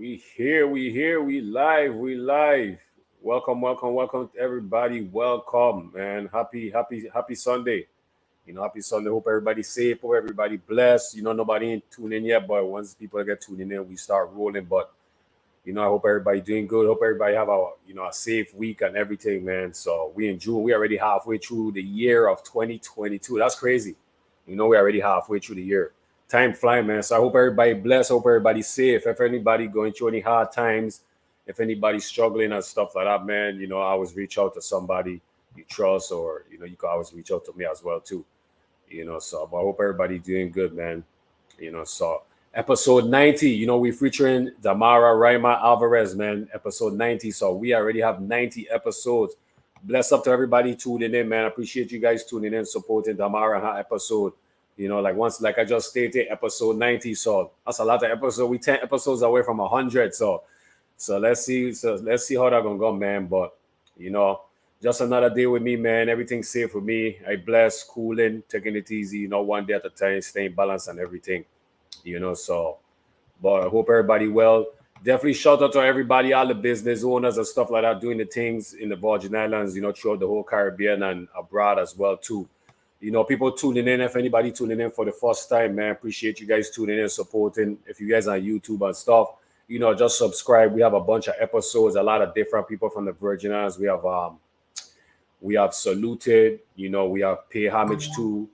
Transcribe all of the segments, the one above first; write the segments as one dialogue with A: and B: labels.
A: We live, we live. Welcome to everybody. Welcome, man. Happy Sunday. Happy Sunday. Hope everybody's safe. Hope everybody blessed. Nobody ain't tuning in yet, but once people get tuning in, we start rolling. But I hope everybody doing good. Hope everybody have a safe week and everything, man. So we in June. We already halfway through the year of 2022. That's crazy. We already halfway through the year. Time flying, man. So I hope everybody blessed. Hope everybody's safe. If anybody going through any hard times, if anybody's struggling and stuff like that, man, I always reach out to somebody you trust, or you can always reach out to me as well too. So but I hope everybody doing good, man. So episode 90, we featuring Damarah Rhymer-Alvarez, man. Episode 90. So we already have 90 episodes. Bless up to everybody tuning in, man. I appreciate you guys tuning in, supporting Damarah and her episode. Like I just stated, episode 90. So that's a lot of episodes. We 10 episodes away from 100. So let's see. Let's see how that gonna go, man. But just another day with me, man. Everything's safe with me. I bless, cooling, taking it easy. One day at a time, staying balanced and everything. So. But I hope everybody well. Definitely shout out to everybody, all the business owners and stuff like that, doing the things in the Virgin Islands, throughout the whole Caribbean and abroad as well too. People tuning in. If anybody tuning in for the first time, man, appreciate you guys tuning in, supporting. If you guys on YouTube and stuff, just subscribe. We have a bunch of episodes, a lot of different people from the Virgin Islands. We have saluted, we have pay homage to,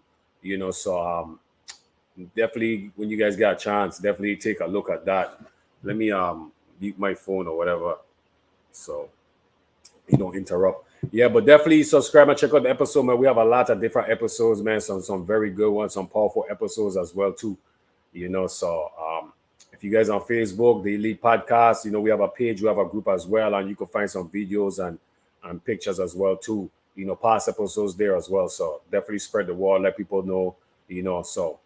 A: so definitely when you guys get a chance, definitely take a look at that. Let me mute my phone or whatever, so you don't interrupt. Yeah, but definitely subscribe and check out the episode, man. We have a lot of different episodes, man. Some very good ones, some powerful episodes as well too. So if you guys on Facebook, the Elite Podcast, we have a page, we have a group as well, and you can find some videos and pictures as well too. Past episodes there as well. So definitely spread the word, let people know. So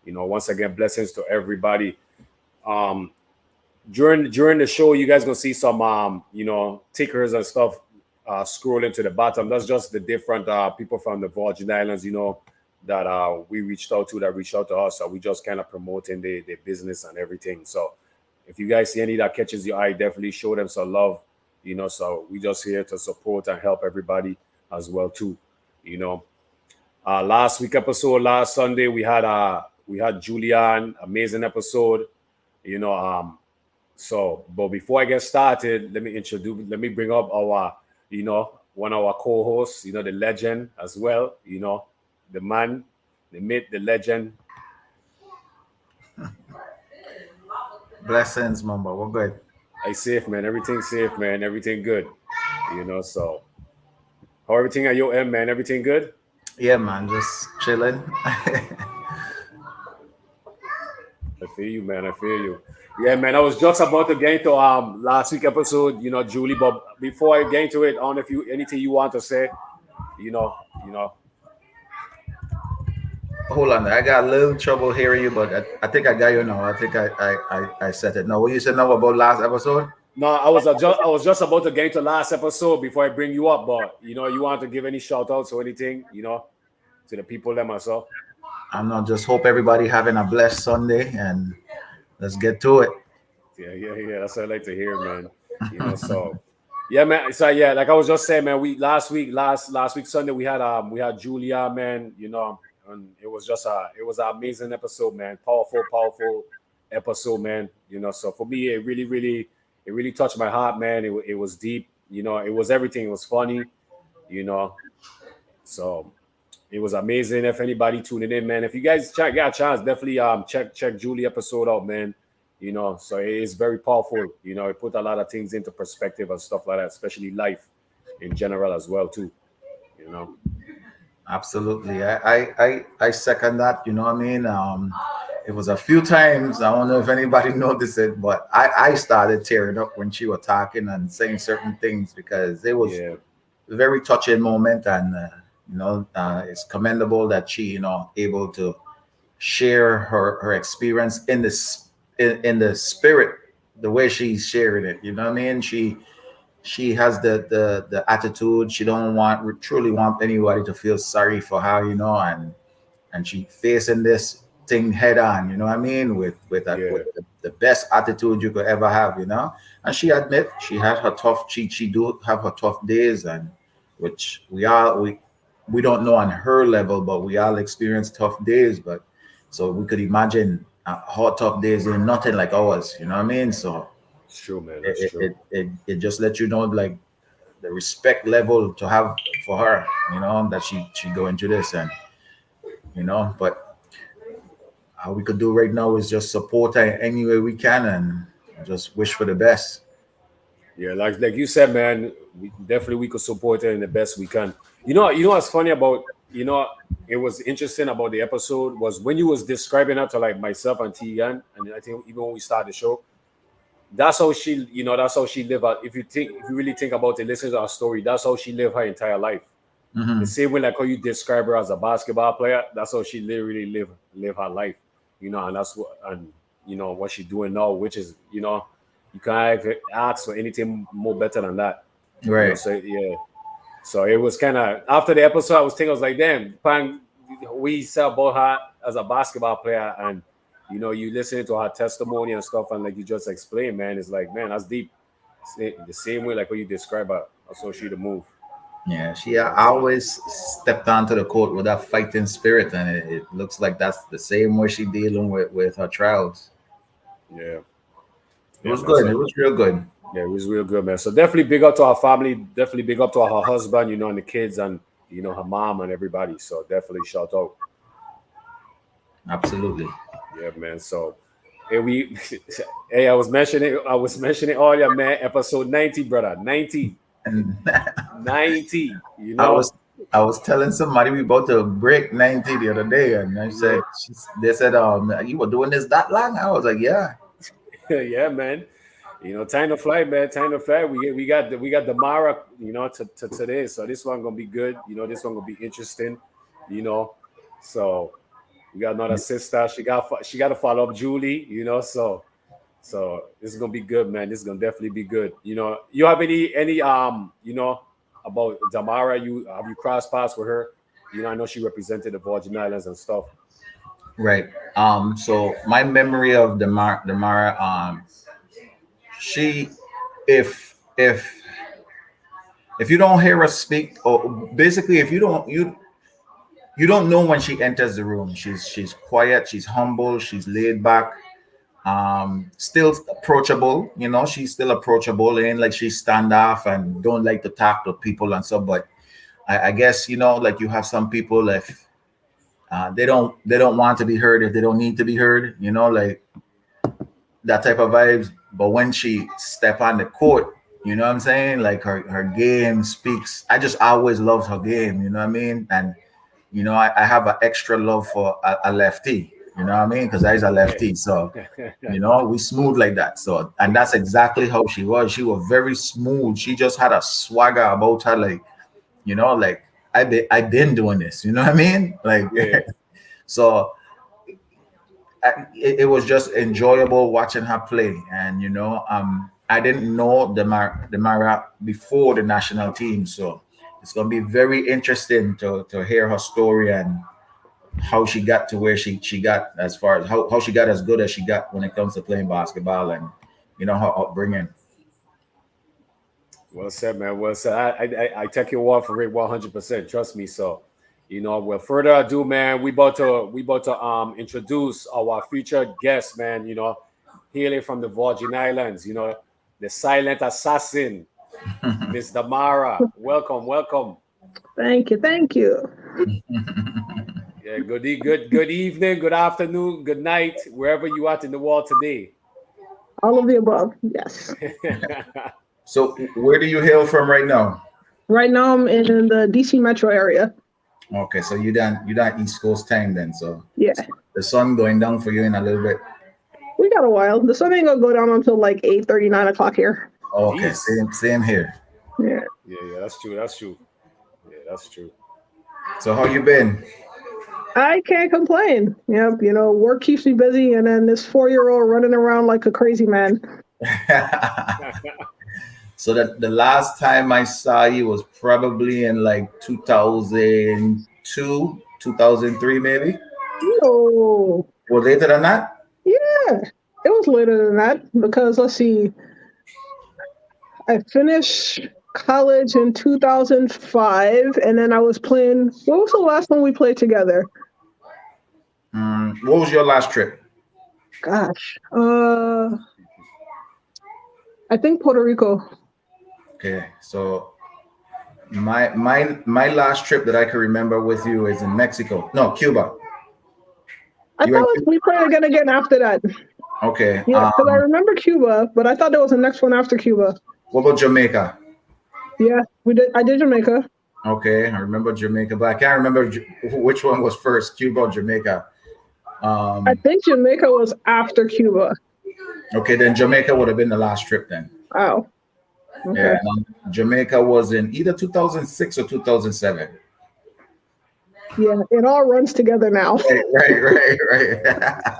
A: once again, blessings to everybody. During the show, you guys gonna see some tickers and stuff scrolling to the bottom. That's just the different people from the Virgin Islands, that we reached out to us. So we just kind of promoting their business and everything. So if you guys see any that catches your eye, definitely show them some love. So we just here to support and help everybody as well too. Last week episode, last Sunday, we had Julian, amazing episode. So but before I get started, let me bring up our, one of our co-hosts, the legend as well, the man, the myth, the legend.
B: Blessings, Mamba. We're good.
A: I safe, man. Everything safe, man. Everything good. So how everything at your end, man? Everything good?
B: Yeah, man. Just chilling.
A: I feel you, man. I feel you. Yeah, man. I was just about to get into last week episode, Julie. But before I get into it, I don't know if you anything you want to say, you know, you know.
B: Hold on. I got a little trouble hearing you, but I think I got you now. I think I said it. No, what you said now about last episode?
A: No, I was just about to get into last episode before I bring you up, but you want to give any shout outs or anything, to the people them myself.
B: I'm not just hope everybody having a blessed Sunday and let's get to it.
A: Yeah. That's what I like to hear, man. So yeah, man. So yeah, like I was just saying, man, we last week Sunday we had Julia, man, and it was an amazing episode, man. Powerful episode, man. So for me it really touched my heart, man. It was deep, it was everything. It was funny, you know. So it was amazing. If anybody tuning in, man, if you guys got a chance, definitely check Julie episode out, man. So it is very powerful. It put a lot of things into perspective and stuff like that, especially life in general as well too. You know.
B: Absolutely. I second that. You know what I mean? It was a few times. I don't know if anybody noticed it, but I started tearing up when she was talking and saying certain things because it was
A: Yeah.
B: a very touching moment, and it's commendable that she able to share her experience in the spirit, the way she's sharing it. You know what I mean? She has the attitude. She don't truly want anybody to feel sorry for her, and she facing this thing head on. You know what I mean? With
A: Yeah,
B: the best attitude you could ever have. You know, and she admit she had her tough. She do have her tough days, and which we don't know on her level, but we all experience tough days. But so we could imagine her tough days in nothing like ours. You know what I mean? So
A: it's true, man. That's
B: it
A: true.
B: it, it, it just lets you know like the respect level to have for her, you know, that she go into this. And you know, but all we could do right now is just support her any way we can and just wish for the best.
A: Yeah, like you said, man, we could support her in the best we can. You know what's funny about it was interesting about the episode was when you was describing her to like myself and Tegan, and I think even when we started the show, that's how she live out. If you really think about it, listen to her story, that's how she lived her entire life. The
B: Hmm.
A: same way like how you describe her as a basketball player, that's how she literally live her life. And that's what she's doing now, which is you can't ask for anything more better than that.
B: Right.
A: So yeah. So it was kind of after the episode, I was like, damn, Pang, we said about her as a basketball player, and you listen to her testimony and stuff, and like you just explained, man, it's like, man, that's deep. The same way like what you describe her, also she the move.
B: Yeah, she
A: So
B: always stepped onto the court with that fighting spirit, and it looks like that's the same way she dealing with her trials.
A: yeah,
B: It
A: yeah,
B: was
A: man.
B: good.
A: So
B: It was real good.
A: yeah, it was real good, man. So definitely big up to our family. Definitely big up to her husband, and the kids, and her mom and everybody. So definitely shout out.
B: Absolutely.
A: Yeah, man. So hey, hey, I was mentioning earlier, man. Episode 90, brother. 90.
B: And
A: 90.
B: I was I was telling somebody we about to break 90 the other day, and
A: Yeah,
B: they said, you were doing this that long? I was like, yeah.
A: yeah, man. Time to fly, man. Time to fly. We got Damarah, to today. So this one gonna be good. This one gonna be interesting. You know, so we got another sister. She got to follow up Julie. So this is gonna be good, man. This is gonna definitely be good. You have any about Damarah? You crossed paths with her? I know she represented the Virgin Islands and stuff.
B: Right. So my memory of Damara, she, if you don't hear her speak, or basically if you don't know when she enters the room. She's quiet, she's humble, she's laid back, still approachable. She's still approachable. It ain't like she's standoff and don't like to talk to people and stuff. But I guess like you have some people if they don't want to be heard, if they don't need to be heard. Like that type of vibes. But when she step on the court, you know what I'm saying? Like her game speaks. I just always loved her game. You know what I mean? And I have an extra love for a lefty. You know what I mean? Because I was a
A: Yeah.
B: lefty, so we smooth like that. So, and that's exactly how she was. She was very smooth. She just had a swagger about her, like I been doing this. You know what I mean? Like,
A: Yeah.
B: so it was just enjoyable watching her play. And I didn't know Damarah before the national team, so it's gonna be very interesting to hear her story and how she got to where she got, as far as how she got as good as she got when it comes to playing basketball, and her upbringing.
A: Well said, man. Well said. I take your word for it 100%. Trust me. So, without further ado, man, we about to introduce our featured guest, man. Hailing from the Virgin Islands. The silent assassin, Miss Damarah. Welcome, welcome.
C: Thank you. Thank you.
A: Yeah, good evening, good afternoon, good night, wherever you are in the world today.
C: All of the above. Yes.
B: So where do you hail from right now?
C: Right now I'm in the DC metro area.
B: Okay, so you done East Coast time then. So
C: Yeah.
B: the sun going down for you in a little bit.
C: We got a while. The sun ain't gonna go down until like 8:30, 9 o'clock here.
B: Okay,
A: Jeez.
B: same here.
C: Yeah.
A: Yeah, that's true. That's true. Yeah, that's true.
B: So how you been?
C: I can't complain. Yep, work keeps me busy, and then this 4-year-old running around like a crazy man.
B: So that the last time I saw you was probably in like 2002, 2003 maybe.
C: No.
B: Well, later than that?
C: Yeah, it was later than that because let's see, I finished college in 2005, and then I was playing. What was the last one we played together?
B: What was your last trip?
C: Gosh, I think Puerto Rico.
B: Okay, so my last trip that I can remember with you is in Mexico. No, Cuba.
C: I
B: You were in
C: thought we played again after that.
B: Okay.
C: Yeah, because I remember Cuba, but I thought there was a next one after Cuba.
B: What about Jamaica?
C: Yeah, we did. I did Jamaica.
B: Okay, I remember Jamaica, but I can't remember which one was first, Cuba or Jamaica.
C: I think Jamaica was after Cuba.
B: Okay, then Jamaica would have been the last trip then.
C: Oh, okay.
B: Yeah, Jamaica was in either 2006 or 2007.
C: Yeah, it all runs together now.
B: Right.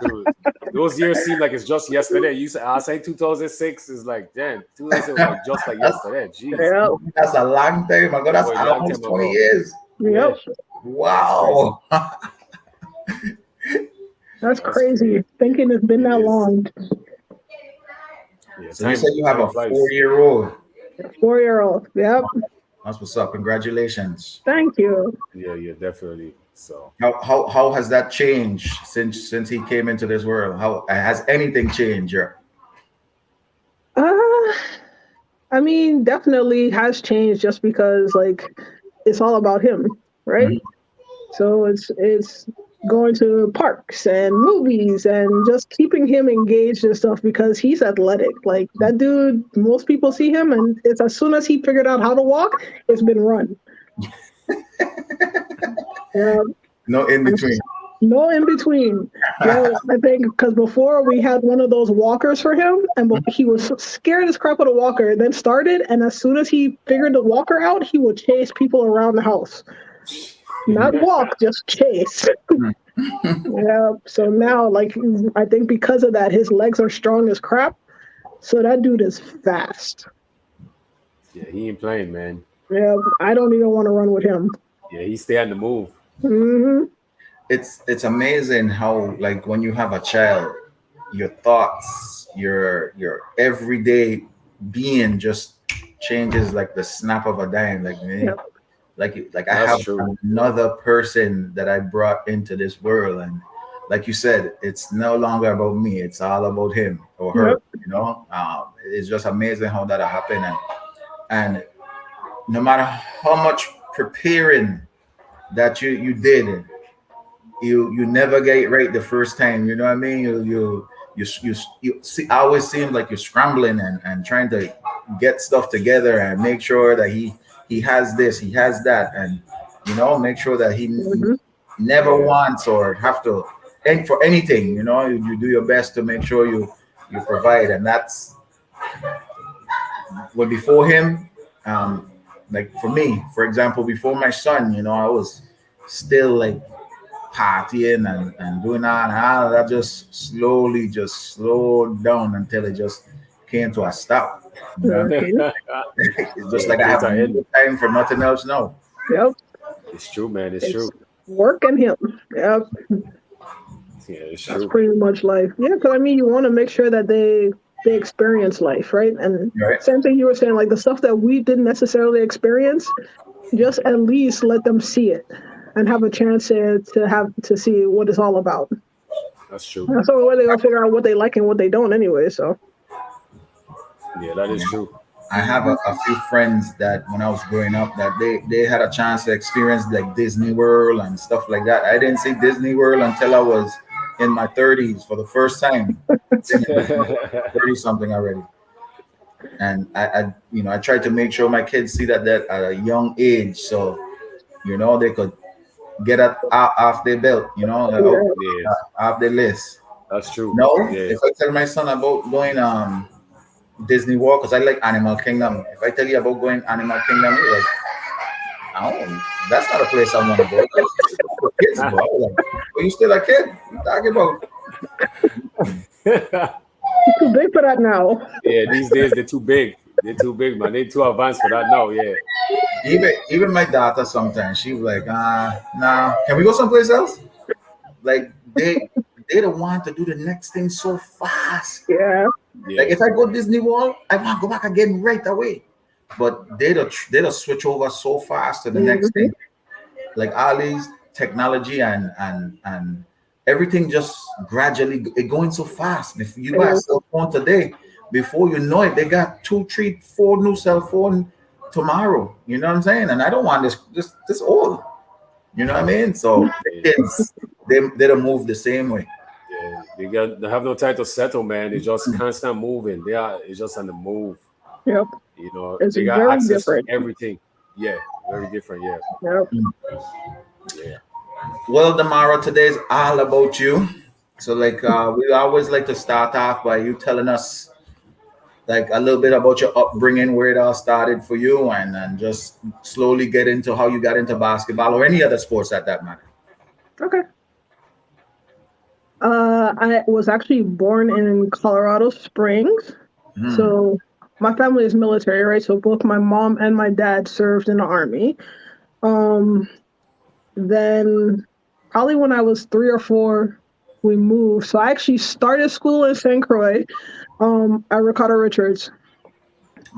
A: Dude, those years seem like it's just yesterday. I say 2006 is like, damn, 2000 was like just like yesterday. Jeez.
C: Yep.
B: That's a long time ago. That's almost 20 years.
C: Yep.
B: Wow.
C: That's crazy. Thinking it's been that long.
A: Yeah,
B: So you said you have a 4-year-old.
C: 4-year-old. Yep.
B: That's what's up. Congratulations.
C: Thank you.
A: Yeah, definitely. So
B: how has that changed since he came into this world? How has anything changed?
C: I mean, definitely has changed just because like it's all about him, right? Mm-hmm. So it's going to parks and movies and just keeping him engaged and stuff because he's athletic. Like that dude, most people see him and it's as soon as he figured out how to walk, it's been run.
B: No in between.
C: No in between. Yeah, I think because before we had one of those walkers for him, and he was scared as crap of the walker. Then started, and as soon as he figured the walker out, he would chase people around the house. Not walk, just chase. Yeah. So now, like, I think because of that, his legs are strong as crap. So that dude is fast.
A: Yeah, he ain't playing, man.
C: Yeah, I don't even want to run with him.
A: Yeah, he stay on the move.
C: Mm-hmm.
B: It's amazing how, like, when you have a child, your thoughts, your everyday being just changes like the snap of a dime. Like,
C: Yep.
B: like I have another person that I brought into this world, and like you said, it's no longer about me. It's all about him or her. Yep. You know, it's just amazing how that happened, and no matter how much preparing that you did, you never get it right the first time. You know what I mean? You see, always seems like you're scrambling and trying to get stuff together and make sure that he has this, he has that, and make sure that he never wants or have to and for anything. You do your best to make sure you provide, and that's when before him. Like for me, for example, before my son, I was still like partying and doing that, and all of that just slowly just slowed down until it just came to a stop. It's just like I have no time for nothing else now.
C: Yep.
A: It's true, man. It's true.
C: Working him. Yep.
A: Yeah, it's
C: That's
A: true.
C: pretty much life. Yeah, because I mean, you want to make sure that they experience life, right? And same thing you were saying, like the stuff that we didn't necessarily experience, just at least let them see it and have a chance to see what it's all about.
A: That's true.
C: That's the only way they're gonna figure out what they like and what they don't anyway. So
A: yeah, that is true.
B: I have a few friends that when I was growing up that they had a chance to experience like Disney World and stuff like that. I didn't see Disney World until I was in my 30s for the first time. 30 something already. And I tried to make sure my kids see that at a young age, so they could get it off their belt, off their list.
A: That's true.
B: If I tell my son about going Disney World, because I like Animal Kingdom, if I tell you about going Animal Kingdom, you're like, oh, that's not a place I want to go. For kids, like, well, you still a kid? What are you talking about?
C: Too big for that now.
A: Yeah, these days they're too big. They're too big, man. They're too advanced for that now. Yeah.
B: Even my daughter sometimes she's like, nah, can we go someplace else? Like they they don't want to do the next thing so fast.
C: Yeah.
B: Like if I go Disney World, I want to go back again right away. But they don't switch over so fast to the next
C: Mhm.
B: thing. Like all these technology and everything just gradually it going so fast. If you buy a
C: Yeah.
B: cell phone today, before you know it, they got 2, 3, 4 new cell phone tomorrow. You know what I'm saying? And I don't want this old. You know what I mean? So the
A: Yeah.
B: kids, they don't move the same way.
A: Yeah, they have no time to settle, man. It's just constant moving. It's just on the move.
C: Yep.
A: You know,
C: It's
A: they got
C: very
A: access to
C: different.
A: everything. Yeah, very different. Yeah,
C: Yep.
A: yeah.
B: Well, Damarah, today's all about you. So like we always like to start off by you telling us like a little bit about your upbringing, where it all started for you, and just slowly get into how you got into basketball or any other sports at that matter.
C: Okay. I was actually born in Colorado Springs.
B: Hmm.
C: So my family is military, right? So both my mom and my dad served in the army. Um, then probably when I was 3 or 4, we moved. So I actually started school in St. Croix, at Ricardo Richards.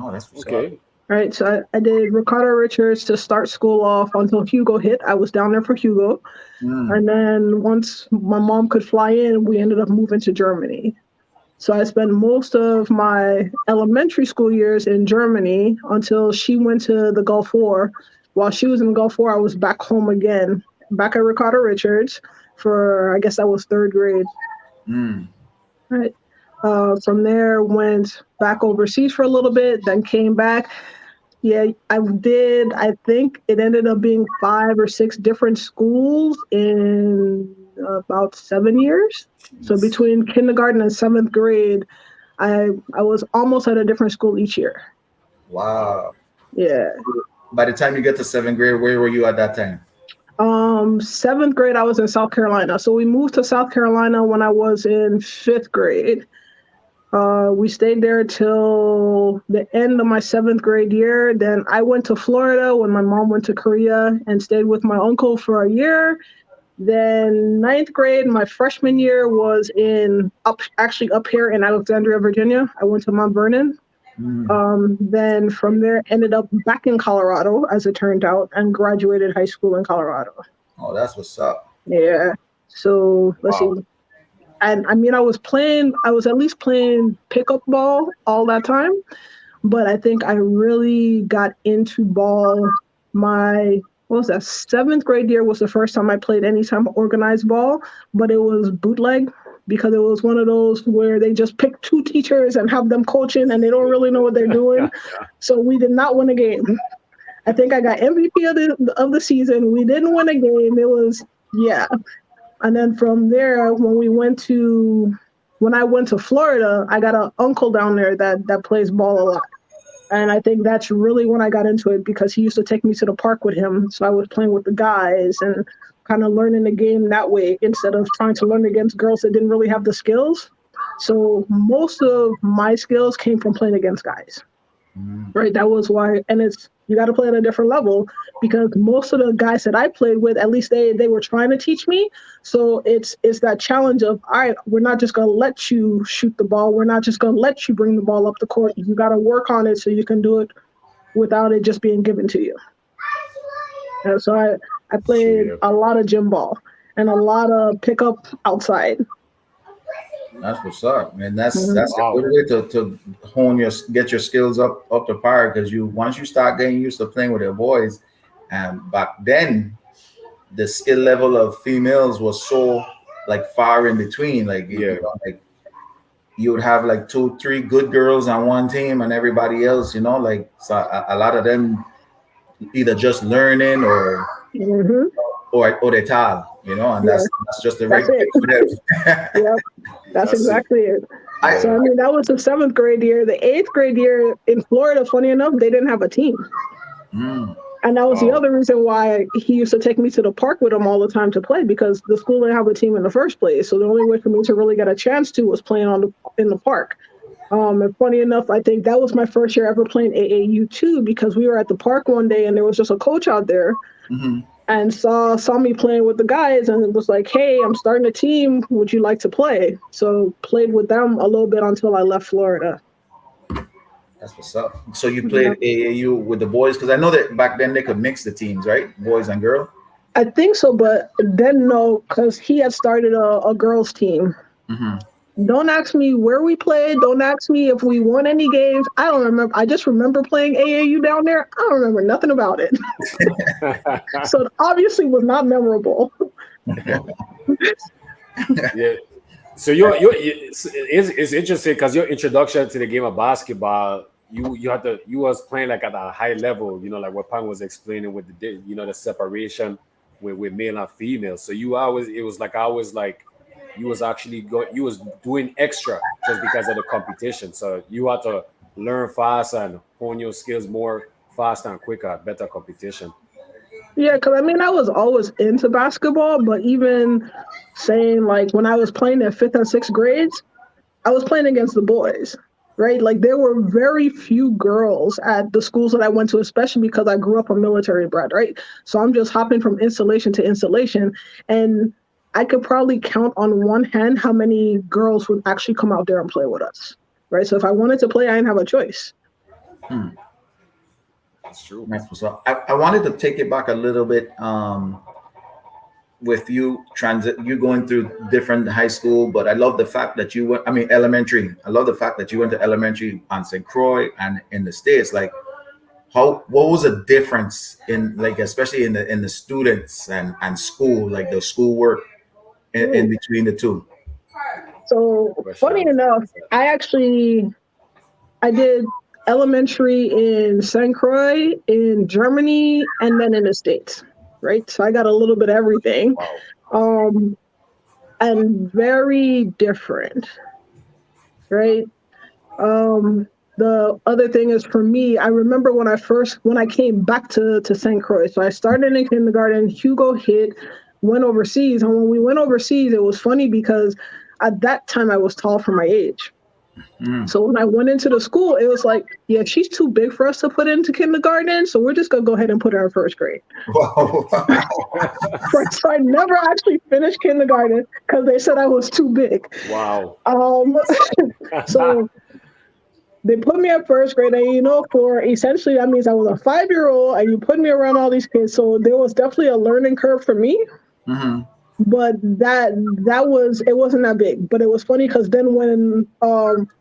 B: Oh, that's what's up.
A: Okay.
C: Right. So I did Ricardo Richards to start school off until Hugo hit. I was down there for Hugo.
B: Hmm.
C: And then once my mom could fly in, we ended up moving to Germany. So I spent most of my elementary school years in Germany until she went to the Gulf War. While she was in the Gulf War, I was back home again, back at Ricardo Richards for, I guess that was 3rd grade.
B: Hmm.
C: Right. From there, went back overseas for a little bit, then came back. Yeah, I did. I think it ended up being 5 or 6 different schools in about 7 years. So
A: Jeez.
C: between kindergarten and 7th grade, I was almost at a different school each year.
A: Wow.
B: Wow.
C: Yeah.
B: By the time you get to 7th grade, where were you at that time?
C: 7th grade, I was in South Carolina. So we moved to South Carolina when I was in 5th grade. We stayed there till the end of my 7th grade year. Then I went to Florida when my mom went to Korea and stayed with my uncle for a year. Then 9th grade, my freshman year was actually up here in Alexandria, Virginia. I went to Mount Vernon.
B: Hmm.
C: Then from there, ended up back in Colorado, as it turned out, and graduated high school in Colorado.
B: Oh, that's what's up.
C: Yeah. So let's see.
A: Wow.
C: And I mean, I was at least playing pickup ball all that time. But I think I really got into ball what was that, 7th grade year was the first time I played any type of organized ball, but it was bootleg because it was one of those where they just pick 2 teachers and have them coaching and they don't really know what they're doing. So we did not win a game. I think I got MVP of the season. We didn't win a game. It was, yeah. And then from there, when I went to Florida, I got an uncle down there that plays ball a lot. And I think that's really when I got into it because he used to take me to the park with him. So I was playing with the guys and kind of learning the game that way instead of trying to learn against girls that didn't really have the skills. So most of my skills came from playing against guys.
B: Hmm.
C: Right. That was why. And you got to play at a different level because most of the guys that I played with, at least they were trying to teach me. So it's that challenge of, all right, we're not just going to let you shoot the ball. We're not just going to let you bring the ball up the court. You got to work on it so you can do it without it just being given to you. And so I played
A: Yeah.
C: a lot of gym ball and a lot of pickup outside.
B: That's what's up, man.
C: Mhm.
B: That's a good
A: Wow.
B: way to get your skills up to par because you once you start getting used to playing with your boys, and back then the skill level of females was so like far in between. Like
A: Yeah.
B: like you would have like 2, 3 good girls on one team and everybody else, like so a lot of them either just learning
C: Mhm.
B: or they tall, and
C: Yeah,
B: that's just the right
C: that's it.
B: fit for them.
C: Yep, that's
A: That's it.
C: exactly it.
B: I
C: So
A: Yeah.
C: I mean, that was the 7th grade year. The 8th grade year in Florida, funny enough, they didn't have a team,
B: mm,
C: and that was the
A: Wow.
C: other reason why he used to take me to the park with him all the time to play because the school didn't have a team in the first place. So the only way for me to really get a chance to was playing in the park. And funny enough, I think that was my first year ever playing AAU too because we were at the park one day and there was just a coach out there.
B: mhm.
C: and saw me playing with the guys, and it was like, hey, I'm starting a team. Would you like to play? So played with them a little bit until I left Florida.
B: That's what's up. So you played AAU with the boys? Because I know that back then they could mix the teams, right? Boys and girls?
C: I think so, but then no, because he had started a girls team. Don't ask me where we played. Don't ask me if we won any games. I don't remember. I just remember playing AAU down there. I don't remember nothing about it. So it obviously was not memorable.
A: Yeah. So it's interesting because your introduction to the game of basketball, you was playing like at a high level, like what Pang was explaining with the separation with male and female. So you was actually you was doing extra just because of the competition. So you had to learn fast and hone your skills more fast and quicker, better competition.
C: Yeah, because I was always into basketball, but even saying like when I was playing in 5th and 6th grades, I was playing against the boys, right? Like there were very few girls at the schools that I went to, especially because I grew up a military bred, right? So I'm just hopping from installation to installation, and I could probably count on one hand how many girls would actually come out there and play with us, right? So if I wanted to play, I didn't have a choice.
B: That's true. That's what's up. I wanted to take it back a little bit with you you going through different high school, but I love the fact that you went, elementary. I love the fact that you went to elementary on St. Croix and in the States. Like what was the difference in like, especially in the students and school, like the schoolwork in between the two?
C: So funny enough, I did elementary in St. Croix, in Germany, and then in the States, right? So I got a little bit of everything. And very different, right? The other thing is for me, I remember when I came back to St. Croix. So I started in kindergarten, Hugo hit, went overseas. And when we went overseas, it was funny because at that time I was tall for my age. So when I went into the school, it was like, yeah, she's too big for us to put into kindergarten, so we're just going to go ahead and put her in 1st grade. Wow. So I never actually finished kindergarten because they said I was too big.
A: Wow.
C: So they put me at 1st grade, and for essentially that means I was a 5-year-old, and you put me around all these kids. So there was definitely a learning curve for me. But it wasn't that big. But it was funny because then when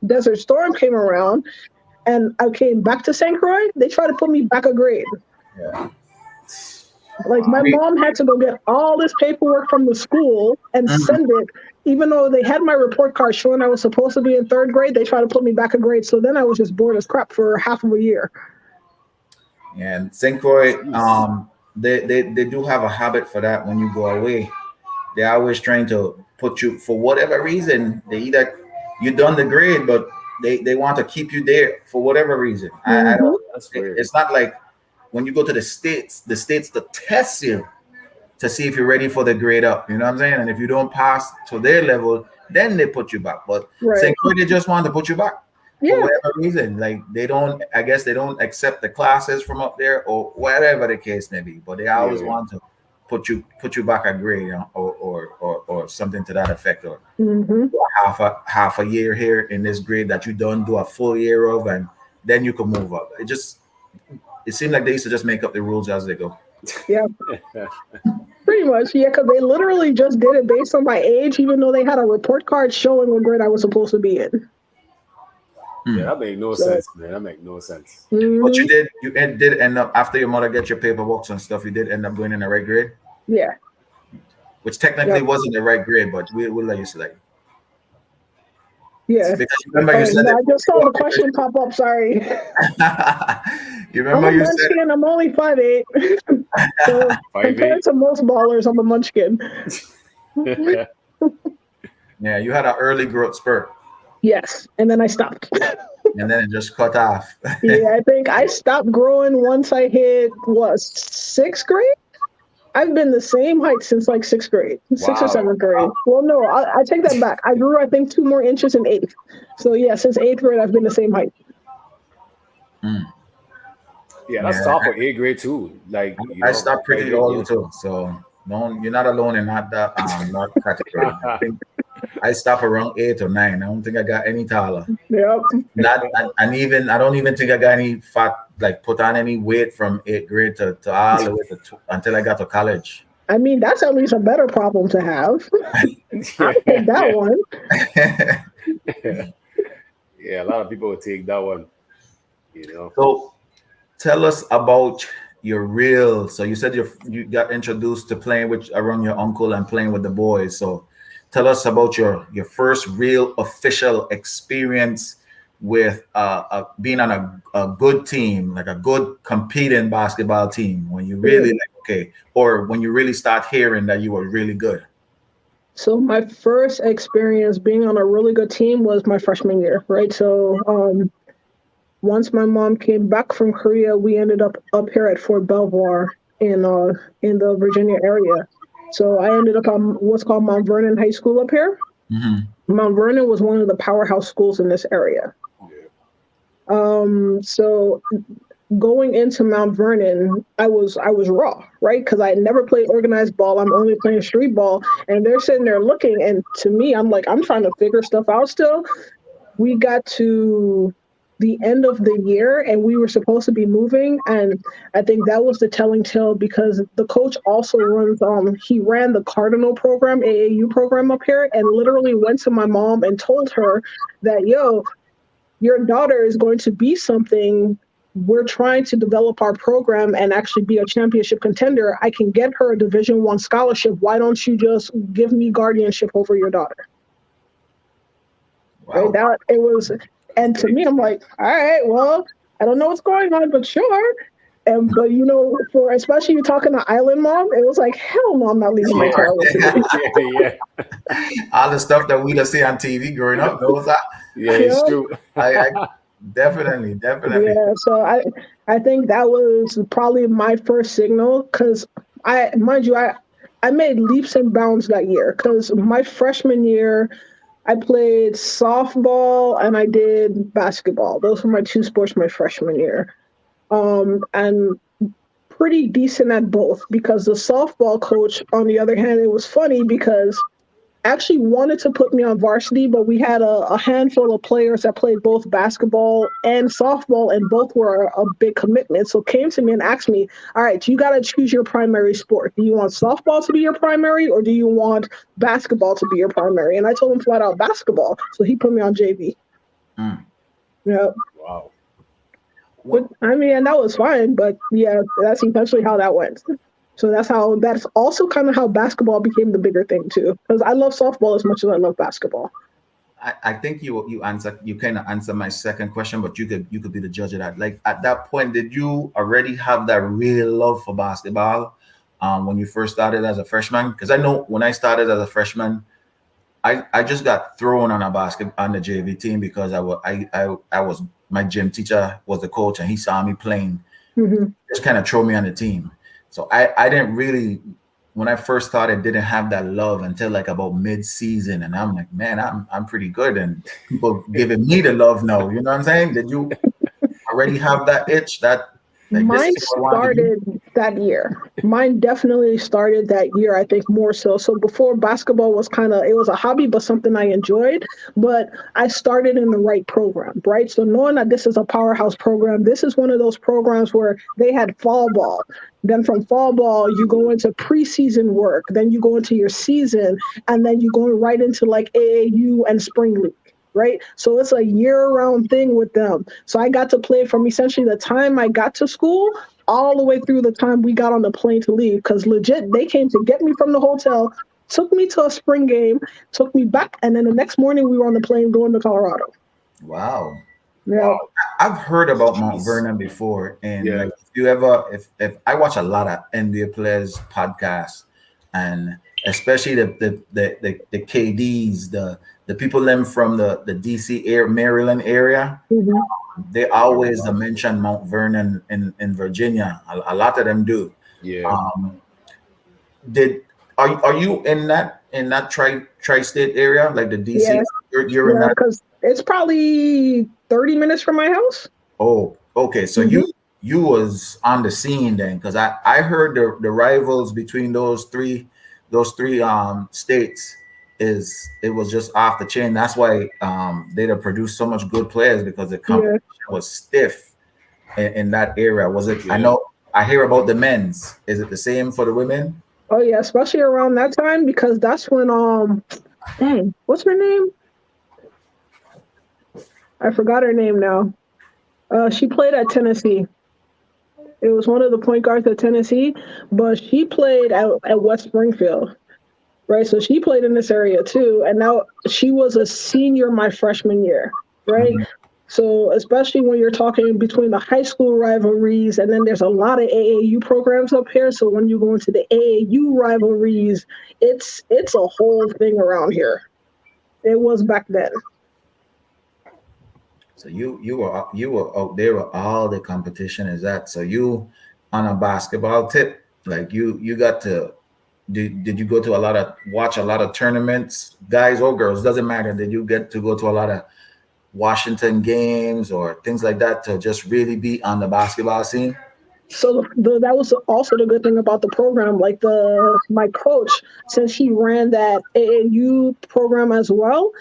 C: Desert Storm came around and I came back to St. Croix, they tried to put me back a grade.
B: Yeah.
C: Like my mom had to go get all this paperwork from the school and send it. Even though they had my report card showing I was supposed to be in 3rd grade, they tried to put me back a grade. So then I was just bored as crap for half of a year.
B: And St. Croix, they do have a habit for that when you go away. They're always trying to put you, for whatever reason, they either you done the grade, but they want to keep you there for whatever reason. I don't. It's not like when you go to the states to test you to see if you're ready for the grade up. You know what I'm saying? And if you don't pass to their level, then they put you back. But St. Croix, they just want to put you back for whatever reason. Like I guess they don't accept the classes from up there or whatever the case may be. But they always want to put you back a grade, or something to that effect, or half a year here in this grade that you don't do a full year of, and then you can move up. It seemed like they used to just make up the rules as they go.
C: Yeah, pretty much. Yeah, because they literally just did it based on my age, even though they had a report card showing what grade I was supposed to be in.
A: Yeah, that make no sense, man. That make no sense.
B: But you did end up, after your mother get your paperwork and stuff, you did end up going in the right grade?
C: Yeah.
B: Which technically wasn't the right grade, but we'll let you select.
C: Yeah.
B: Because remember you said
C: I just saw the question pop up, sorry.
B: You remember
C: I'm a munchkin, I'm only 5'8". So compared to most ballers, I'm a munchkin.
B: Yeah, you had an early growth spurt.
C: Yes, and then I stopped.
B: And then it just cut off.
C: Yeah, I think I stopped growing once I hit, 6th grade? I've been the same height since like 6th grade, 6th or 7th grade. Well, no, I take that back. I grew, I think, 2 more inches in 8th. So yeah, since 8th grade, I've been the same height.
A: Yeah, that's
B: Yeah,
A: tough for eighth grade too. Like
B: I stopped
A: very
B: pretty
A: late.
B: old
A: Yeah.
B: too. So no, you're not alone in that category. I think I stopped around 8 or 9. I don't think I got any taller.
C: Yep.
B: Not and even I don't even think I got any fat, like put on any weight from 8th grade to all the way until I got to college.
C: I mean, that's at least a better problem to have. I'll
A: Yeah,
C: take that
A: yeah,
C: one.
A: yeah. A lot of people would take that one. You know.
B: So tell us about your real. So you said you got introduced to playing with around your uncle and playing with the boys. So tell us about your first real official experience with being on a good team, like a good competing basketball team. When you really
C: Yeah.
B: like okay, or when you really start hearing that you were really good.
C: So my first experience being on a really good team was my freshman year, right? So once my mom came back from Korea, we ended up here at Fort Belvoir in the Virginia area. So I ended up on what's called Mount Vernon High School up here.
B: Hmm.
C: Mount Vernon was one of the powerhouse schools in this area.
A: Yeah.
C: So going into Mount Vernon, I was raw, right? Because I had never played organized ball. I'm only playing street ball, and they're sitting there looking, and to me, I'm like, I'm trying to figure stuff out still. We got to the end of the year and we were supposed to be moving, and I think that was the telling tale because the coach also runs he ran the Cardinal program, AAU program up here, and literally went to my mom and told her that, yo, your daughter is going to be something. We're trying to develop our program and actually be a championship contender. I can get her a Division I scholarship. Why don't you just give me guardianship over your daughter? Right?
B: Wow.
C: That it was,
A: That's
C: and to
A: big.
C: me, I'm like, all right, well, I don't know what's going on, but sure. And but for especially you talking to Island Mom, it was like, hell no, I'm not leaving my
A: Yeah,
C: child with you.
A: yeah, yeah,
B: All the stuff that we just see on TV growing up, those are
A: yeah. It's
C: Yeah,
A: true.
B: I definitely.
C: yeah. So I think that was probably my first signal because mind you, I made leaps and bounds that year because my freshman year I played softball and I did basketball. Those were my two sports my freshman year. And pretty decent at both because the softball coach, on the other hand, it was funny because actually wanted to put me on varsity, but we had a handful of players that played both basketball and softball, and both were a big commitment. So came to me and asked me, all right, you got to choose your primary sport. Do you want softball to be your primary or do you want basketball to be your primary? And I told him flat out basketball. So he put me on JV.
B: Mm.
C: Yeah.
A: Wow.
C: But,
B: What
C: I mean, and that was fine, but yeah, that's essentially how that went. So that's also kind of how basketball became the bigger thing too. Because I love softball as much as I love basketball.
B: I think you kind of answer my second question, but you could be the judge of that. Like at that point, did you already have that real love for basketball when you first started as a freshman? Because I know when I started as a freshman, I just got thrown on the JV team because I was my gym teacher was the coach and he saw me playing,
C: Hmm.
B: just kind of throw me on the team. So I didn't really, when I first started, didn't have that love until like about mid-season, and I'm like, man, I'm pretty good, and people giving me the love now. You know what I'm saying? Did you already have that itch that like this
C: Mine
B: is what I want to do?
C: started that year. Mine definitely started that year, I think more so. So before basketball was it was a hobby, but something I enjoyed. But I started in the right program, right? So knowing that this is a powerhouse program, this is one of those programs where they had fall ball. Then from fall ball, you go into preseason work. Then you go into your season, and then you go right into like AAU and spring league. Right. So it's a year round thing with them. So I got to play from essentially the time I got to school all the way through the time we got on the plane to leave. Because legit, they came to get me from the hotel, took me to a spring game, took me back. And then the next morning we were on the plane going to Colorado.
B: Wow.
C: Yeah.
A: Wow.
B: I've heard about Mount
A: Jeez.
B: Vernon before, and
A: Yeah.
B: like if you ever, if I watch a lot of NBA players podcasts, and especially the KDs, the people them from the DC air Maryland area,
C: Mhm.
B: they always mention Mount Vernon in Virginia. A lot of them do.
A: Yeah.
B: Um, did are you in that tri-state area like the DC?
C: Yeah.
B: You're in
C: Yeah.
B: that.
C: Because it's probably 30 minutes from my house.
B: Oh, okay. So
C: Mhm.
B: you was on the scene then, because I heard the rivals between those three states is it was just off the chain. That's why they'd have produced so much good players because the
C: Yeah.
B: competition was stiff in that era. Was it? I
A: Yeah.
B: know I hear about the men's. Is it the same for the women?
C: Oh yeah, especially around that time because that's when dang, what's her name? I forgot her name now. She played at Tennessee. It was one of the point guards at Tennessee, but she played at West Springfield, right? So she played in this area too, and now she was a senior my freshman year, right?
B: Mhm.
C: So especially when you're talking between the high school rivalries, and then there's a lot of AAU programs up here. So when you go into the AAU rivalries, it's a whole thing around here. It was back then.
B: So you were out there with all the competition is that. So you on a basketball tip, like you got to did you go to a lot of watch a lot of tournaments, guys or girls, doesn't matter. Did you get to go to a lot of Washington games or things like that to just really be on the basketball scene?
C: So that was also the good thing about the program. Like the my coach, since he ran that AAU program as well,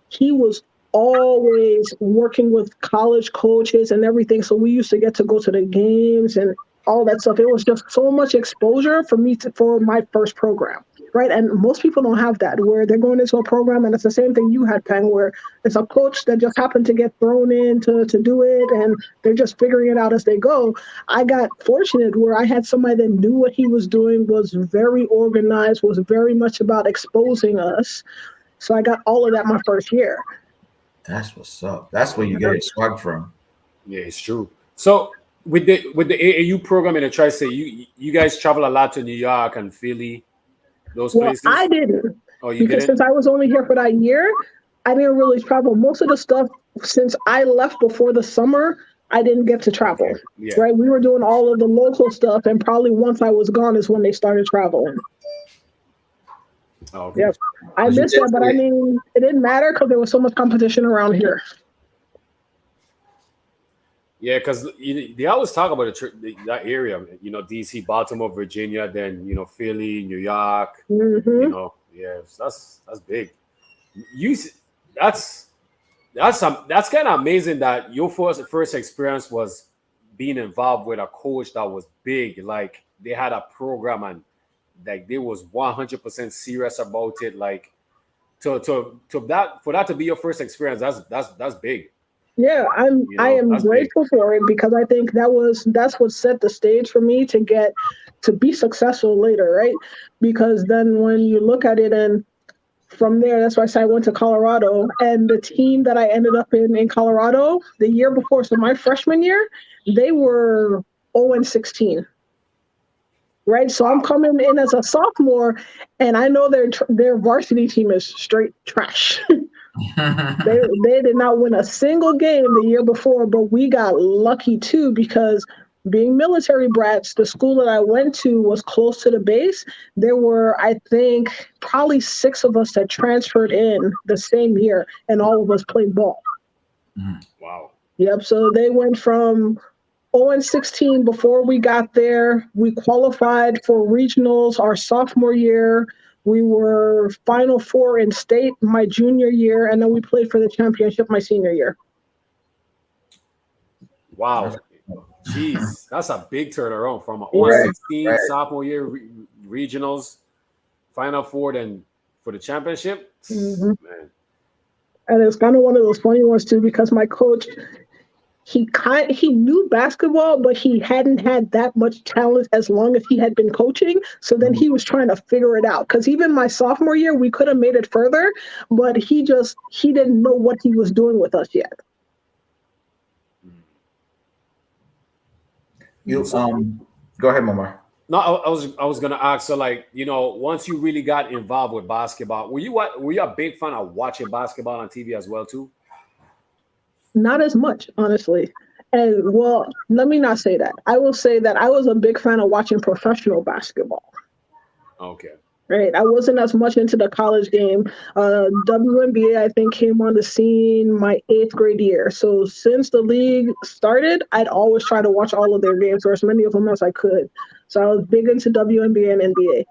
C: he was always working with college coaches and everything. So we used to get to go to the games and all that stuff. It was just so much exposure for me for my first program. Right. And most people don't have that where they're going into a program and it's the same thing you had, Peng, where it's a coach that just happened to get thrown in to do it and they're just figuring it out as they go. I got fortunate where I had somebody that knew what he was doing, was very organized, was very much about exposing us. So I got all of that my first year.
B: That's what's up. That's where you get your swag from.
A: Yeah, it's true. So with the AAU program in the tri-state, you guys travel a lot to New York and Philly, those
C: Well, I
A: places.
C: didn't
A: Oh, you
C: because
A: didn't?
C: since I was only here for that year, I didn't really travel. Most of the stuff since I left before the summer, I didn't get to
A: Okay.
C: travel.
A: Yeah.
C: Right, we were doing all of the local stuff, and probably once I was gone is when they started traveling.
A: Oh, okay.
C: Yep, I
B: 'Cause you
C: missed
B: did
C: that, but I
B: say
C: mean, it didn't matter because there was so much competition around here.
A: Yeah, because they always talk about that area, DC, Baltimore, Virginia, then Philly, New York,
C: Hmm.
A: yeah, so that's big. You s- that's kind of amazing that your first experience was being involved with a coach that was big, like they had a program and like they was 100% serious about it, like to that for that to be your first experience, that's big,
C: Yeah, I am
A: that's big.
C: grateful for it because I think that's what set the stage for me to get to be successful later, right? Because then when you look at it and from there, that's why I said I went to Colorado and the team that I ended up in Colorado the year before, so my freshman year, they were 0-16, right? So I'm
A: Wow.
C: coming in as a sophomore and I know their varsity team is straight trash. They did not win a single game the year before, but we got lucky too because being military brats, the school that I went to was close to the base. There were, I think, probably six of us that transferred in the same year, and all of us played ball.
A: Wow.
C: Yep. So they went from 0-16 before we got there. We qualified for regionals our sophomore year. We were Final Four in state my junior year, and then we played for the championship my senior year.
B: That's
A: Wow. Jeez, that's a big turnaround from a
C: Yeah.
B: right,
A: 0-16
B: right.
A: sophomore year regionals, Final Four, then for the championship.
C: Hmm.
A: Man,
C: And it's kind of one of those funny ones too, because my coach, he knew basketball, but he hadn't had that much talent as long as he had been coaching. So then
B: Mhm.
C: he was trying to figure it out. Because even my sophomore year, we could have made it further, but he didn't know what he was doing with us yet.
B: You
A: so
B: go ahead, Mama.
A: no, I was gonna ask. So like once you really got involved with basketball, were you a big fan of watching basketball on TV as well too?
C: Not as much, honestly. And well, let me not say that. I will say that I was a big fan of watching professional basketball.
A: Okay.
C: Right. I wasn't as much into the college game. WNBA, I think, came on the scene my eighth grade year. So since the league started, I'd always try to watch all of their games or as many of them as I could. So I was big into WNBA and NBA.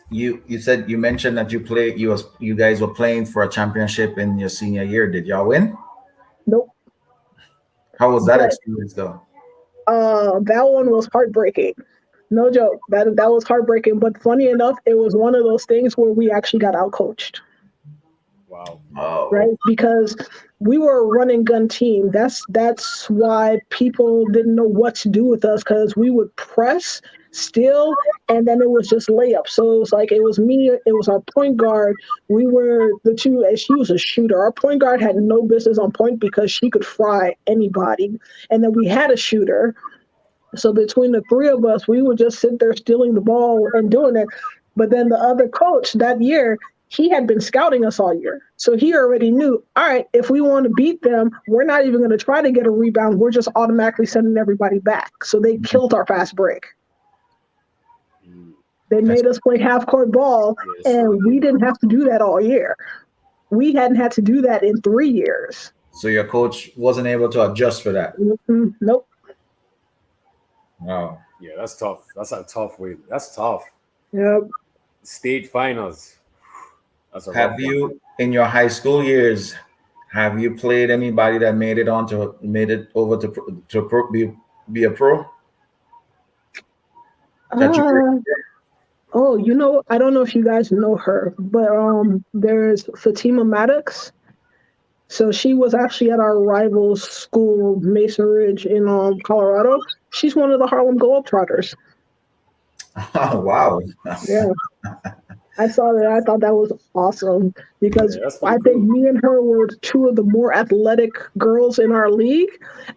B: You said you mentioned that you guys were playing for a championship in your senior year. Did y'all win?
C: Nope.
B: How was that
C: But
B: experience though?
C: that one was heartbreaking. No joke. That was heartbreaking. But funny enough, it was one of those things where we actually got outcoached.
A: Wow.
B: Oh,
C: Right? Because we were a run and gun team. That's why people didn't know what to do with us because we would press, steal, and then it was just layup. So it was like it was me, it was our point guard. We were the two, and she was a shooter. Our point guard had no business on point because she could fry anybody. And then we had a shooter. So between the three of us, we would just sit there stealing the ball and doing it. But then the other coach that year, he had been scouting us all year. So he already knew, all right, if we want to beat them, we're not even going to try to get a rebound. We're just automatically sending everybody back. So they killed our fast break. They
B: that's
C: made us play half court ball,
A: Yes, so
C: and we didn't have to do that all year. We hadn't had to do that in 3 years.
B: so your coach wasn't able to adjust for that.
C: Nope.
B: Wow.
A: yeah, that's tough. That's a tough way. That's tough.
C: Yep.
A: State finals. That's a rough
B: Have
A: one.
B: you in your high school years? Have you played anybody that made it over be a pro? That you
C: Uh, Oh, I don't know if you guys know her, but there's Fatima Maddox. So she was actually at our rival school, Mason Ridge in Colorado. She's one of the Harlem Globetrotters.
B: Oh wow.
C: Yeah, I saw that. I thought that was awesome because
A: Yeah, that's
C: I
A: pretty
C: think
A: cool.
C: me and her were two of the more athletic girls in our league.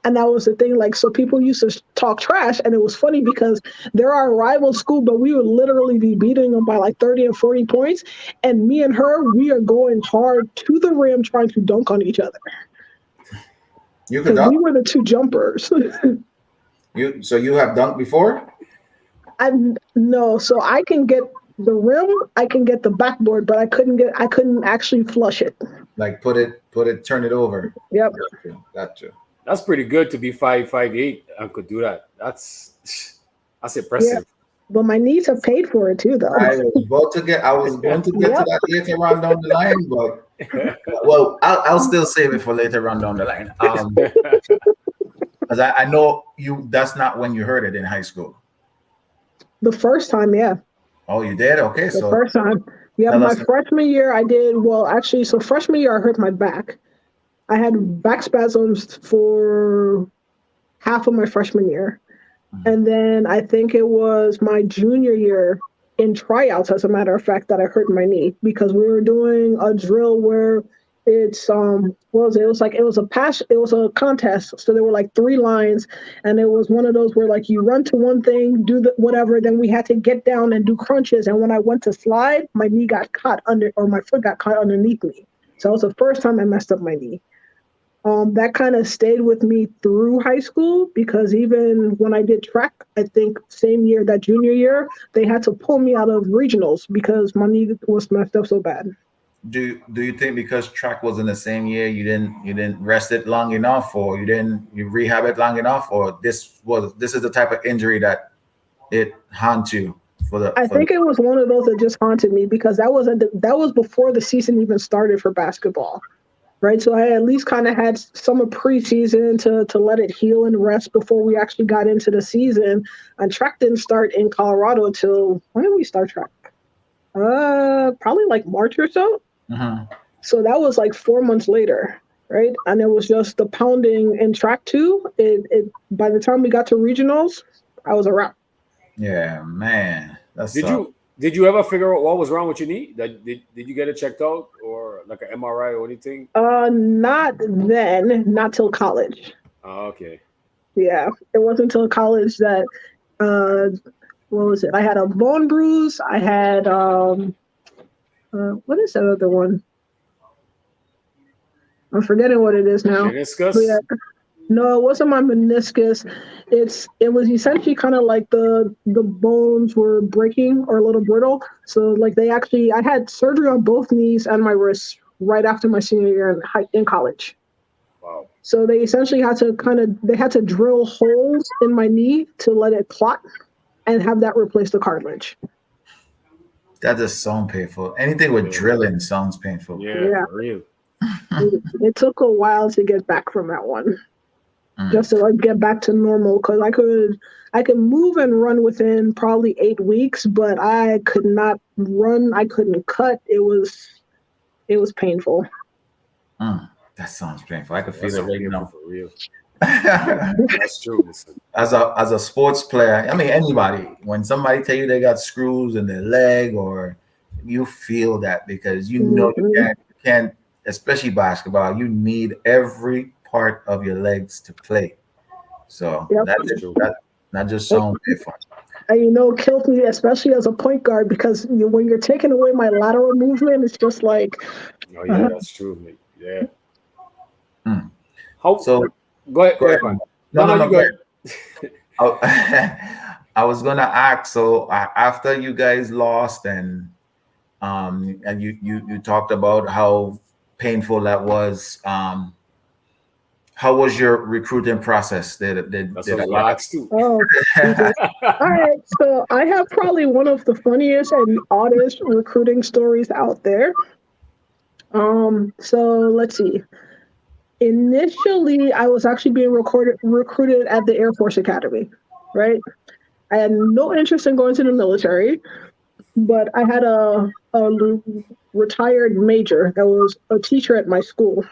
C: And that was the thing. Like, so people used to talk trash. And it was funny because they're our rival school, but we would literally be beating them by like 30 and 40 points. And me and her, we are going hard to the rim trying to dunk on each other
B: You could
C: because
B: dunk.
C: we were the two jumpers.
B: You have dunked before?
C: I no, so I can get the rim, I can get the backboard, but I couldn't actually flush it.
B: Like turn it over.
C: Yep.
B: Gotcha.
A: That's pretty good to be 5'8" and could do that. That's
C: Yeah.
A: impressive.
C: But my knees have paid for it too, though.
B: I was going to get to
C: Yep.
B: that later on down the line, but well, I'll still save it for later on down the line. Because I know that's not when you heard it in high school.
C: The first time, yeah.
B: Oh, you did? Okay,
C: The
B: so
C: first time. Yeah,
B: tell
C: my
B: us.
C: freshman year I did well actually, so freshman year I hurt my back. I had back spasms for half of my freshman year. And then I think it was my junior year in tryouts, as a matter of fact, that I hurt my knee because we were doing a drill where it's what was it? It was like it was a contest. So there were like three lines, and it was one of those where like you run to one thing, do the whatever, then we had to get down and do crunches. And when I went to slide, my knee got caught under, or my foot got caught underneath me. So it was the first time I messed up my knee. That kind of stayed with me through high school because even when I did track, I think same year, that junior year, they had to pull me out of regionals because my knee was messed up so bad.
B: Do you think because track was in the same year, you didn't rest it long enough, or you rehab it long enough, or this is the type of injury that it haunt you for the
C: I
B: for
C: think it was one of those that just haunted me because that was before the season even started for basketball. Right. So I at least kind of had some preseason to let it heal and rest before we actually got into the season. And track didn't start in Colorado till when did we start track? Probably like March or so.
B: Mhm.
C: So that was like 4 months later, right? And it was just the pounding in track two. It by the time we got to regionals, I was a wrap.
B: Yeah, man, that's
A: Did you ever figure out what was wrong with your knee? Did you get it checked out or like an MRI or anything?
C: Not then, not till college.
A: Oh, okay.
C: Yeah, it wasn't until college that uh, what was it? I had a bone bruise. I had what is that other one? I'm forgetting what it is now. But
A: Meniscus?
C: yeah, No, it wasn't my meniscus. It was essentially kind of like the bones were breaking or a little brittle. So like I had surgery on both knees and my wrists right after my senior year in college.
A: Wow.
C: So they essentially had to drill holes in my knee to let it clot and have that replace the cartilage.
B: That just sounds painful. Anything with
A: Yeah.
B: drilling sounds painful.
A: Yeah,
C: Yeah,
A: for real.
C: it took a while to get back from that one,
B: Mm.
C: just to like get back to normal because I could move and run within probably 8 weeks, but I could not run. I couldn't cut. It was painful.
B: Mm. That sounds painful. I can
A: Yeah, that
B: feel it
A: sounds
B: right
A: painful
B: now.
A: for real. That's true. Listen.
B: As a sports player, I mean anybody, when somebody tell you they got screws in their leg, or you feel that because you know
C: Mhm.
B: you can't, especially basketball, you need every part of your legs to play. So
C: Yep.
B: that
A: That's true.
B: that just sounds painful.
C: And killed me, especially as a point guard, because when you're taking away my lateral movement, it's just like,
A: Oh yeah, that's true. Mate. Yeah.
B: Mm.
A: How?
B: So
A: Go ahead.
B: go
A: Go
B: ahead.
A: ahead, man.
B: No,
A: No,
B: no,
A: no,
B: no.
A: you
B: Go
A: go
B: ahead.
A: ahead.
B: I was gonna ask. So after you guys lost, and you talked about how painful that was. How was your recruiting process?
A: That's
B: Did
A: what I
B: I
A: was
B: get
A: gonna ask too.
C: oh, Jesus. All right, so I have probably one of the funniest and oddest recruiting stories out there. So let's see. Initially, I was actually being recruited at the Air Force Academy, right? I had no interest in going to the military, but I had a retired major that was a teacher at my school,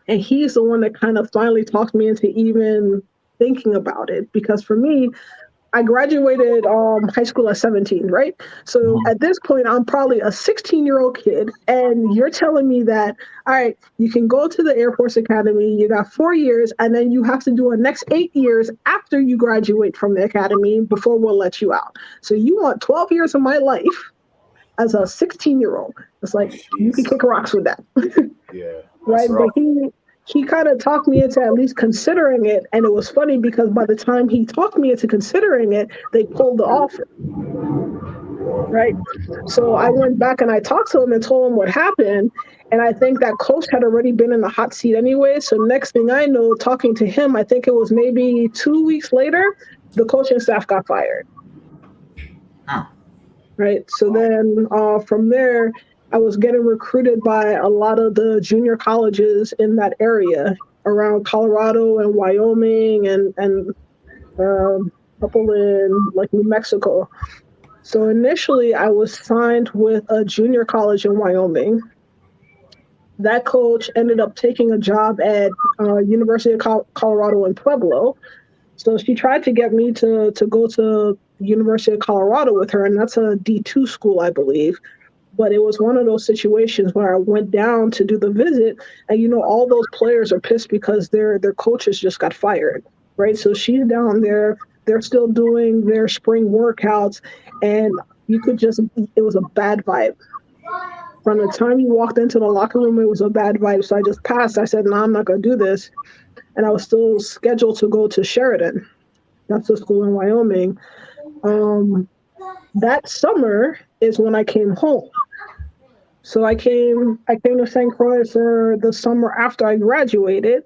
C: and he's the one that kind of finally talked me into even thinking about it. Because for me, I graduated high school at 17, right? So
B: Mhm.
C: at this point, I'm probably a 16-year-old kid, and you're telling me that, all right, you can go to the Air Force Academy, you got 4 years, and then you have to do a next 8 years after you graduate from the academy before we'll let you out. So you want 12 years of my life as a 16-year-old. It's like, you can
A: Jeez.
C: kick rocks with that.
A: Yeah, that's
C: Right? But
A: rough.
C: he kind of talked me into at least considering it, and it was funny because by the time he talked me into considering it, they pulled the offer. Right? So I went back and I talked to him and told him what happened, and I think that coach had already been in the hot seat anyway. So next thing I know, talking to him, I think it was maybe 2 weeks later, the coaching staff got fired.
B: Huh.
C: Right? So then from there, I was getting recruited by a lot of the junior colleges in that area around Colorado and Wyoming and a couple in like New Mexico. So initially, I was signed with a junior college in Wyoming. That coach ended up taking a job at University of Colorado in Pueblo. So she tried to get me to go to University of Colorado with her, and that's a D2 school, I believe. But it was one of those situations where I went down to do the visit, and all those players are pissed because their coaches just got fired, right? So she's down there, they're still doing their spring workouts, and you could just it was a bad vibe. From the time you walked into the locker room, it was a bad vibe. So I just passed. I said, "No, I'm not gonna do this." And I was still scheduled to go to Sheridan. That's a school in Wyoming. Um, that summer is when I came home. So I came to St. Croix for the summer after I graduated,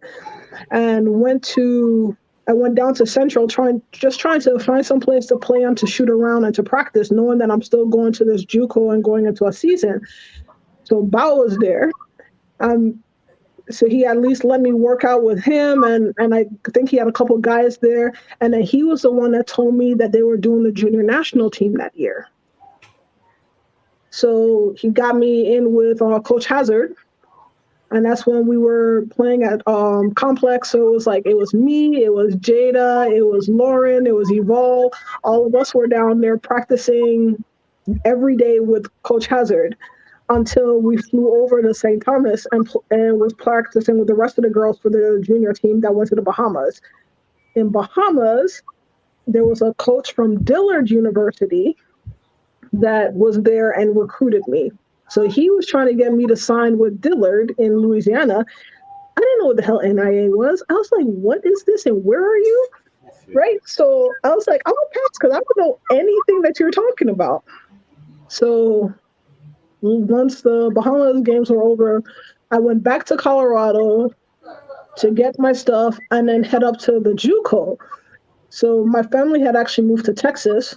C: and I went down to Central trying to find some place to play on, to shoot around and to practice, knowing that I'm still going to this JUCO and going into a season. So Bao was there. Um, so he at least let me work out with him, and I think he had a couple guys there, and then he was the one that told me that they were doing the junior national team that year. So he got me in with Coach Hazard, and that's when we were playing at Complex. So it was me, it was Jada, it was Lauren, it was Evol. All of us were down there practicing every day with Coach Hazard until we flew over to St. Thomas and was practicing with the rest of the girls for the junior team that went to the Bahamas. In Bahamas, there was a coach from Dillard University that was there and recruited me. So he was trying to get me to sign with Dillard in Louisiana. I didn't know what the hell NIA was. I was like, what is this and where are you? Right? So I was like, I'm gonna pass because I don't know anything that you're talking about. So once the Bahamas games were over, I went back to Colorado to get my stuff and then head up to the JUCO. So my family had actually moved to Texas,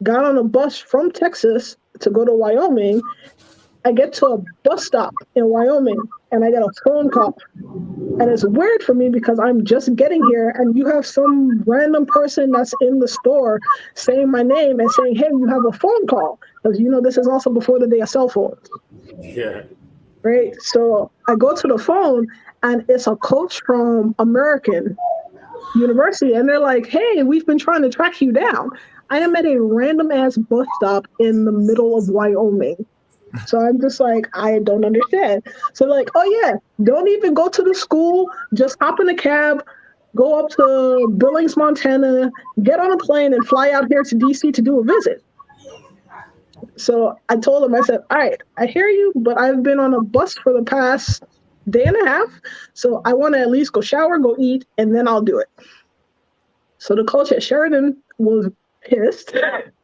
C: got on a bus from Texas to go to Wyoming. I get to a bus stop in Wyoming and I get a phone call. And it's weird for me because I'm just getting here and you have some random person that's in the store saying my name and saying, hey, you have a phone call. Because, this is also before the day of cell phones.
A: Yeah.
C: Right? So I go to the phone and it's a coach from American University. And they're like, hey, we've been trying to track you down. I am at a random ass bus stop in the middle of Wyoming. So I'm just like, I don't understand. So like, oh yeah, don't even go to the school. Just hop in a cab, go up to Billings, Montana, get on a plane and fly out here to DC to do a visit. So I told him, I said, all right, I hear you, but I've been on a bus for the past day and a half. So I want to at least go shower, go eat, and then I'll do it. So the coach at Sheridan was pissed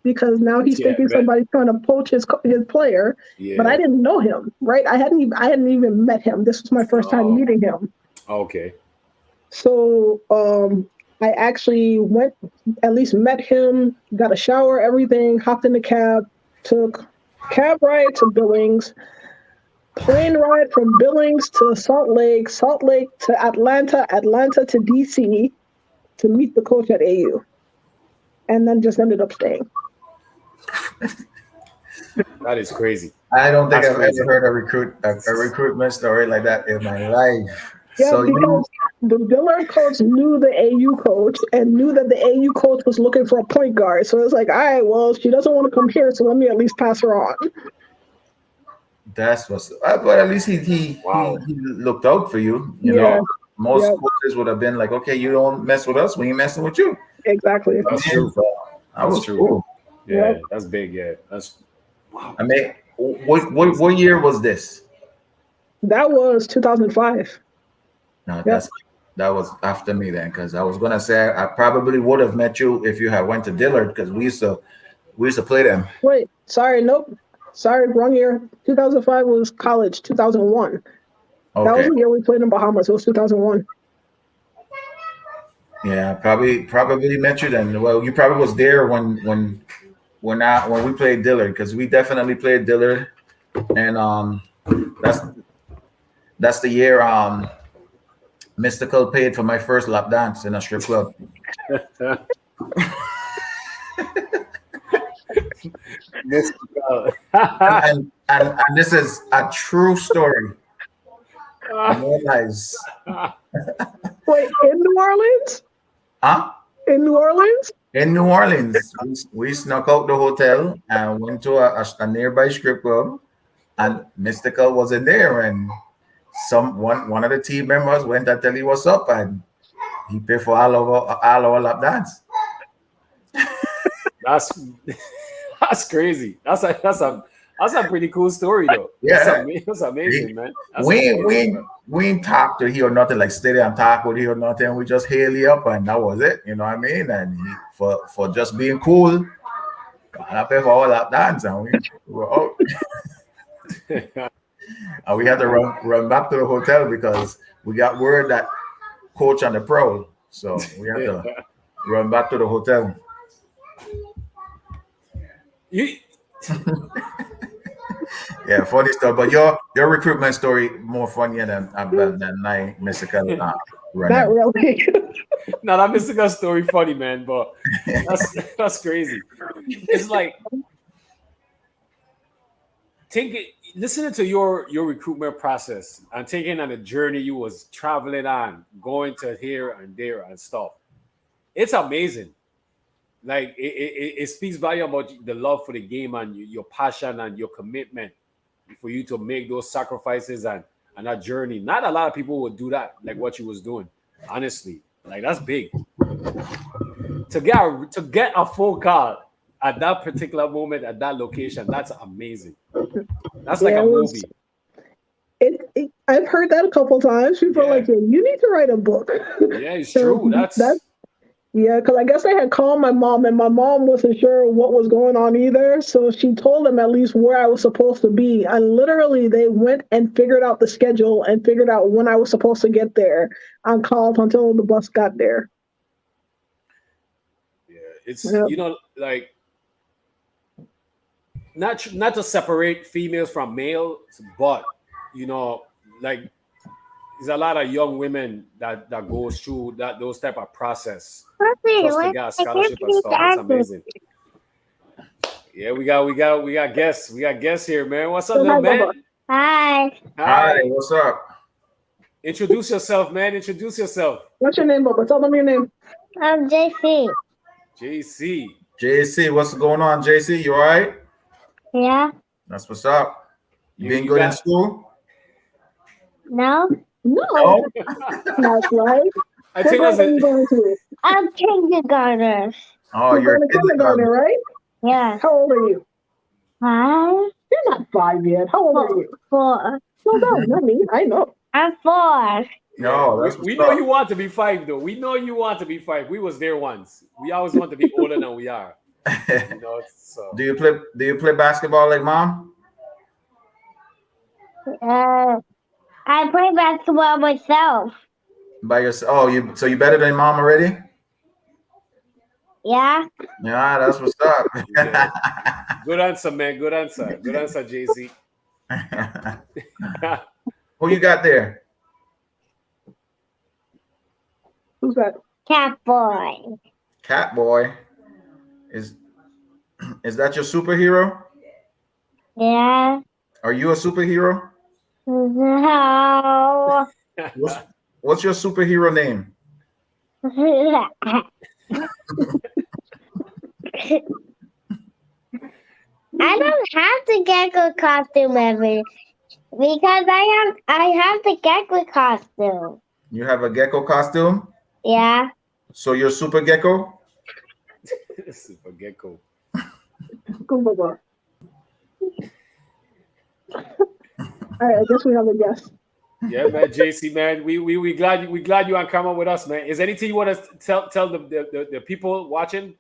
C: because now he's thinking somebody's trying to poach his player, but I didn't know him, right? I hadn't even met him. This was my first time meeting him.
A: Okay.
C: So I actually went, at least met him, got a shower, everything, hopped in the cab, took cab ride to Billings, plane ride from Billings to Salt Lake to Atlanta to DC to meet the coach at AU. And then just ended up staying.
A: That is crazy.
B: I don't think I've ever heard a recruitment story like that in my life.
C: Yeah, so because the Dillard coach knew the AU coach and knew that the AU coach was looking for a point guard. So it's like, all right, well, she doesn't want to come here, so let me at least pass her on.
B: That's what's. But at least he looked out for you. You know, most coaches would have been like, okay, you don't mess with us, we ain't messing with you.
C: Exactly.
A: That's true.
B: That was true. Cool.
A: Yeah, that's big. Yeah, that's.
B: Wow. I mean, what year was this?
C: That was 2005.
B: No, that was after me then, because I was gonna say I probably would have met you if you had went to Dillard, because we used to play them.
C: Wait, sorry, nope, sorry, wrong year. 2005 was college. 2001. Okay. That was the year we played in Bahamas. It was 2001. Yeah,
B: probably met you then. Well, you probably was there when we played Dillard, because we definitely played Dillard, and that's the year Mystical paid for my first lap dance in a strip club. and this is a true story. No lies.
C: Wait, in New Orleans?
B: Huh?
C: In New Orleans?
B: In New Orleans. We snuck out the hotel and went to a nearby strip club, and Mystical was in there, and one of the team members went to tell you what's up, and he paid for all our lap dance.
A: That's crazy. That's a pretty cool story though.
B: Yeah,
A: that's amazing, man.
B: We ain't talk to he or nothing, like stay there and talk with he or nothing. We just hail you up, and that was it. You know what I mean? And for just being cool, I paid for all lap dance, and we were out. And we had to run back to the hotel because we got word that coach on the prowl. So we had to run back to the hotel. Yeah, funny stuff. But your recruitment story more funnier than my Mystical.
C: Not really.
A: No, that Mystical story funny, man. But that's crazy. It's like listening to your recruitment process and taking on the journey you was traveling on, going to here and there and stuff. It's amazing. Like it speaks value about the love for the game and your passion and your commitment for you to make those sacrifices and that journey. Not a lot of people would do that, like what you was doing. Honestly, like that's big. To get a phone call at that particular moment at that location, that's amazing. That's like a movie.
C: I've heard that a couple times. People are like, yeah, you need to write a book.
A: Yeah, it's true. That's
C: yeah, because I guess I had called my mom, and my mom wasn't sure what was going on either. So she told them at least where I was supposed to be. And literally, they went and figured out the schedule and figured out when I was supposed to get there. I called until the bus got there.
A: yeah. It's like not to separate females from males, but like there's a lot of young women that goes through those type of process just to get a scholarship and stuff. It's amazing. Yeah, we got guests. We got guests here, man. What's up, little man?
D: Hi.
B: Hi, what's up?
A: Introduce yourself, man. Introduce yourself.
C: What's your name, Bubba? Tell them your name.
D: I'm JC.
A: JC,
B: what's going on, JC? You all right?
D: Yeah.
B: That's what's up. You being good in school?
D: No.
C: No. That's right.
A: I think
C: what grade are you going to?
D: I'm kindergarten.
B: Oh, you're
C: going to kindergarten, right?
D: Yeah.
C: How old are you?
D: 5.
C: You're not 5 yet. How old are you?
D: 4.
C: No, not me. I know.
D: I'm 4.
B: No,
A: we know you want to be 5 though. We know you want to be 5. We was there once. We always want to be older than we are. So.
B: Do you play basketball like mom?
D: I play basketball myself.
B: By yourself? Oh, so you better than mom already?
D: Yeah.
B: Yeah, that's what's up.
A: Yeah. Good answer, man. Good answer, JZ.
B: Who you got there?
C: Who's that?
D: Catboy.
B: Catboy. Is that your superhero?
D: Yeah.
B: Are you a superhero?
D: No.
B: What's your superhero name?
D: I don't have the gecko costume because I have the gecko costume.
B: You have a gecko costume?
D: Yeah.
B: So you're super gecko?
A: Super gecko.
C: Go, Bubba. All right, I guess we have a guest.
A: Yeah, man, JC, man, we glad you on camera with us, man. Is anything you want to tell the people watching?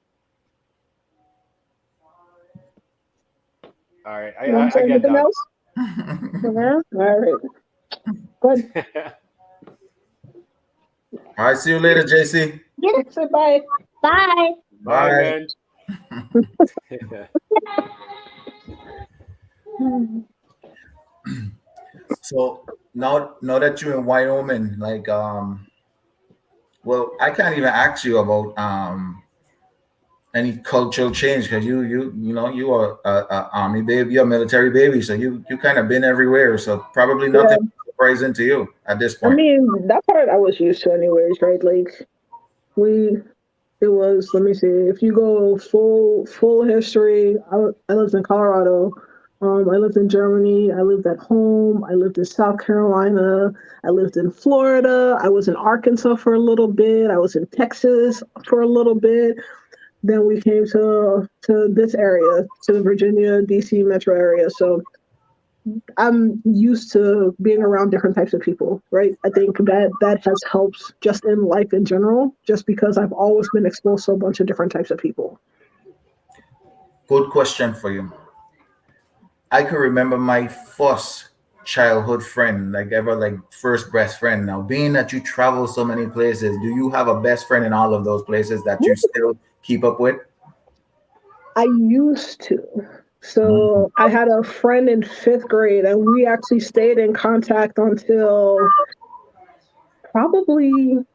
A: All right, I get that.
C: Else? All right, good.
B: All right, see you later, JC.
C: Say bye.
D: Bye.
B: Bye,
C: Hmm.
B: So now that you're in Wyoming, like well, I can't even ask you about any cultural change because you are a army baby, you're a military baby, so you kind of been everywhere. So probably nothing surprising to you at this point.
C: I mean, that part I was used to anyways, right? Like it was, let me see, if you go full history, I lived in Colorado. I lived in Germany. I lived at home. I lived in South Carolina. I lived in Florida. I was in Arkansas for a little bit. I was in Texas for a little bit. Then we came to this area, to the Virginia, DC metro area. So I'm used to being around different types of people, right? I think that has helped just in life in general, just because I've always been exposed to a bunch of different types of people.
B: Good question for you. I can remember my first childhood friend, like first best friend. Now, being that you travel so many places, do you have a best friend in all of those places that you still keep up with?
C: I used to. So I had a friend in 5th grade, and we actually stayed in contact until probably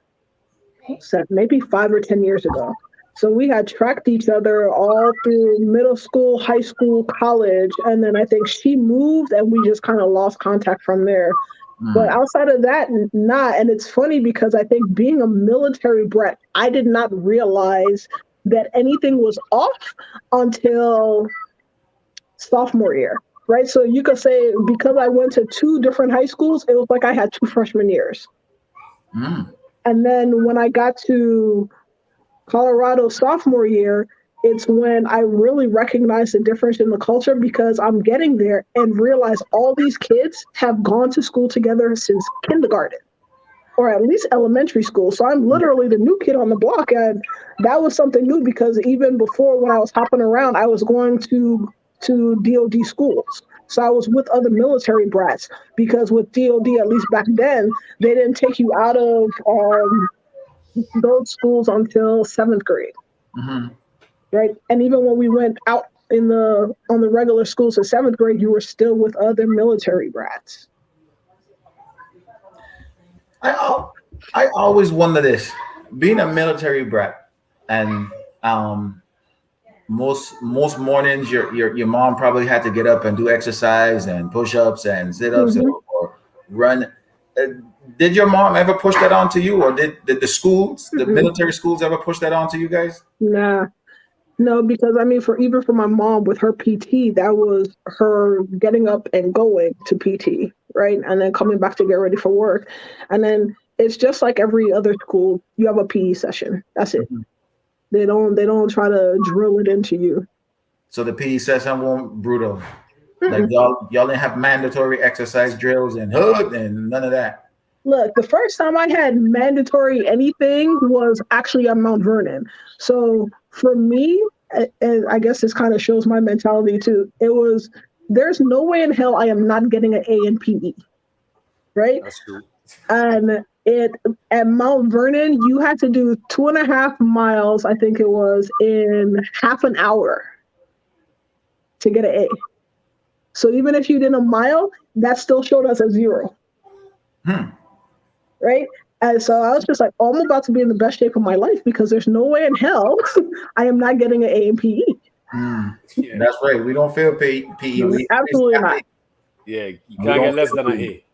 C: maybe 5 or 10 years ago. So we had tracked each other all through middle school, high school, college, and then I think she moved and we just kind of lost contact from there. But outside of that, not. And it's funny because I think being a military brat, I did not realize that anything was off until sophomore year, right? So you could say because I went to 2 different high schools, it was like I had 2 freshman years. And then when I got to Colorado sophomore year, it's when I really recognize the difference in the culture because I'm getting there and realize all these kids have gone to school together since kindergarten or at least elementary school. So I'm literally the new kid on the block. And that was something new because even before when I was hopping around, I was going to DOD schools. So I was with other military brats because with DOD, at least back then, they didn't take you out of those schools until 7th grade.
B: Mm-hmm.
C: Right. And even when we went out on the regular schools in 7th grade, you were still with other military brats.
B: I always wonder this, being a military brat, and most mornings your mom probably had to get up and do exercise and push-ups and sit-ups or run. Did your mom ever push that onto you, or did the schools, the military schools, ever push that onto you guys?
C: Nah. No, because I mean, for my mom with her PT, that was her getting up and going to PT, right, and then coming back to get ready for work, and then it's just like every other school. You have a PE session. That's it. They don't try to drill it into you.
B: So the PE session won't brutal. Like y'all didn't have mandatory exercise drills and hood and none of that.
C: Look, the first time I had mandatory anything was actually at Mount Vernon. So for me, and I guess this kind of shows my mentality too, it was, there's no way in hell I am not getting an A in PE, right?
A: That's true.
C: And at Mount Vernon, you had to do 2.5 miles, I think it was, in half an hour to get an A. So even if you did a mile, that still showed us a 0. Right? And so I was just like, oh, I'm about to be in the best shape of my life because there's no way in hell I am not getting an A in PE.
B: Yeah. That's right. We don't feel PE.
C: No, absolutely not.
A: Yeah, you can't get less than an A.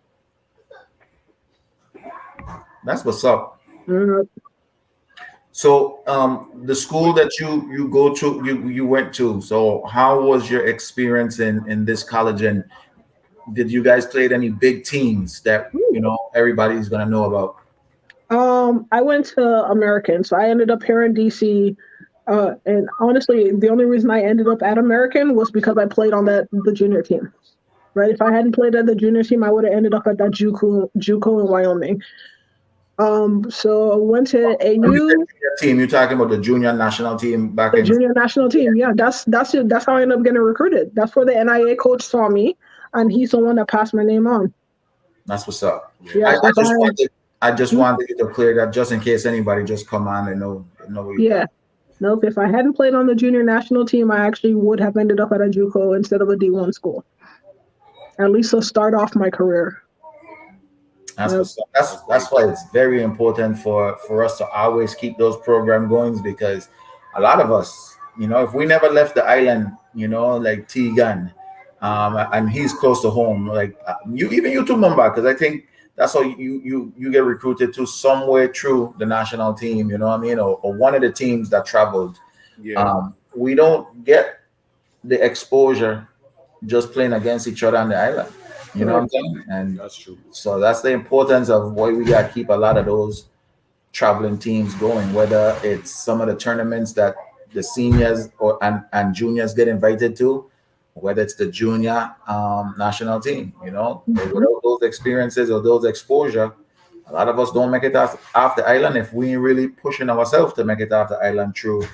B: That's what's up. So the school that you went to, so how was your experience in this college, and did you guys play any big teams that everybody's gonna know about?
C: I went to American, so I ended up here in DC. And honestly, the only reason I ended up at American was because I played on the junior team. Right? If I hadn't played at the junior team, I would have ended up at that JUCO in Wyoming. So I went to AU.
B: Team, you're talking about the junior national team back
C: in the junior national team. Yeah, that's how I ended up getting recruited. That's where the NIA coach saw me, and he's the one that passed my name on.
B: That's what's up.
C: Yeah,
B: I just wanted to clear that just in case anybody just come on and know.
C: Yeah. Nope. If I hadn't played on the junior national team, I actually would have ended up at a JUCO instead of a D1 school. At least to start off my career.
B: That's why it's very important for us to always keep those program going, because a lot of us, if we never left the island, like Tegan, and he's close to home, like you too, Mumba, because I think that's how you get recruited to somewhere through the national team, or one of the teams that traveled.
A: Yeah.
B: We don't get the exposure just playing against each other on the island. You know what I'm saying? And
A: that's true.
B: So that's the importance of why we got to keep a lot of those traveling teams going, whether it's some of the tournaments that the seniors and juniors get invited to, whether it's the junior national team, without those experiences or those exposure, a lot of us don't make it off the island if we ain't really pushing ourselves to make it off the island through,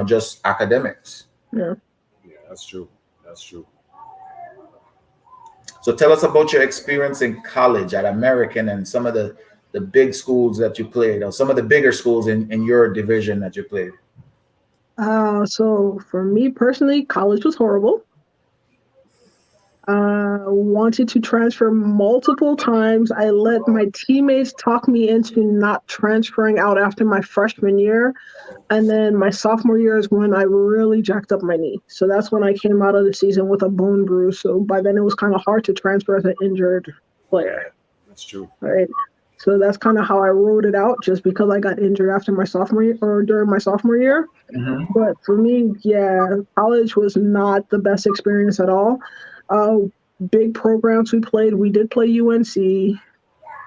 B: just academics.
C: Yeah,
A: that's true. That's true.
B: So tell us about your experience in college at American and some of the big schools that you played, or some of the bigger schools in your division that you played.
C: So for me personally, college was horrible. Wanted to transfer multiple times. I let my teammates talk me into not transferring out after my freshman year. And then my sophomore year is when I really jacked up my knee. So that's when I came out of the season with a bone bruise. So by then it was kind of hard to transfer as an injured player.
A: Yeah, that's true.
C: Right. So that's kind of how I rode it out, just because I got injured after my sophomore year or during my sophomore year.
B: Mm-hmm.
C: But for me, college was not the best experience at all. Big programs we played. We did play UNC.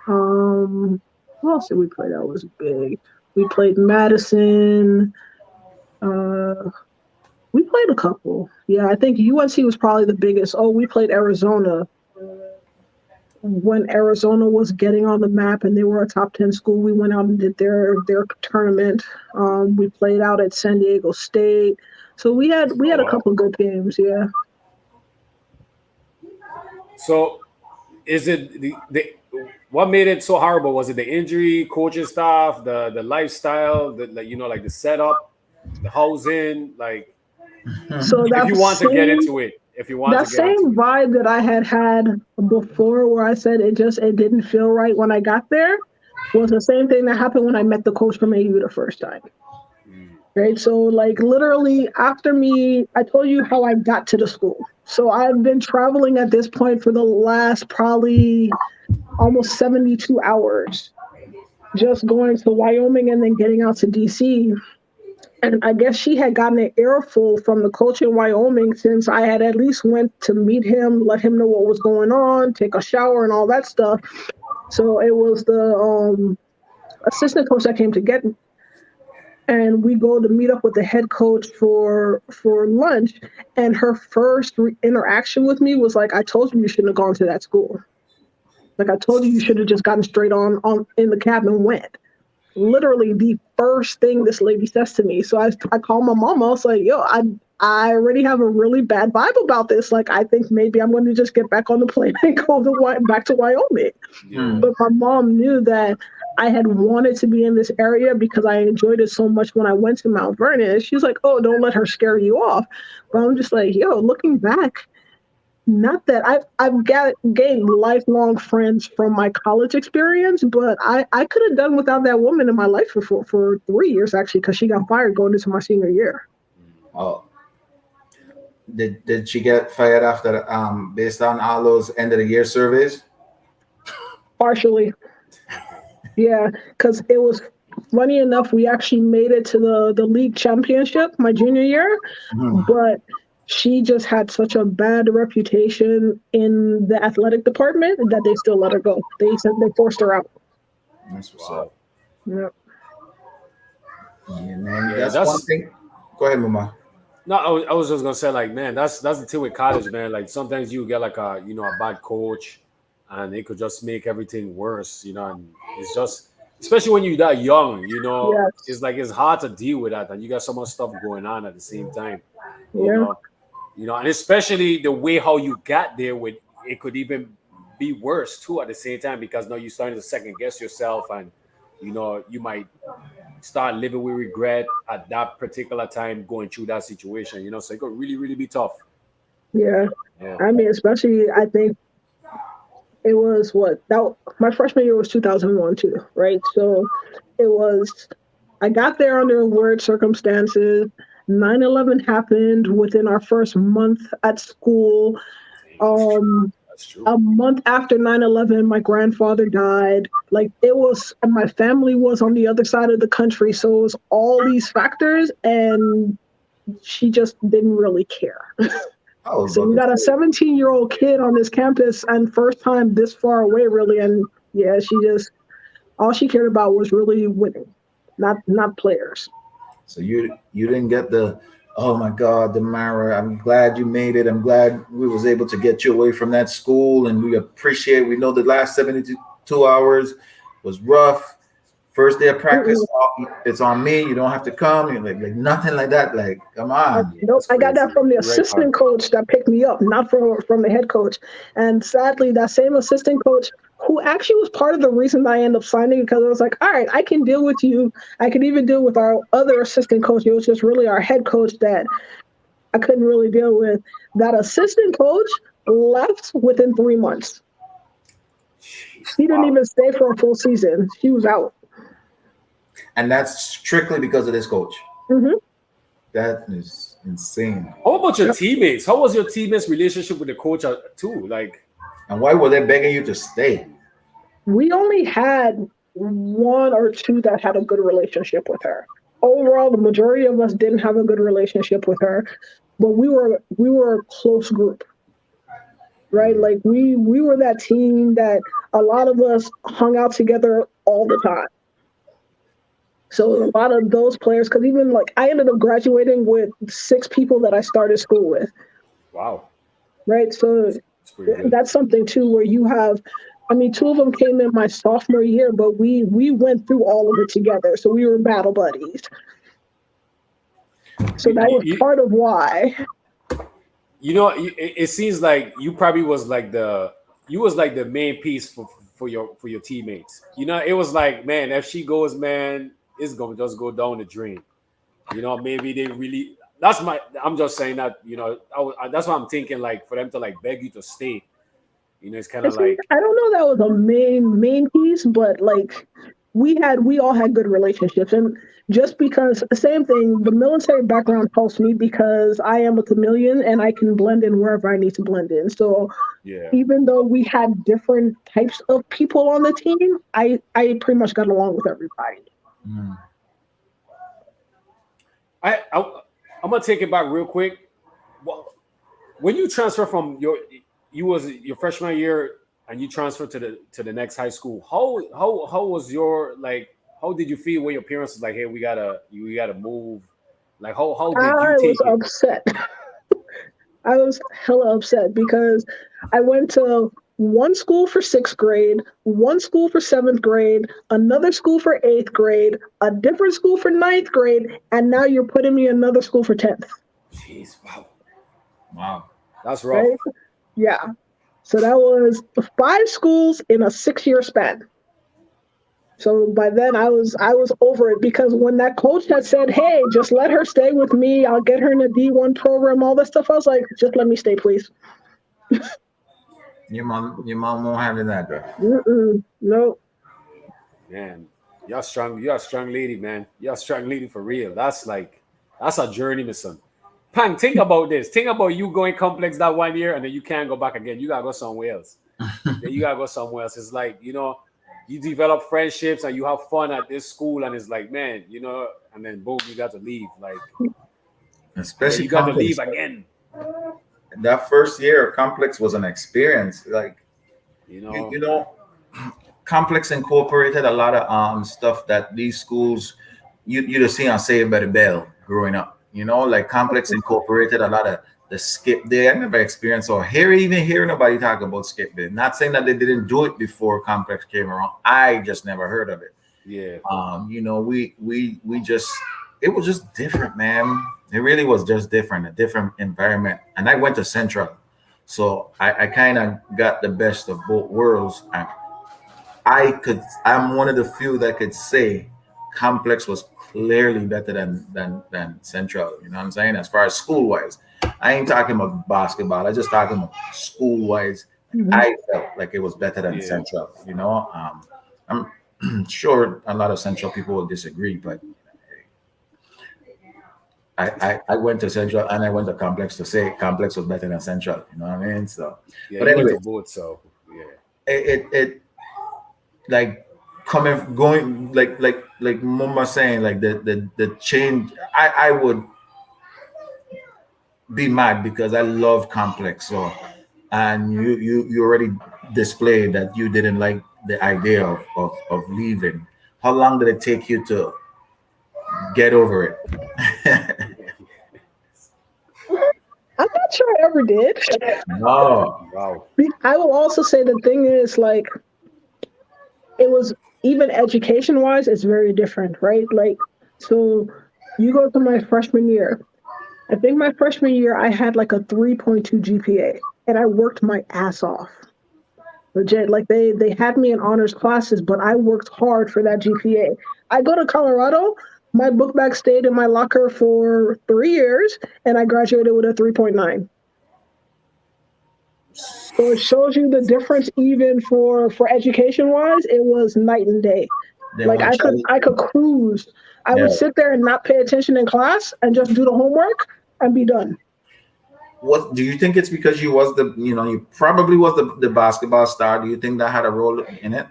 C: Who else did we play that was big? We played Madison. We played a couple. Yeah, I think UNC was probably the biggest. Oh, we played Arizona when Arizona was getting on the map and they were a top 10 school. We went out and did their tournament. We played out at San Diego State. So we had a
A: wow.
C: couple of good games. Yeah.
A: So is it the what made it so horrible? Was it the injury, coaching staff, the lifestyle, like the setup, the housing? Like,
C: So
A: if you want to get into it, if you want to
C: that
A: get into
C: same
A: it.
C: vibe that I had before, where I said it didn't feel right when I got there, was the same thing that happened when I met the coach from AU the first time.
A: Mm.
C: Right. So like literally after me, I told you how I got to the school. So I've been traveling at this point for the last probably almost 72 hours, just going to Wyoming and then getting out to DC. And I guess she had gotten an earful from the coach in Wyoming since I had at least went to meet him, let him know what was going on, take a shower and all that stuff. So it was the assistant coach that came to get me, and we go to meet up with the head coach for lunch. And her first interaction with me was like, "I told you shouldn't have gone to that school. Like I told you should have just gotten straight on in the cab and went." Literally the first thing this lady says to me. So I call my mom. I was like, "Yo, I already have a really bad vibe about this. Like I think maybe I'm going to just get back on the plane and go back to Wyoming."
A: Yeah.
C: But my mom knew that I had wanted to be in this area because I enjoyed it so much when I went to Mount Vernon. She's like, "Oh, don't let her scare you off." But I'm just like, yo, looking back, not that I've gained lifelong friends from my college experience, but I could have done without that woman in my life for 3 years actually, because she got fired going into my senior year.
B: Oh, did she get fired after based on all those end of the year surveys?
C: Partially, yeah, because it was funny enough, we actually made it to the league championship my junior year,
B: Mhm.
C: but she just had such a bad reputation in the athletic department that they still let her go. They said they forced her out.
B: That's what's
A: Wow.
B: up.
C: Yeah.
B: Yeah, man.
A: Yeah,
B: That's one
A: that's
B: thing. Go ahead, Mama.
A: no. I was just gonna say, like, man, that's the thing with college, man. Like, sometimes you get like a bad coach, and it could just make everything worse, and it's just, especially when you're that young, it's
C: Yes.
A: like it's hard to deal with that, and you got so much stuff going on at the same time, you
C: Yeah.
A: know, and especially the way how you got there, with it could even be worse too at the same time, because now you're starting to second guess yourself, and you might start living with regret at that particular time going through that situation, so it could really, really be tough.
C: Yeah.
A: Yeah.
C: I mean, especially I think it was what that my freshman year was 2001 too, right? So it was I got there under weird circumstances. 9/11 happened within our first month at school. Um,
A: That's true.
C: a month after 9/11, my grandfather died. Like it was, and my family was on the other side of the country. So it was all these factors, and she just didn't really care.
B: I was
C: So
B: about
C: you
B: to
C: got a
B: say.
C: 17-year-old kid on this campus and first time this far away, really. And yeah, all she cared about was really winning, not players.
B: So you didn't get the, oh my God, Damarah, I'm glad you made it. I'm glad we was able to get you away from that school, and we know the last 72 hours was rough. First day of practice,
C: Mm-mm.
B: it's on me. You don't have to come. You're like nothing like that. Like, come on.
A: Yeah,
C: Nope,
A: that's
C: I got that
A: crazy.
C: from the
A: You're right,
C: assistant coach that picked me up, not from the head coach. And sadly, that same assistant coach, who actually was part of the reason I ended up signing, because I was like, all right, I can deal with you. I can even deal with our other assistant coach. It was just really our head coach that I couldn't really deal with. That assistant coach left within 3 months.
A: Jeez,
C: She didn't
A: wow.
C: even stay for a full season. She was out.
B: And that's strictly because of this coach.
C: Hmm.
B: That is insane.
A: How about your teammates? How was your teammates' relationship with the coach too? Like,
B: And why were they begging you to stay?
C: We only had one or two that had a good relationship with her. Overall, the majority of us didn't have a good relationship with her, but we were a close group, right? Like we were that team that a lot of us hung out together all the time. So a lot of those players, because even like I ended up graduating with 6 people that I started school with,
A: Wow,
C: right? So
A: it's pretty good.
C: that's something too where you have, I mean, 2 of them came in my sophomore year, but we went through all of it together. So we were battle buddies. So
A: You,
C: that
A: you,
C: was
A: you
C: part of why.
A: you know, it seems like you probably was like the main piece for your teammates. You know, it was like, man, if she goes, man, it's gonna just go down the drain. You know, maybe they really. I'm just saying that. You know, that's what I'm thinking. Like for them to like beg you to stay. You know, it's kind
C: And
A: of
C: see,
A: like,
C: I don't know that was a main piece, but like we all had good relationships, and just because the same thing, the military background helps me because I am a chameleon and I can blend in wherever I need to blend in. So
A: yeah.
C: even though we had different types of people on the team, I pretty much got along with everybody.
B: Mm.
A: I I'm gonna take it back real quick. Well, when you transfer from you was your freshman year and you transferred to the next high school, how was your like, how did you feel when your parents was like, hey, we gotta move, like how did you
C: I was
A: take it?
C: upset. I was hella upset because I went to one school for 6th grade, one school for 7th grade, another school for 8th grade, a different school for 9th grade, and now you're putting me in another school for 10th,
A: Jeez, wow,
B: Wow.
A: that's rough.
C: right? Yeah. So that was 5 schools in a 6-year span. So by then I was over it because when that coach had said, "Hey, just let her stay with me. I'll get her in a D1 program," all that stuff, I was like, "Just let me stay, please."
B: Your mom won't have it that way.
C: Mm-mm, no.
A: Man, you're strong. You're a strong lady, man. You're a strong lady for real. That's a journey, my son. Pang, think about this. Think about you going complex that one year and then you can't go back again. You gotta go somewhere else. Then you gotta go somewhere else. It's like, you develop friendships and you have fun at this school, and it's like, man, and then boom, you got to leave. Like, and then
B: Especially
A: you got to leave
B: complex.
A: again.
B: That first year, complex was an experience. Like
A: You
B: you,
A: know,
B: you know, complex incorporated a lot of stuff that these schools you'd have seen on Saved by the Bell growing up. Like complex incorporated a lot of the skip day. I never experienced or even hear nobody talk about skip day. Not saying that they didn't do it before complex came around. I just never heard of it.
A: yeah.
B: We just it was just different, man. It really was just different, a different environment. And I went to Central, so I kind of got the best of both worlds. I'm one of the few that could say complex was clearly better than Central. You know what I'm saying? As far as school wise, I ain't talking about basketball. I just talking about school wise.
C: Mhm.
B: I felt like it was better than
A: Yeah.
B: Central. I'm sure a lot of Central people will disagree, but I went to Central and I went to Complex to say Complex was better than Central. You know what I mean? So,
A: Yeah,
B: but
A: you went
B: anyway,
A: to both, so yeah.
B: it like coming going like Mama saying like the change. I would be mad because I love Complex. So, and you already displayed that you didn't like the idea of leaving. How long did it take you to get over it?
C: I'm not sure I ever did.
B: No.
A: Wow.
C: I will also say the thing is like it was even education wise, it's very different, right? Like so you go to my freshman year. I think my freshman year I had like a 3.2 GPA and I worked my ass off. Legit. Like they had me in honors classes, but I worked hard for that GPA. I go to Colorado, my book bag stayed in my locker for 3 years and I graduated with a 3.9. So it shows you the difference even for education wise, it was night and day.
B: They
C: Like
B: won't tell
C: I could cruise. I
B: Yeah.
C: would sit there and not pay attention in class and just do the homework and be done.
B: What do you think it's because you probably was the basketball star? Do you think that had a role in it?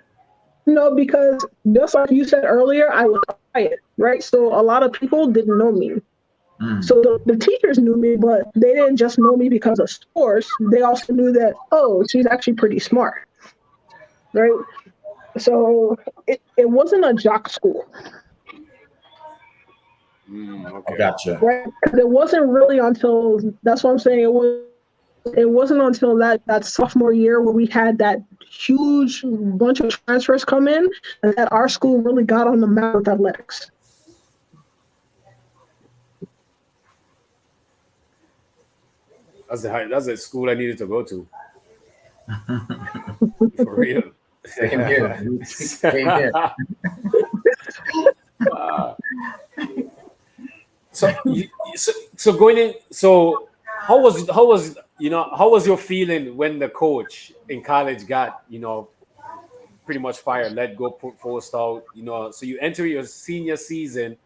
C: No, because just like you said earlier, I was quiet, right? So a lot of people didn't know me.
B: Mm.
C: So the teachers knew me, but they didn't just know me because of sports. They also knew that, oh, she's actually pretty smart, right? So it wasn't a jock school.
A: Okay.
B: Gotcha.
C: right? 'Cause it wasn't really until that's what I'm saying. It wasn't until that sophomore year where we had that huge bunch of transfers come in that our school really got on the map with athletics.
A: That's the school I needed to go to. For real.
B: Same here. Same here.
A: So going in. So how was your feeling when the coach in college got pretty much fired, let go, put forced out? So you enter your senior season,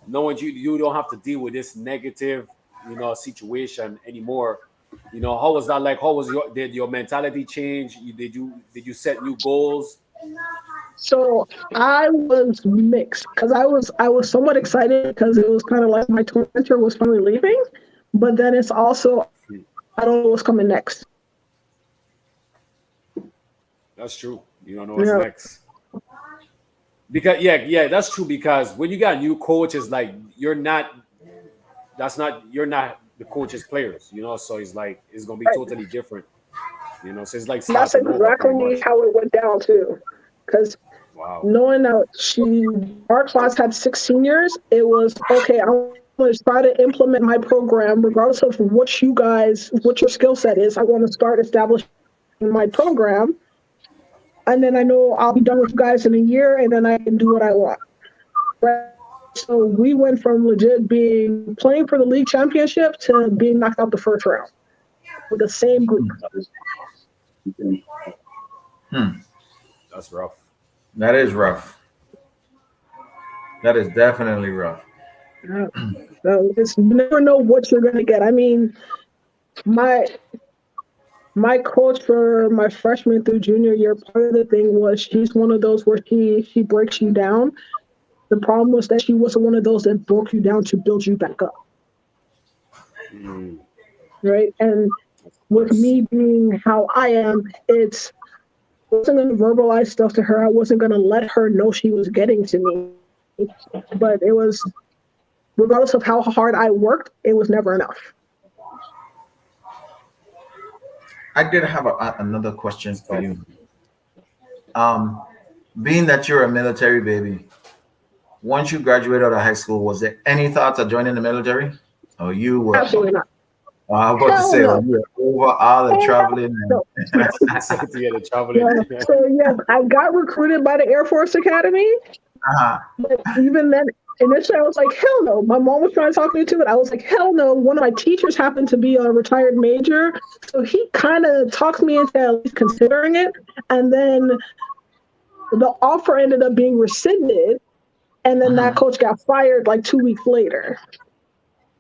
A: knowing you don't have to deal with this negative situation anymore. How was that like? How was did your mentality change? Did you set new goals?
C: So I was mixed because I was somewhat excited because it was kind of like my mentor was finally leaving, but then it's also I don't know what's coming next.
A: That's true. You don't know what's
C: Yeah.
A: next. Because yeah, that's true. Because when you got new coaches, like you're not the coach's players. So it's like it's gonna be
C: Right.
A: totally different. So it's like
C: And that's
A: starting over pretty
C: exactly
A: much.
C: how it went down too. Because
A: Wow.
C: knowing that our class had 6 seniors, it was okay. I'm going to try to implement my program, regardless of what your skill set is. I want to start establishing my program, and then I know I'll be done with you guys in a year, and then I can do what I want. Right? So we went from legit being playing for the league championship to being knocked out the first round with the same group.
A: That's rough.
B: That is rough. That is definitely rough.
C: Yeah. So it's you never know what you're gonna get. I mean, my my coach for my freshman through junior year, part of the thing was she's one of those where she breaks you down. The problem was that she wasn't one of those that broke you down to build you back up,
A: Mm,
C: right? And
A: of
C: with
A: course.
C: me being how I am, I wasn't going to verbalize stuff to her. I wasn't going to let her know she was getting to me. But it was, regardless of how hard I worked, it was never enough.
B: I did have another question
A: It's
B: for
A: tough.
B: you. Um, being that you're a military baby, once you graduated out of high school, was there any thoughts of joining the military? Or you were,
C: Absolutely not.
B: I was about to
C: Hell
B: say, or
C: no.
B: you were over all the
C: Hell
B: traveling
C: no.
A: So yeah, the traveling.
C: Yeah. So yeah, I got recruited by the Air Force Academy.
B: uh,
C: But even then, initially I was like, hell no. My mom was trying to talk me to it. I was like, hell no. One of my teachers happened to be a retired major. So he kind of talked me into at least considering it. And then the offer ended up being rescinded. And then that coach got fired like 2 weeks later.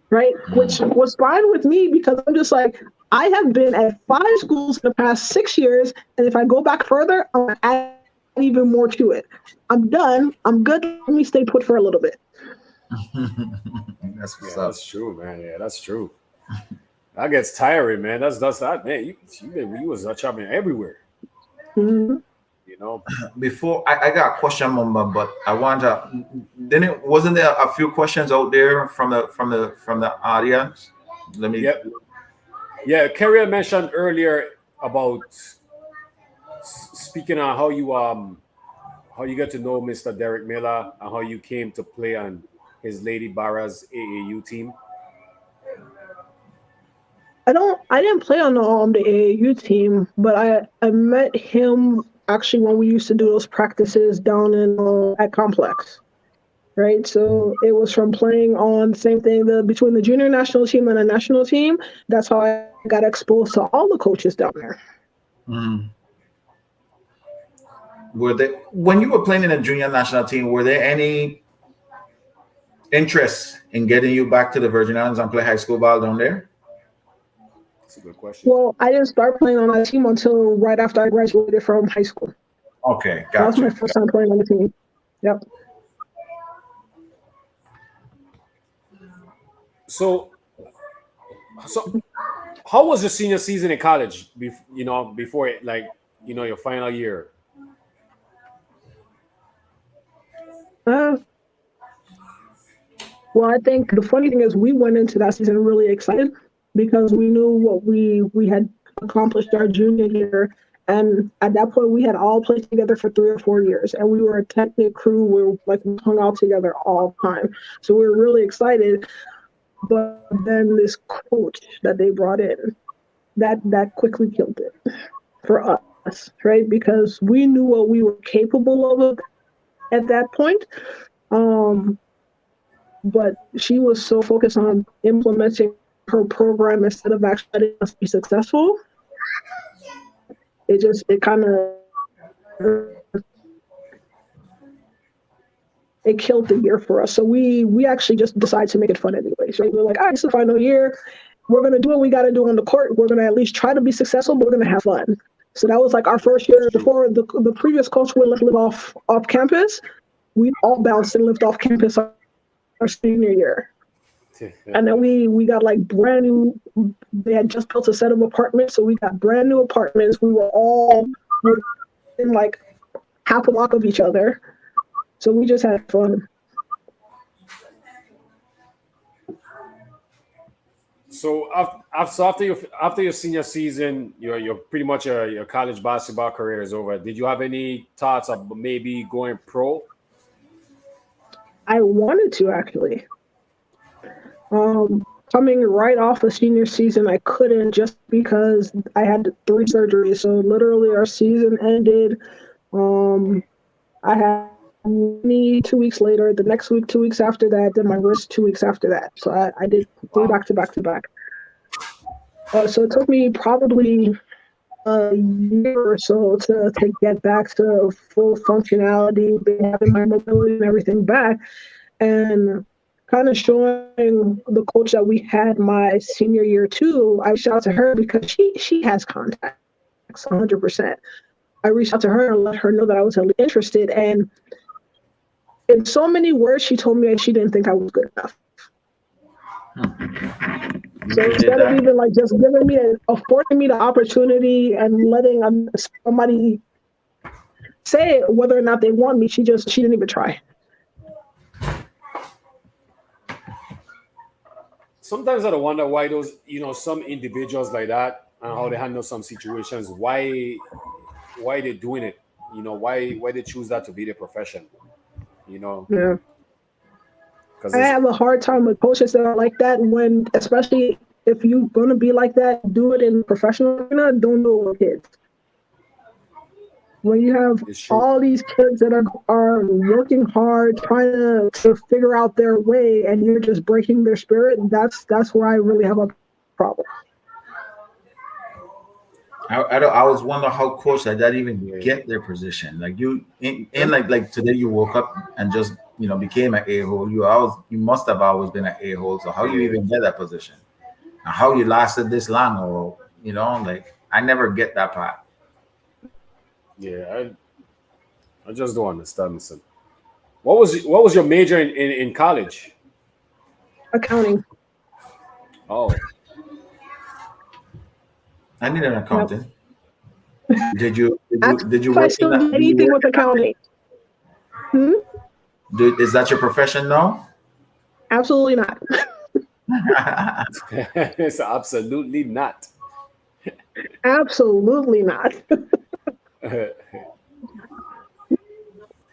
C: Right. Which was fine with me because I'm just like, I have been at 5 schools in the past 6 years. And if I go back further, I'm going to add even more to it. I'm done. I'm good. Let me stay put for a little bit.
B: that's what's
A: Yeah,
B: up.
A: that's true, man. Yeah, that's true. That gets tiring, man. That's that, man. You was traveling everywhere.
C: Mhm.
A: You know.
B: Before I got a question number, but I want to. Didn't wasn't there a few questions out there from the audience? Let me.
A: Yep. Yeah, Carrie mentioned earlier about speaking on how you get to know Mr. Derek Miller and how you came to play on his Lady Barra's AAU team.
C: I didn't play on the AAU team, but I met him actually when we used to do those practices down in at Complex. Right. So it was from playing on the same thing between the junior national team and the national team. That's how I got exposed to all the coaches down there.
B: Mhm. Were they when you were playing in a junior national team? Were there any interest in getting you back to the Virgin Islands and play high school ball down there?
A: That's a good question.
C: Well, I didn't start playing on that team until right after I graduated from high school.
B: Okay,
C: That was my
B: gotcha.
C: first time playing on the team. Yep.
A: So, so how was your senior season in college? Before it, like your final year.
C: Uh, Well, I think the funny thing is we went into that season really excited because we knew what we had accomplished our junior year. And at that point, we had all played together for 3 or 4 years, and we were a tight knit crew. We were like we hung out together all the time, so we were really excited. But then this coach that they brought in, that quickly killed it for us, right? Because we knew what we were capable of at that point. But she was so focused on implementing her program instead of actually letting us be successful. It kind of it killed the year for us. So we actually just decided to make it fun anyways, right? We're like, all right, it's the final year. We're gonna do what we gotta do on the court. We're gonna at least try to be successful, but we're gonna have fun. So that was like our first year before the previous coach would live off campus. We all bounced and lived off campus our senior year. And then we got like brand new, they had just built a set of apartments, so we got brand new apartments. We were all in like half a block of each other. So we just had fun.
A: So after your senior season, your pretty much your college basketball career is over. Did you have any thoughts of maybe going pro?
C: I wanted to actually. Coming right off the senior season, I couldn't just because I had 3 surgeries. So literally our season ended. I had knee 2 weeks later, the next week, 2 weeks after that, then my wrist 2 weeks after that. So I did 3 back to back to back. So it took me probably a year or so to get back to full functionality, having my mobility and everything back. And kind of showing the coach that we had my senior year too, I reached out to her because she has contacts 100%. I reached out to her and let her know that I was interested. And in so many words, she told me she didn't think I was good enough. So instead of even like just giving me affording me the opportunity and letting somebody say whether or not they want me, she didn't even try.
A: Sometimes I wonder why those, some individuals like that and how they handle some situations, why they're doing it, why they choose that to be their profession,
C: Yeah. I have a hard time with coaches that are like that when, especially if you're going to be like that, do it in professional arena, don't do it with kids. When you have all these kids that are working hard, trying to figure out their way, and you're just breaking their spirit, that's where I really have a problem.
B: I was wondering how coach like that even get their position. Like you, like today you woke up and just became an a-hole. You must have always been an a-hole. So how you even get that position? And how you lasted this long, or like I never get that part.
A: Yeah, I just don't understand. Listen, what was your major in college?
C: Accounting.
A: Oh,
B: I need an accountant. Yep. Did you
C: if I still do anything with accounting?
B: Is that your profession now?
C: Absolutely not.
A: It's absolutely not.
C: Absolutely not.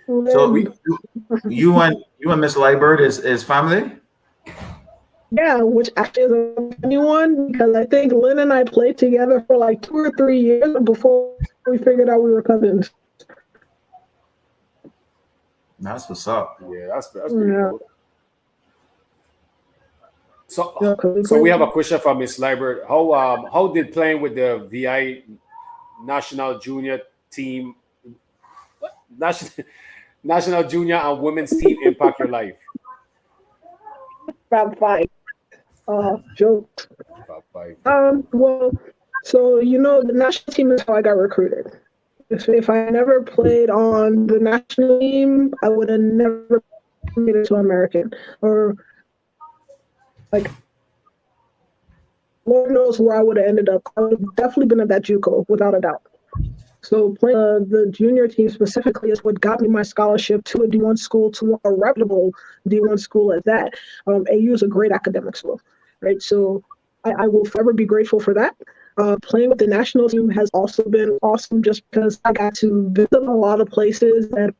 B: So you and Miss Liebert is family?
C: Yeah, which actually is a funny one because I think Lynn and I played together for like 2 or 3 years before we figured out we were cousins.
B: That's what's up.
A: Yeah, that's pretty cool. So we have a question from Miss Liebert. How did playing with the VI national junior team, national junior and women's team impact your life?
C: About 5. Joke.
A: About 5.
C: Well, so the national team is how I got recruited. If I never played on the national team, I would have never made it to American. Or like, Lord knows where I would have ended up. I would have definitely been at that JUCO, without a doubt. So playing the junior team specifically is what got me my scholarship to a D1 school, to a reputable D1 school at that. AU is a great academic school, right? So I will forever be grateful for that. Playing with the national team has also been awesome, just because I got to visit a lot of places that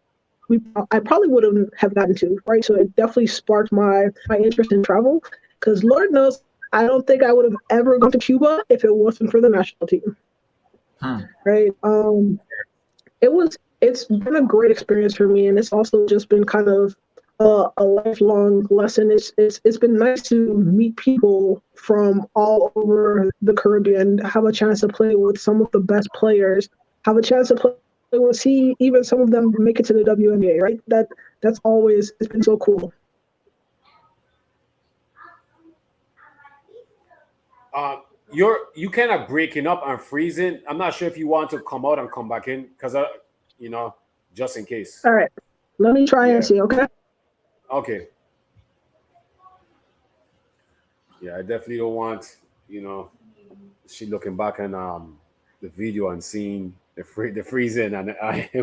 C: I probably wouldn't have gotten to, right? So it definitely sparked my interest in travel, because Lord knows I don't think I would have ever gone to Cuba if it wasn't for the national team,
B: Hmm.
C: right? It's been a great experience for me, and it's also just been kind of a lifelong lesson. It's been nice to meet people from all over the Caribbean, have a chance to play with some of the best players, have a chance to play with, see even some of them make it to the WNBA, right? That's always, it's been so cool.
A: You kind of breaking up and freezing. I'm not sure if you want to come out and come back in, because just in case.
C: All right, let me try and see. Okay.
A: Okay. Yeah, I definitely don't want she looking back on the video and seeing the freezing, and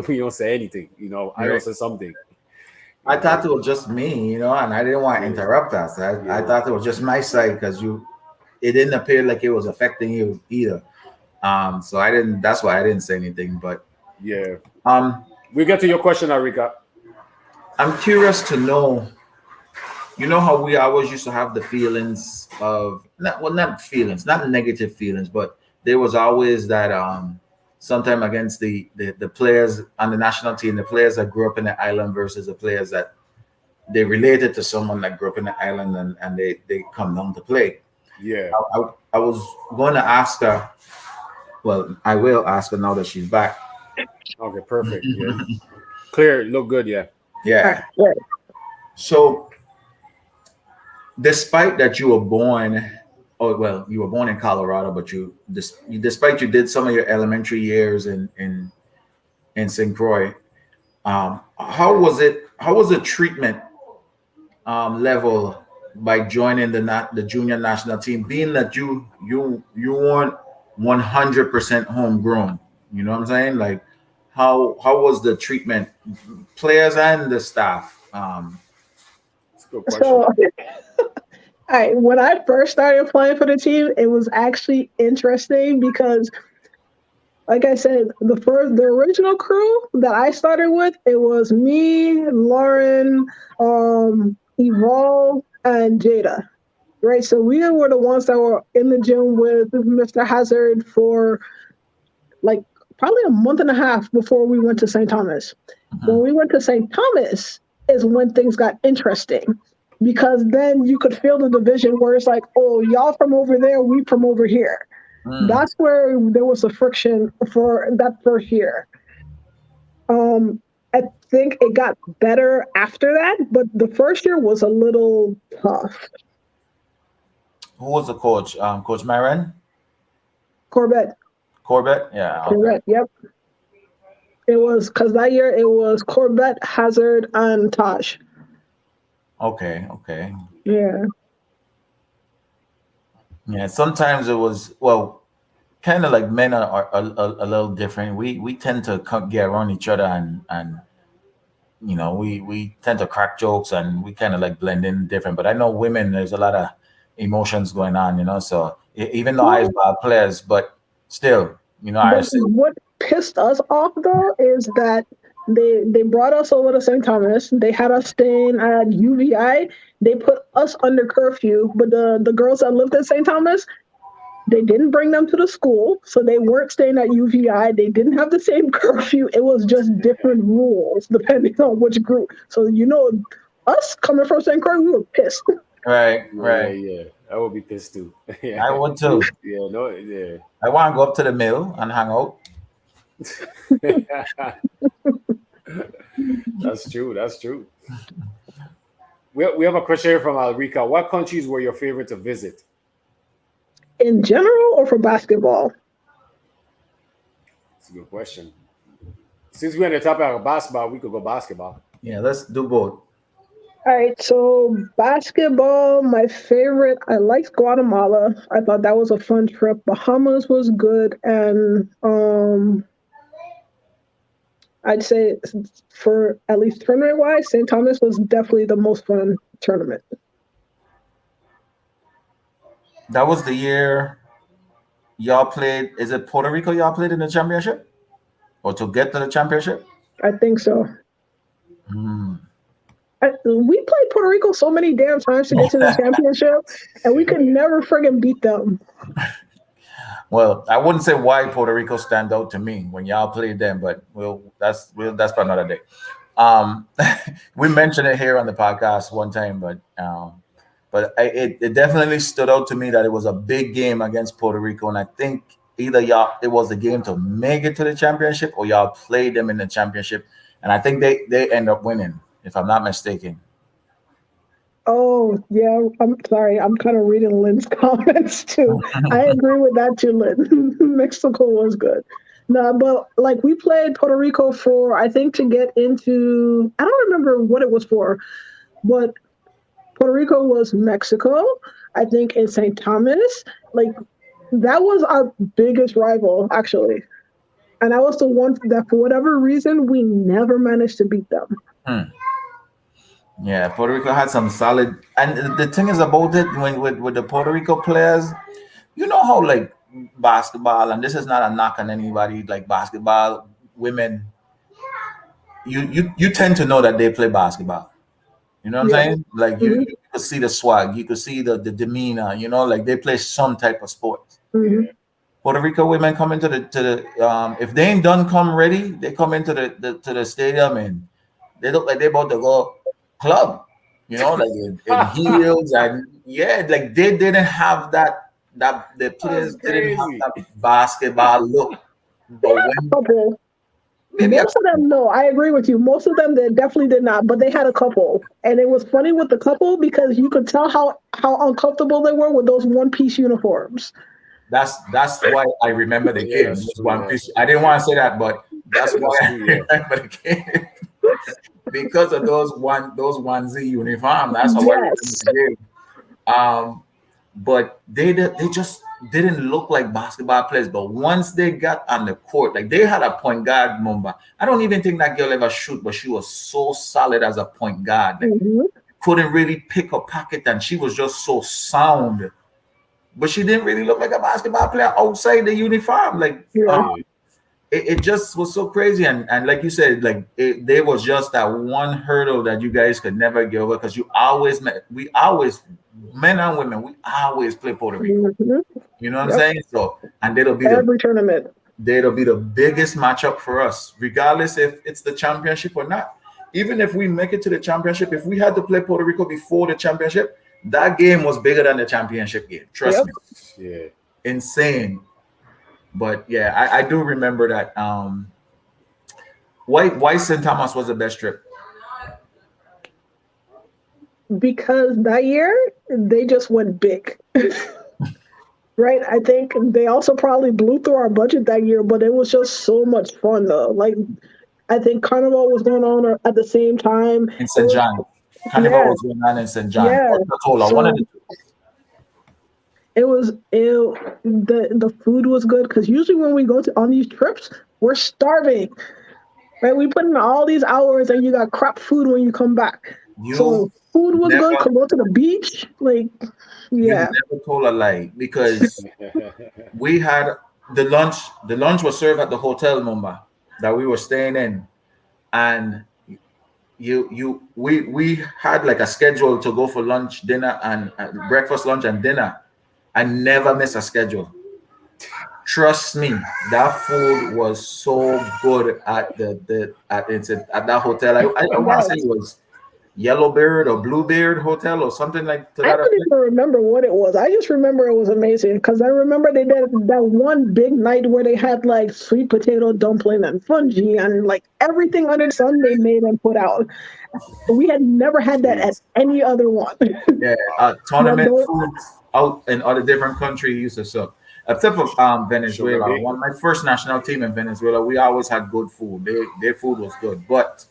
A: we don't say anything. I don't say something.
B: I thought it was just me, and I didn't want to interrupt us. I thought it was just my side, because it didn't appear like it was affecting you either. So I didn't. That's why I didn't say anything. But
A: yeah. We get to your question, Arika.
B: I'm curious to know. You know how we always used to have the feelings of not feelings, not negative feelings, but there was always that sometime against the players on the national team, the players that grew up in the island versus the players that they related to someone that grew up in the island, and they come down to play.
A: Yeah.
B: I was going to ask her. Well, I will ask her now that she's back.
A: Okay, perfect. Yeah. Clear, look good, yeah.
B: Yeah. So, despite that you were born, you were born in Colorado, but despite you did some of your elementary years in St. Croix, how was it? How was the treatment level by joining the junior national team, being that you weren't 100% homegrown? You know what I'm saying? Like, how was the treatment, players and the staff?
A: That's a good question.
C: So, all right, when I first started playing for the team, it was actually interesting because, like I said, the original crew that I started with, it was me, Lauren, Evolve, and Jada. Right, so we were the ones that were in the gym with Mr. Hazard for like probably a month and a half before we went to St. Thomas. When we went to St. Thomas is when things got interesting, because then you could feel the division where it's like, oh, y'all from over there, we from over here. That's where there was a friction for that first year. I think it got better after that, but the first year was a little tough.
B: Who was the coach? Coach Marin?
C: Corbett,
B: Yeah. Okay.
C: Corbett, yep. It was, because that year it was Corbett, Hazard, and Taj.
B: Okay.
C: Yeah.
B: Yeah. Sometimes it was, well, kind of like men are a little different. We tend to get around each other, and we tend to crack jokes, and we kind of like blend in different. But I know women, there's a lot of emotions going on, so even though I was bad players, but still,
C: What pissed us off though is that they brought us over to St. Thomas. They had us staying at UVI. They put us under curfew, but the girls that lived in St. Thomas, they didn't bring them to the school, so they weren't staying at UVI. They didn't have the same curfew. It was just different rules depending on which group. So us coming from St. Croix, we were pissed.
B: Right.
A: Yeah. I would be pissed too. Yeah.
B: I would too.
A: Yeah, no, yeah.
B: I want to go up to the mill and hang out.
A: That's true. We have a question here from Alrika. What countries were your favorite to visit?
C: In general or for basketball?
A: That's a good question. Since we're on the topic of basketball, we could go basketball.
B: Yeah, let's do both.
C: All right, so basketball, my favorite, I liked Guatemala. I thought that was a fun trip. Bahamas was good, and I'd say for at least tournament wise, St. Thomas was definitely the most fun tournament.
B: That was the year y'all played. Is it Puerto Rico y'all played in the championship? Or to get to the championship?
C: I think so.
B: Hmm.
C: We played Puerto Rico so many damn times to get to the championship, and we could never friggin' beat them.
B: Well, I wouldn't say why Puerto Rico stand out to me when y'all played them, but that's for another day. Um, we mentioned it here on the podcast one time, but it definitely stood out to me that it was a big game against Puerto Rico, and I think either y'all it was the game to make it to the championship or y'all played them in the championship, and I think they end up winning, if I'm not mistaken.
C: Oh, yeah, I'm sorry. I'm kind of reading Lynn's comments too. I agree with that too, Lynn. Mexico was good. No, but like we played Puerto Rico for, I think, to get into, I don't remember what it was for, but Puerto Rico was Mexico, I think, in St. Thomas. Like that was our biggest rival, actually. And I was the one that, for whatever reason, we never managed to beat them.
B: Hmm. Yeah, Puerto Rico had some solid, and the thing is about it when with the Puerto Rico players, you know how like basketball, and this is not a knock on anybody, like basketball women, you tend to know that they play basketball. You know what I'm
C: Yeah.
B: saying? Like
C: Hmm.
B: you could see the swag, you could see the demeanor, like they play some type of sport.
C: Hmm.
A: Yeah.
B: Puerto Rico women come into the if they ain't done come ready, they come into to the stadium and they look like they about to go club, like in heels and yeah, like they didn't have that the
A: That's
B: players didn't have
A: crazy.
B: that basketball look.
C: They
B: But
C: had a
B: when
C: couple.
B: maybe a
C: Most of them, no, I agree with you. Most of them, they definitely did not, but they had a couple, and it was funny with the couple because you could tell how uncomfortable they were with those one piece uniforms.
B: that's why I remember the
A: Yeah,
B: game.
A: that's
B: This
A: true.
B: one
A: Yeah,
B: piece. I didn't want to say that, but that's why
A: that's
B: I
A: true. Yeah.
B: remember the game. Because of those onesie uniform. That's how I remember
C: Yes.
B: the game. But they just didn't look like basketball players. But once they got on the court, like they had a point guard Mumba. I don't even think that girl ever shoot, but she was so solid as a point guard. Like
C: Hmm.
B: couldn't really pick a pocket, and she was just so sound. But she didn't really look like a basketball player outside the uniform. Like
C: Yeah.
A: Yeah.
B: it just was so crazy, and like you said, like there was just that one hurdle that you guys could never get over because we always, men and women, we always play Puerto Rico.
C: Hmm.
B: You know what I'm
C: Yep.
B: saying? So, and
C: Every tournament.
B: that'll be the biggest matchup for us, regardless if it's the championship or not. Even if we make it to the championship, if we had to play Puerto Rico before the championship, that game was bigger than the championship game. Trust
C: Yep.
B: me,
A: Yeah.
B: insane. But yeah, I do remember that. Why St. Thomas was the best trip?
C: Because that year they just went big. Right? I think they also probably blew through our budget that year, but it was just so much fun though. Like I think Carnival was going on at the same time.
B: In
C: It
B: St.
C: was,
B: John. Carnival
C: yeah,
B: was going on in St. John.
C: yeah.
B: Or Totola, one of
C: So
B: the two.
C: the food was good because usually when we go to on these trips, we're starving. Right? We put in all these hours and you got crap food when you come back.
B: You
C: So food was good.
B: never
C: Could go to the beach. Like,
B: you
C: yeah,
B: never told a lie because we had the lunch was served at the hotel Mumba that we were staying in, and we had like a schedule to go for lunch, dinner, and breakfast, lunch, and dinner. I never miss a schedule. Trust me, that food was so good at at that hotel. I want to say
C: yes.
B: it was Yellowbeard or Bluebeard Hotel or something like to
C: I
B: that
C: don't
B: effect.
C: even remember what it was. I just remember it was amazing because I remember they did that one big night where they had like sweet potato dumpling and fungi and like everything under the sun they made and put out. We had never had that at
A: Jeez.
C: any other one.
B: Yeah,
C: But
B: tournament
C: those,
B: food out in other different countries used to suck. Except for
A: Sugar
B: Venezuela,
A: beet.
B: one my first national team in Venezuela, we always had good food. Their food was good, but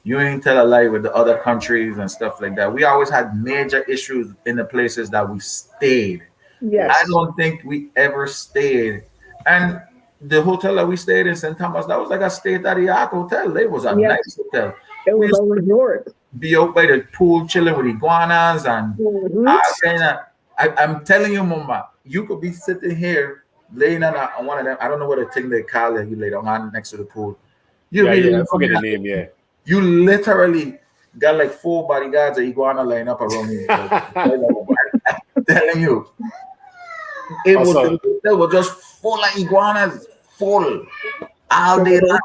B: you ain't tell a lie with the other countries and stuff like that. We always had major issues in the places that we stayed.
A: Yeah.
B: I
C: yes.
B: don't think we ever stayed. And the hotel that we stayed in St. Thomas, that was like a state-of-the-art hotel. It was a
C: Yes,
B: nice hotel.
C: it
B: We
C: was
B: used
C: a resort.
B: to be out by the pool chilling with iguanas and
C: Hmm.
B: kind of. I'm telling you, Mama, you could be sitting here laying on one of them. I don't know what the thing they call it. You lay down on next to the pool. You
A: Yeah,
B: really,
A: I forget the name. Yeah.
B: you literally got like 4 bodyguards of iguana laying up around you. I'm telling you,
A: Also,
B: they were just full of iguanas, full all day long.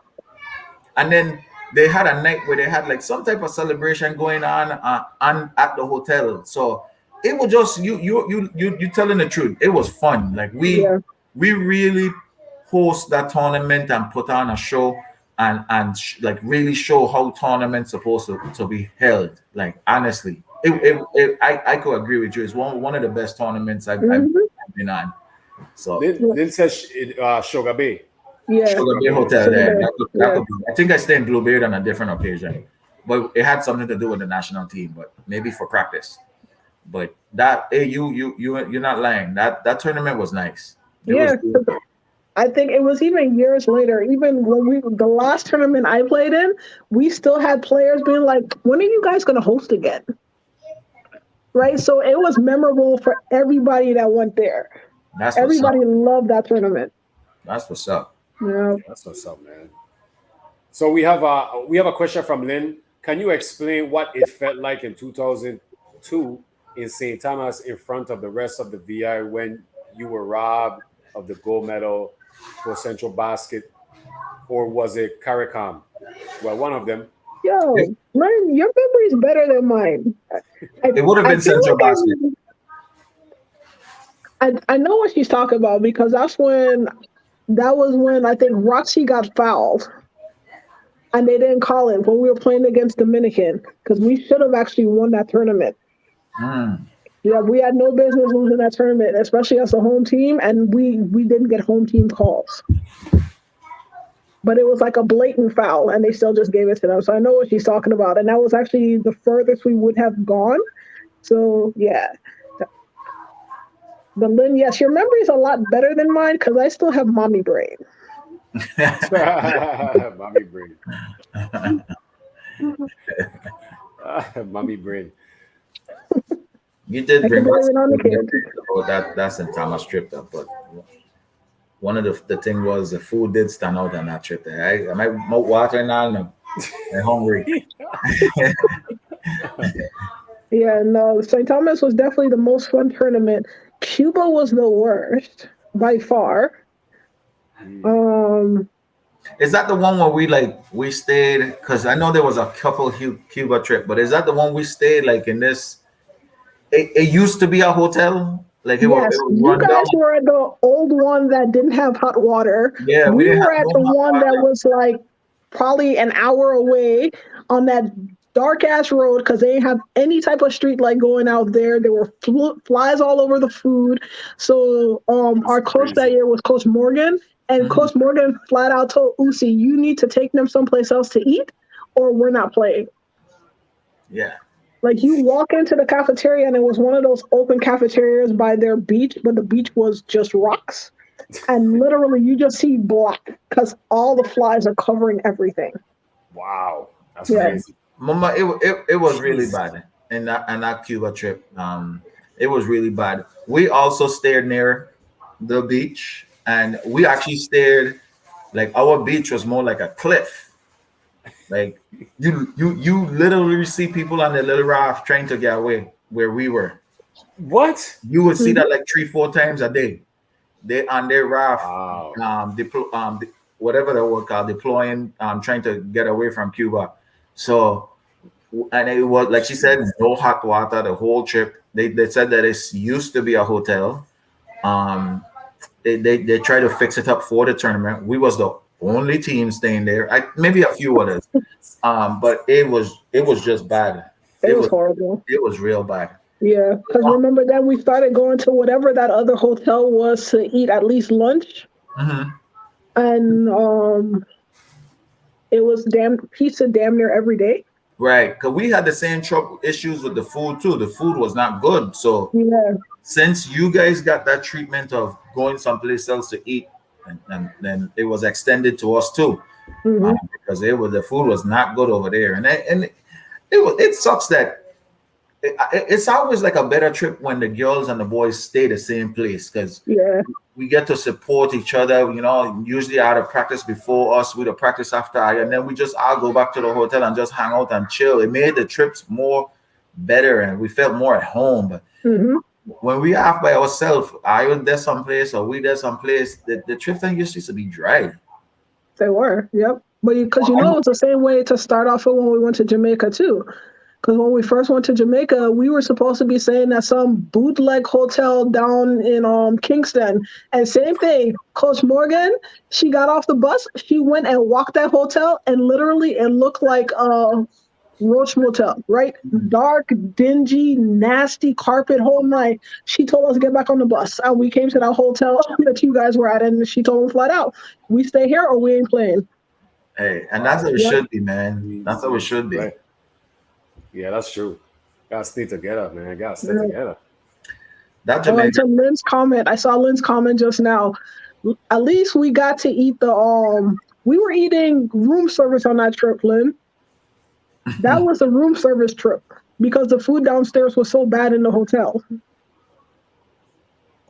B: And then they had a night where they had like some type of celebration going on at the hotel. So it was just you telling the truth. It was fun. Like
C: Yeah.
B: we really host that tournament and put on a show and like really show how tournaments supposed to be held. Like honestly, I could agree with you. It's one of the best tournaments I've
C: Hmm.
B: been on. So
A: Lynn says Sugar Bay.
C: Yeah.
B: Sugar Bay
A: Bay.
B: Hotel
C: Sugar
B: there.
C: Bay.
B: That
C: Yeah.
B: could be. I think I stayed in Bluebeard on a different occasion, but it had something to do with the national team, but maybe for practice. But that hey, you're not lying. That tournament was nice. It was
C: Yeah. I think it was even years later, even when the last tournament I played in, we still had players being like, when are you guys going to host again? Right. So it was memorable for everybody that went there.
B: that's what's up.
C: Everybody loved that tournament.
B: That's what's up.
C: Yeah.
A: That's what's up, man. So we have a question from Lynn. Can you explain what it felt like in 2002 in St. Thomas in front of the rest of the VI when you were robbed of the gold medal for Central Basket, or was it CARICOM? Well, one of them.
C: Yo, man, your memory is better than mine.
B: It would have been
C: feel
B: Central
C: like
B: Basket.
C: I know what she's talking about because that was when I think Roxy got fouled and they didn't call it when we were playing against Dominican because we should have actually won that tournament.
B: Mm.
C: Yeah, we had no business losing that tournament, especially as a home team, and we didn't get home team calls. But it was like a blatant foul, and they still just gave it to them. So I know what she's talking about, and that was actually the furthest we would have gone. So yeah. But Lynn, yes, your memory is a lot better than mine because I still have mommy brain.
A: Mommy brain. Mommy brain.
B: You did
C: I
B: bring
C: can blame
B: us
C: it on the kids.
B: about that St. Thomas trip though, but one of the thing was the food did stand out on that trip there. Am I mouth watering now? No. I'm hungry.
C: Yeah, no, St. Thomas was definitely the most fun tournament. Cuba was the worst by far.
B: Is that the one where we stayed? Because I know there was a couple Cuba trip, but is that the one we stayed like in this? It used to be a hotel. Like it
C: Yes,
B: was
C: you
B: run down.
C: guys were at the old one that didn't have hot water.
B: Yeah, we
C: We
B: didn't have
C: were at
B: no
C: the
B: hot
C: one that
B: water.
C: was like probably an hour away on that dark ass road because they didn't have any type of street light going out there. There were flies all over the food. So our coach that year was Coach Morgan, and Coach Morgan flat out told Uzi, "You need to take them someplace else to eat, or we're not playing."
B: Yeah.
C: Like you walk into the cafeteria and it was one of those open cafeterias by their beach, but the beach was just rocks. And literally you just see black because all the flies are covering everything.
A: Wow, that's
C: Yeah.
A: crazy.
B: Mama, it was really bad in that Cuba trip. It was really bad. We also stayed near the beach, and we actually stayed like our beach was more like a cliff. Like you literally see people on the little raft trying to get away where we were.
A: What?
B: You would see that like 3-4 times a day. They on their raft,
A: Wow.
B: whatever they were called, deploying, trying to get away from Cuba. So, and it was like she said, no hot water the whole trip. They said that it used to be a hotel. Um, they tried to fix it up for the tournament. We was the only team staying there. Maybe a few others. But it was just bad.
C: It was horrible.
B: It was real bad.
C: Yeah, because remember then we started going to whatever that other hotel was to eat at least lunch.
B: Mm-hmm.
C: And it was pizza damn near every day.
B: Right, because we had the same trouble issues with the food too. The food was not good. So
C: Yeah.
B: since you guys got that treatment of going someplace else to eat, and then it was extended to us too,
C: Mhm.
B: because the food was not good over there, and it sucks that it's always like a better trip when the girls and the boys stay the same place because
C: Yeah.
B: we get to support each other. Usually out of practice before us, we the practice after, and then we just all go back to the hotel and just hang out and chill. It made the trips more better, and we felt more at home. But
C: Mhm.
B: when we are off by ourselves, I was there someplace or we there someplace, the trips then used to be dry.
C: They were. Yep. But because it was the same way to start off with when we went to Jamaica too. Because when we first went to Jamaica, we were supposed to be staying at some bootleg hotel down in Kingston. And same thing, Coach Morgan, she got off the bus, she went and walked that hotel, and literally it looked like Roach Motel, right? Dark, dingy, nasty carpet, whole night. She told us to get back on the bus. And we came to that hotel that you guys were at, and she told us flat out, we stay here or we ain't playing.
B: Hey, and that's how it
C: Yep.
B: should be, man. That's how it should be.
A: Right. Yeah, that's true. Gotta stay together, man. Gotta stay
C: Yeah.
A: together.
B: That
C: Oh, and
B: Jamaica,
C: to Lynn's comment, I saw Lynn's comment just now. At least we got to eat we were eating room service on that trip, Lynn. That was a room service trip because the food downstairs was so bad in the hotel.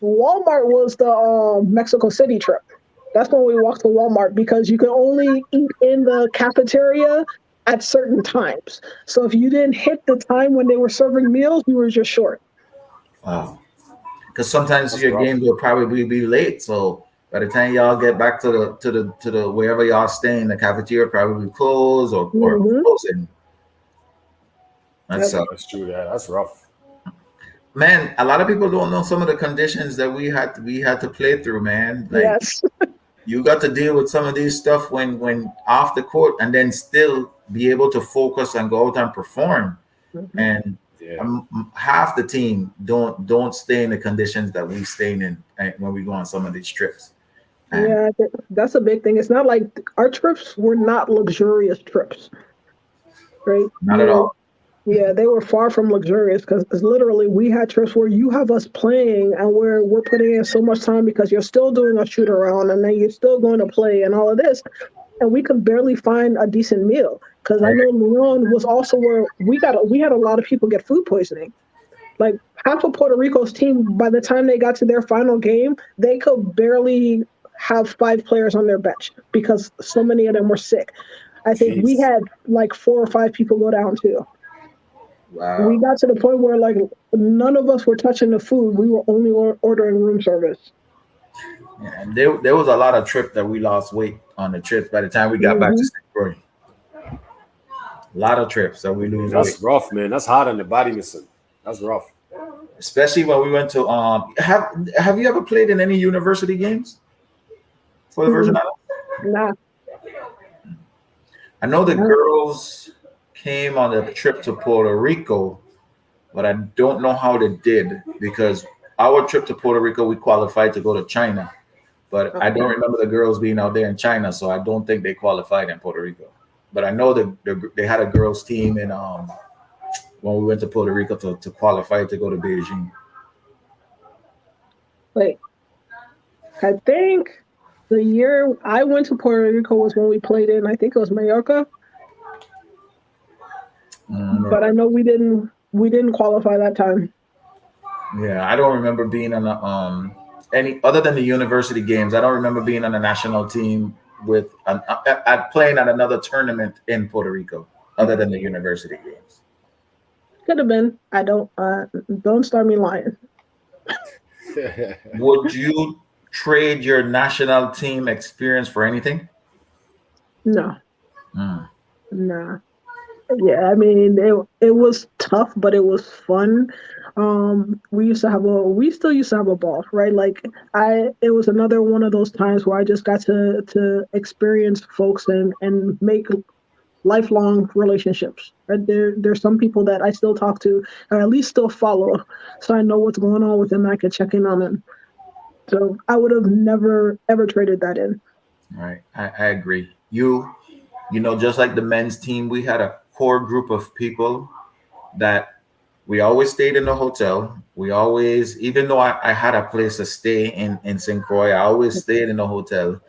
C: Walmart was the Mexico City trip. That's when we walked to Walmart because you could only eat in the cafeteria at certain times. So if you didn't hit the time when they were serving meals, you were just short.
B: wow. Because sometimes
A: That's
B: your
A: rough.
B: game will probably be late. So by the time y'all get back to the wherever y'all staying, the cafeteria probably closed or
C: Mhm.
B: closing. That's
C: Yep.
A: That's true. Yeah, that's rough.
B: man. A lot of people don't know some of the conditions that we had to play through, man. Like
C: Yes.
B: you got to deal with some of these stuff when off the court, and then still be able to focus and go out and perform.
C: Mhm.
B: And
A: Yeah.
B: half the team don't stay in the conditions that we stay in when we go on some of these trips. And
C: Yeah, that's a big thing. It's not like our trips were not luxurious trips, right?
B: not at all.
C: Yeah, they were far from luxurious because literally we had trips where you have us playing and we're putting in so much time because you're still doing a shoot around and then you're still going to play and all of this, and we could barely find a decent meal because I know Leon was also where we had a lot of people get food poisoning. Like half of Puerto Rico's team, by the time they got to their final game, they could barely have 5 players on their bench because so many of them were sick. I think we
A: Jeez.
C: had like 4 or 5 people go down too. We
B: Wow.
C: got to the point where like none of us were touching the food. We were only ordering room service.
B: Yeah, and there was a lot of trip that we lost weight on the trips by the time we got back to
C: Hmm.
B: St. Croix. A lot of trips that we
A: Yeah,
B: lose weight,
A: that's rough, man. That's hard on the body, listen. That's rough.
B: especially when we went to have you ever played in any university games for the Virgin Islands?
C: Nah,
B: I know the
C: nah.
B: girls came on a trip to Puerto Rico, but I don't know how they did because our trip to Puerto Rico we qualified to go to China, but I don't remember the girls being out there in China, so I don't think they qualified in Puerto Rico. But I know they had a girls team in when we went to Puerto Rico to qualify to go to Beijing.
C: Wait, I think the year I went to Puerto Rico was when we played in. I think it was Mallorca, but I know we didn't qualify that time.
B: Yeah, I don't remember being on any other than the university games. I don't remember being on a national team with at playing at another tournament in Puerto Rico other than the university games.
C: Could have been. I don't start me lying.
B: Would you trade your national team experience for anything?
C: No,
B: Mm.
C: nah. Yeah, I mean it was tough, but it was fun. We still used to have a ball, right? Like it was another one of those times where I just got to experience folks and make lifelong relationships. Right? There's some people that I still talk to, or at least still follow, so I know what's going on with them. I can check in on them. So I would have never ever traded that in.
B: Right, I agree. Just like the men's team, we had a core group of people that We always stayed in the hotel. We always, even though I had a place to stay in St. Croix, I always stayed in the hotel.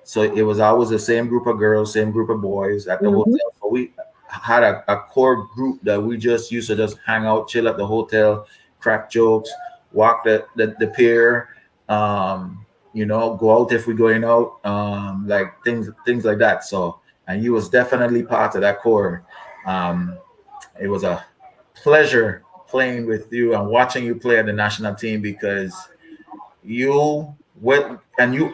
B: So it was always the same group of girls, same group of boys at the
C: Mhm.
B: hotel. So we had a core group that we just used to just hang out, chill at the hotel, crack jokes, walk the pier, go out if we're going out, like things like that. So, and you was definitely part of that core. Um, it was a pleasure playing with you and watching you play at the national team because you went and you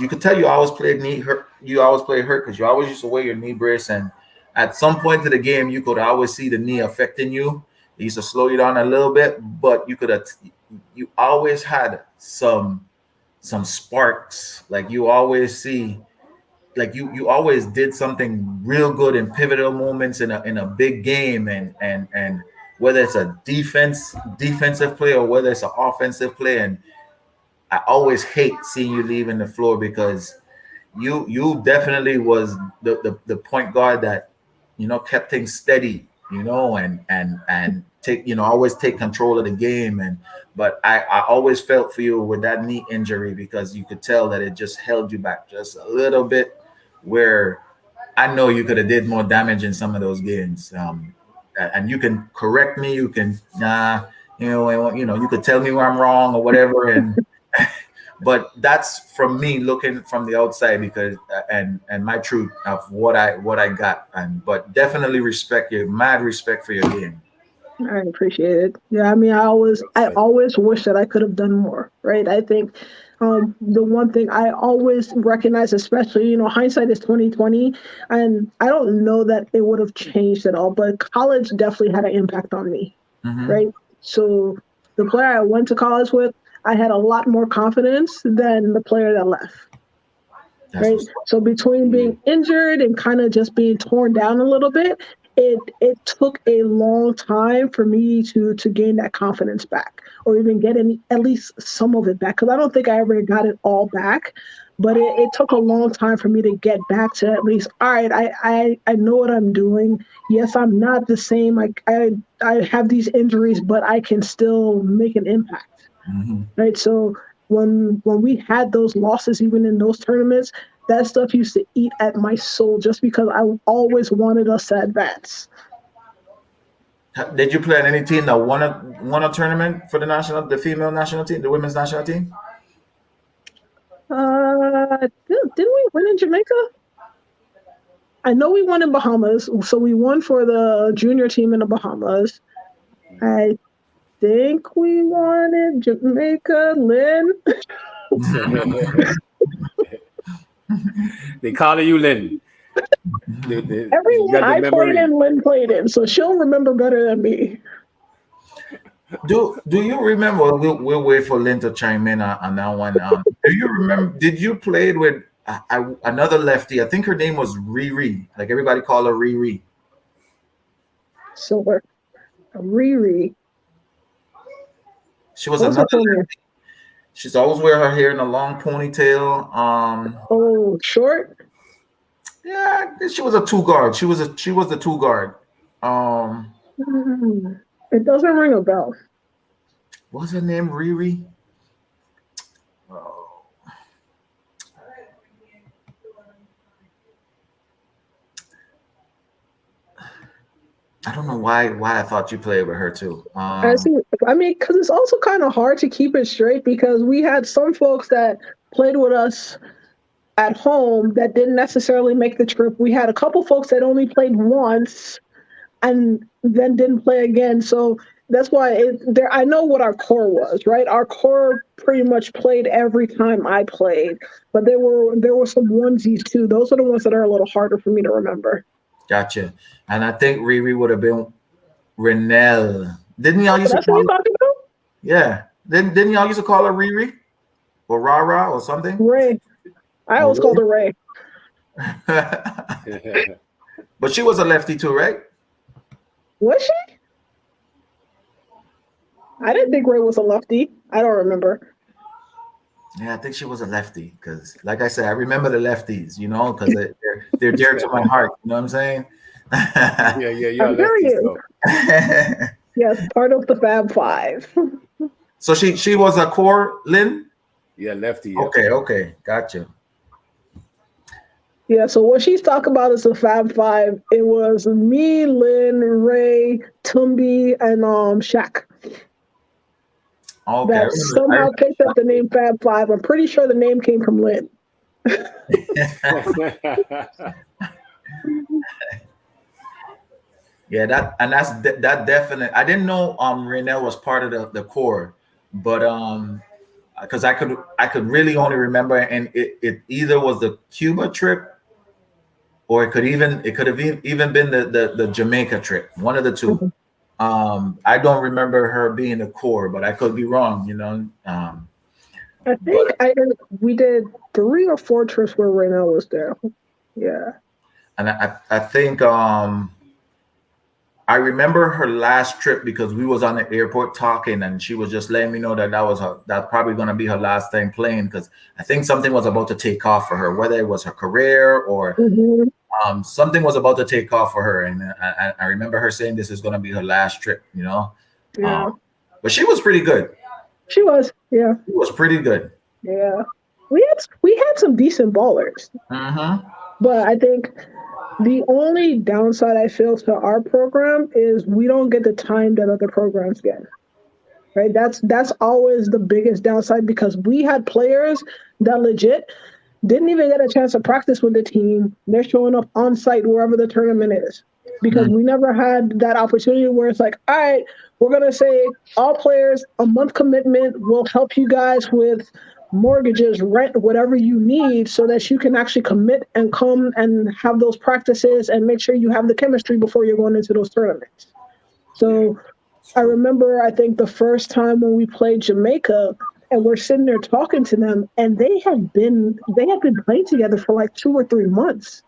B: could tell you always played knee hurt. You always played hurt because you always used to wear your knee brace, and at some point of the game you could always see the knee affecting you. It used to slow you down a little bit, but you always had some sparks. Like you always see, like you always did something real good in pivotal moments in a big game, and whether it's a defensive play or whether it's an offensive play. And I always hate seeing you leaving the floor because you definitely was the point guard that kept things steady, and take always take control of the game. And but I always felt for you with that knee injury because you could tell that it just held you back just a little bit, where I know you could have did more damage in some of those games. And you can correct me, you can you could tell me where I'm wrong or whatever. And but that's from me looking from the outside, because and my truth of what I got. And but definitely respect you, mad respect for your game.
C: I appreciate it. Yeah, I mean, I always wish that I could have done more, right? I think the one thing I always recognize, especially, hindsight is 2020, and I don't know that it would have changed at all, but college definitely had an impact on me,
B: Hmm.
C: right? So the player I went to college with, I had a lot more confidence than the player that left.
B: That's
C: Right.
B: what's up.
C: So between being injured and kind of just being torn down a little bit, it took a long time for me to gain that confidence back, or even get any at least some of it back. Because I don't think I ever got it all back, but it took a long time for me to get back to at least, all right, I know what I'm doing. Yes, I'm not the same. I have these injuries, but I can still make an impact.
B: Hmm.
C: Right. So when we had those losses, even in those tournaments, that stuff used to eat at my soul just because I always wanted us to advance.
B: Did you play on any team that won a tournament for the female national team, the women's national team?
C: Didn't we win in Jamaica? I know we won in Bahamas, so we won for the junior team in the Bahamas. I think we won in Jamaica, Lynn.
A: They call you Lynn. You
C: Everyone
A: got the
C: I played
A: memory.
C: in, Lynn played in, so she'll remember better than me.
B: Do you remember? We'll wait for Lynn to chime in on that one. Do you remember? Did you play with another lefty? I think her name was Riri. Like everybody called her Riri.
C: So Riri.
B: She was
C: What's
B: another
C: her full name?
B: lefty. She's always wear her hair in a long ponytail.
C: Oh, short.
B: Yeah, she was a two guard. She was the two guard. Um,
C: It doesn't ring a bell.
B: what's her name? Riri. Oh, I don't know why I thought you played with her too.
C: I see. I mean, because it's also kind of hard to keep it straight because we had some folks that played with us at home that didn't necessarily make the trip. We had a couple folks that only played once and then didn't play again. So that's why there. I know what our core was, right? Our core pretty much played every time I played, but there were some onesies too. Those are the ones that are a little harder for me to remember.
B: Gotcha. And I think Riri would have been Renelle. Didn't y'all
C: Oh,
B: used to
C: that's what
B: call
C: you're
B: her?
C: talking about,
B: Yeah. Didn't y'all used to call her Riri or Rara or something?
C: Ray. I
B: Or
C: always called her Ray.
B: but she was a lefty too, right?
C: Was she? I didn't think Ray was a lefty. I don't remember.
B: Yeah, I think she was a lefty because, like I said, I remember the lefties, because they're dear to my heart. You know what I'm saying?
A: Yeah, you're a
C: I'm
A: lefty,
C: curious.
A: so
C: Yes, part of the Fab Five.
B: So she was a core, Lynn?
A: Yeah, lefty. Yeah.
B: Okay, gotcha.
C: Yeah, so what she's talking about is the Fab Five. It was me, Lynn, Ray, Tumby, and Shaq
B: Okay,
C: that somehow picked up the name Fab Five. I'm pretty sure the name came from Lynn.
B: Yeah, that definitely. I didn't know Renell was part of the core, but because I could really only remember, and it either was the Cuba trip, or it could have even been the Jamaica trip, one of the two. I don't remember her being the core, but I could be wrong,
C: I think we did 3 or 4 trips where Raynell was there. Yeah.
B: And I think I remember her last trip because we was on the airport talking, and she was just letting me know that's probably going to be her last time playing, because I think something was about to take off for her, whether it was her career or something was about to take off for her. And I remember her saying this is going to be her last trip,
C: Yeah.
B: But she was pretty good.
C: She was. Yeah.
B: She was pretty good.
C: Yeah. We had some decent ballers. But I think the only downside I feel to our program is we don't get the time that other programs get. Right? That's always the biggest downside, because we had players that legit didn't even get a chance to practice with the team. They're showing up on site wherever the tournament is, because we never had that opportunity where it's like, all right, we're going to say all players, a month commitment will help you guys with mortgages, rent, whatever you need, so that you can actually commit and come and have those practices and make sure you have the chemistry before you're going into those tournaments. So I remember, I think the first time when we played Jamaica, and we're sitting there talking to them, and they had been playing together for like 2 or 3 months,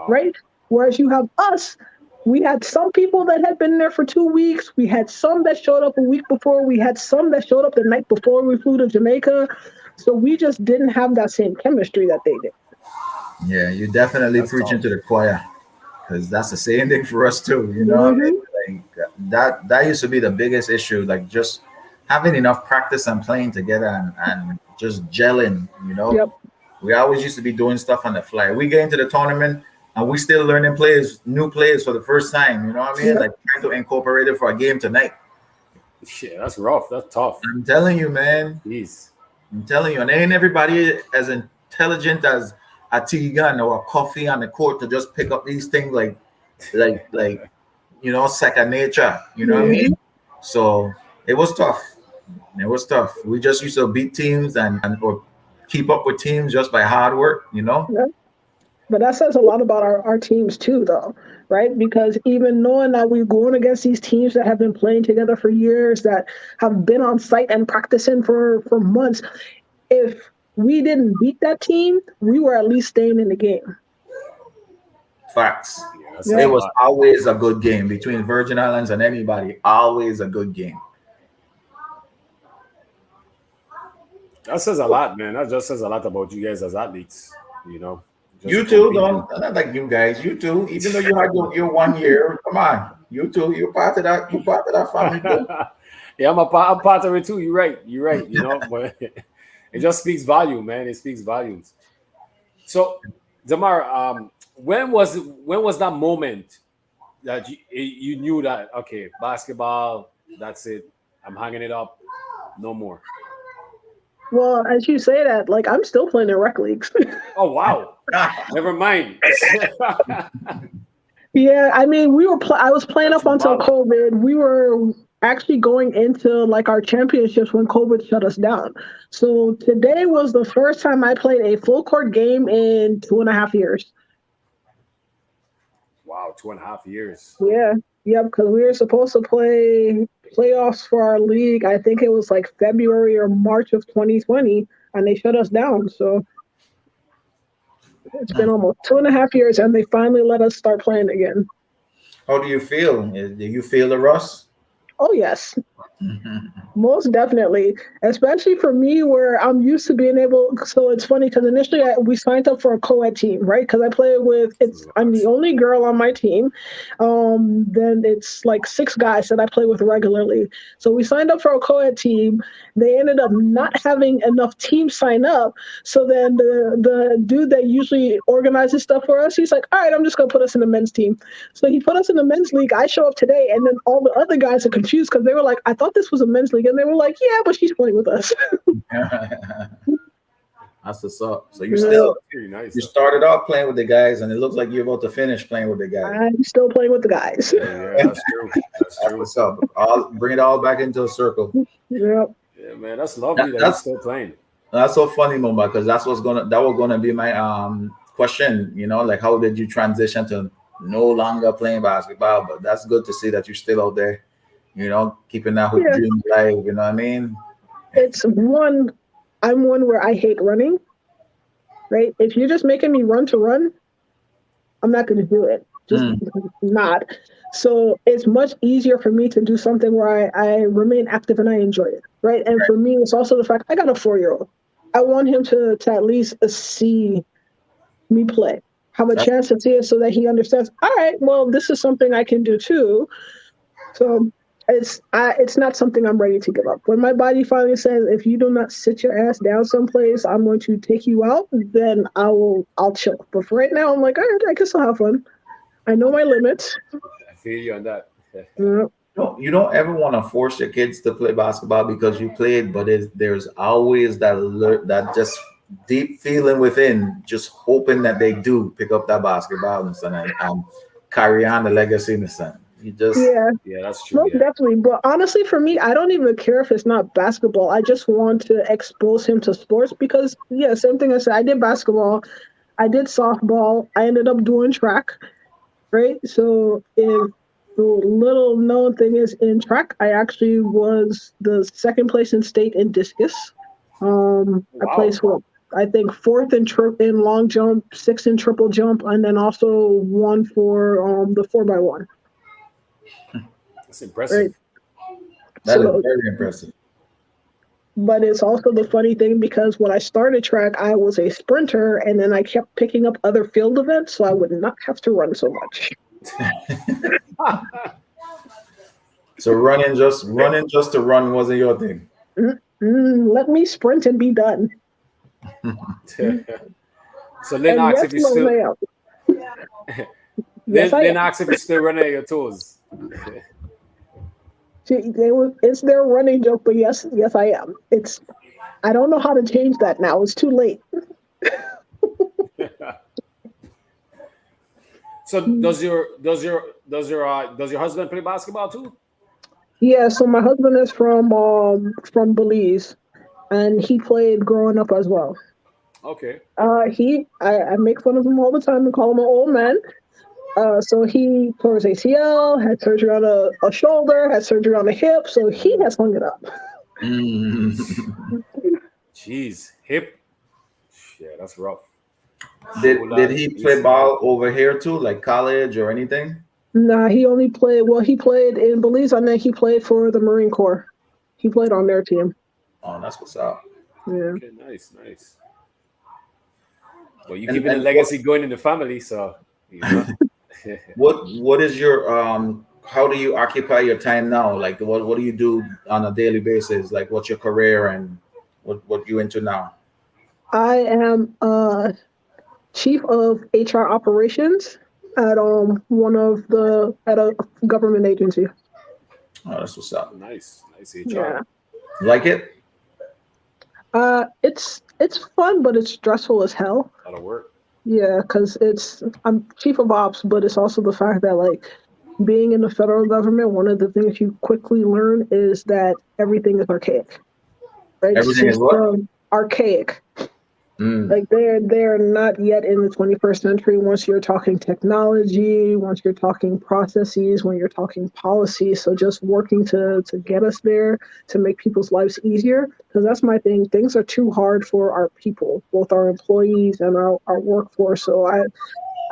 C: right? Whereas you have us, we had some people that had been there for 2 weeks. We had some that showed up a week before. We had some that showed up the night before we flew to Jamaica. So we just didn't have that same chemistry that they did.
B: Yeah, you definitely preaching to the choir, because that's the same thing for us too. Like that used to be the biggest issue, like just having enough practice and playing together and just gelling.
C: Yep.
B: We always used to be doing stuff on the fly. We get into the tournament and we still learning new players for the first time. You know what I mean?
C: Yep.
B: Like trying to incorporate it for a game tonight.
A: Yeah, that's rough. That's tough.
B: I'm telling you, man.
A: Jeez.
B: I'm telling you, and ain't everybody as intelligent as a T-Gun or a Coffee on the court to just pick up these things like second nature. You know what I mean? So it was tough. It was tough. We just used to beat teams or keep up with teams just by hard work.
C: Yeah. But that says a lot about our teams too, though, right? Because even knowing that we're going against these teams that have been playing together for years, that have been on site and practicing for months, if we didn't beat that team, we were at least staying in the game.
B: Facts. Yeah, it was always a good game between Virgin Islands and anybody. Always a good game.
A: That says a lot, man. That just says a lot about you guys as athletes.
B: You too, not like you guys. You too, even though you had your 1 year. Come on, you too. You're part of that. You're part of that family too.
A: Yeah, I'm part of it too. You're right. But it just speaks volume, man. It speaks volumes. So, Damarah, when was that moment that you knew that, okay, basketball, that's it. I'm hanging it up, no more?
C: Well, as you say that, like, I'm still playing in rec leagues.
A: Oh, wow. Never mind.
C: Yeah, I mean, I was playing up until COVID. We were actually going into like our championships when COVID shut us down. So today was the first time I played a full court game in 2.5 years.
A: Wow, 2.5 years.
C: Yeah, yep, because we were supposed to play playoffs for our league. I think it was like February or March of 2020, and they shut us down. So it's been almost 2.5 years, and they finally let us start playing again.
B: How do you feel? Do you feel the rust?
C: Oh yes, most definitely, especially for me, where I'm used to being able. So it's funny because initially we signed up for a co-ed team, right? Because I play with I'm the only girl on my team. Then it's like 6 guys that I play with regularly. So we signed up for a co-ed team. They ended up not having enough teams sign up. So then the dude that usually organizes stuff for us, he's like, "All right, I'm just gonna put us in the men's team." So he put us in the men's league. I show up today, and then all the other guys are confused because they were like, "I thought this was a men's league," and they were like, "Yeah, but she's playing with us."
B: That's what's up. So
A: Very nice.
B: you started off playing with the guys, and it looks like you're about to finish playing with the guys.
C: I'm still playing with the guys.
A: Yeah, that's true. That's
B: That's
A: true.
B: what's up. Bring it all back into a circle.
C: Yep.
A: Yeah, man, that's lovely that you're
B: That's
A: still playing.
B: that's so funny, Mumba, because that was gonna be my question. Like how did you transition to no longer playing basketball? But that's good to see that you're still out there. Keeping that hoop
C: Yeah.
B: dream alive. You know what I mean?
C: It's one. I'm one where I hate running. Right? If you're just making me run to run, I'm not going to do it. Just not. So it's much easier for me to do something where I remain active and I enjoy it. Right. And for me, it's also the fact I got a 4-year-old. I want him to at least see me play, have a chance to see it so that he understands, all right, well, this is something I can do too. So it's not something I'm ready to give up. When my body finally says, if you do not sit your ass down someplace, I'm going to take you out, then I'll chill. But for right now, I'm like, all right, I can still have fun. I know my limits.
A: I feel you on that.
C: Yeah.
B: You don't ever want to force your kids to play basketball because you played, but there's always that just deep feeling within, just hoping that they do pick up that basketball and carry on the legacy in the sun.
A: Yeah, that's true.
C: Most definitely. But honestly, for me, I don't even care if it's not basketball. I just want to expose him to sports because, yeah, same thing I said. I did basketball. I did softball. I ended up doing track, right? So if the little known thing is in track, I actually was the second place in state in discus. I placed I think 4th in long jump, 6th in triple jump, and then also 1 for the 4x1.
A: That's impressive.
C: Right.
B: That is very impressive.
C: But it's also the funny thing because when I started track, I was a sprinter, and then I kept picking up other field events, so I would not have to run so much.
B: So running just to run wasn't your thing.
C: Let me sprint and be done.
A: So Lynn asks if you still. Lynn asks if you're still running at your toes.
C: It's their running joke, but yes, I am. I don't know how to change that now. It's too late.
A: So does your husband play basketball too?
C: Yeah. So my husband is from Belize, and he played growing up as well.
A: Okay.
C: I make fun of him all the time and call him an old man. So he tore his ACL, had surgery on a shoulder, had surgery on a hip, so he has hung it up.
A: Jeez, hip. Yeah, that's rough.
B: Did he play ball over here too, like college or anything?
C: Nah, he only played. Well, he played in Belize, and then he played for the Marine Corps. He played on their team.
B: Oh, that's what's up.
C: Yeah.
A: Okay, nice. Well, you keeping the legacy going in the family, so.
B: What is your how do you occupy your time now? Like what do you do on a daily basis? Like what's your career and what you into now?
C: I am chief of HR operations at at a government agency.
B: Oh, that's what's up.
A: Nice HR.
C: Yeah.
B: Like it?
C: It's fun, but it's stressful as hell.
A: A lot of work.
C: Yeah, because I'm chief of ops, but it's also the fact that like being in the federal government, one of the things you quickly learn is that everything is archaic. Right?
B: Everything is what?
C: Archaic. Like they're not yet in the 21st century. Once you're talking technology, once you're talking processes, when you're talking policy, so just working to get us there, to make people's lives easier, because that's my thing. Things are too hard for our people, both our employees and our workforce. So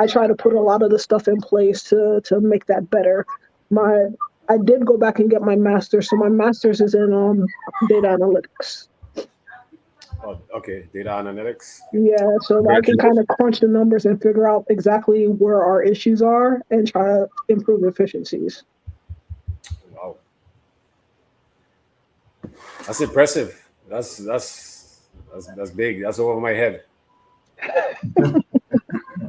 C: I try to put a lot of the stuff in place to make that better. I did go back and get my master's. So my master's is in data analytics.
A: Oh, okay. Data analytics.
C: Yeah, so I can kind of crunch the numbers and figure out exactly where our issues are and try to improve efficiencies.
A: Wow. That's impressive. That's big. That's over my head.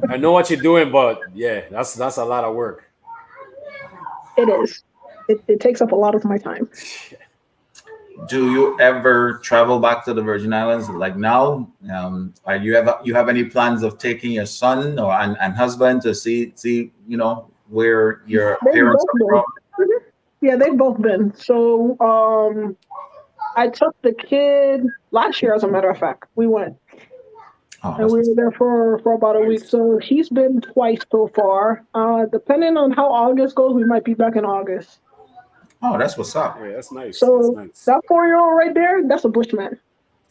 A: I know what you're doing, but yeah, that's a lot of work.
C: It is. It takes up a lot of my time.
B: Do you ever travel back to the Virgin Islands like now? Are you have any plans of taking your son or and husband to see where your
C: They've
B: parents
C: both
B: are
C: been.
B: from?
C: Mhm. Yeah, they've both been. So I took the kid last year, as a matter of fact. We went
B: Oh,
C: and we were there for about a week.
A: Nice.
C: So he's been twice so far. Depending on how August goes, we might be back in August.
B: that's what's up.
A: Yeah, that's nice. That's
C: So
A: nice.
C: that 4-year-old right there, that's a bushman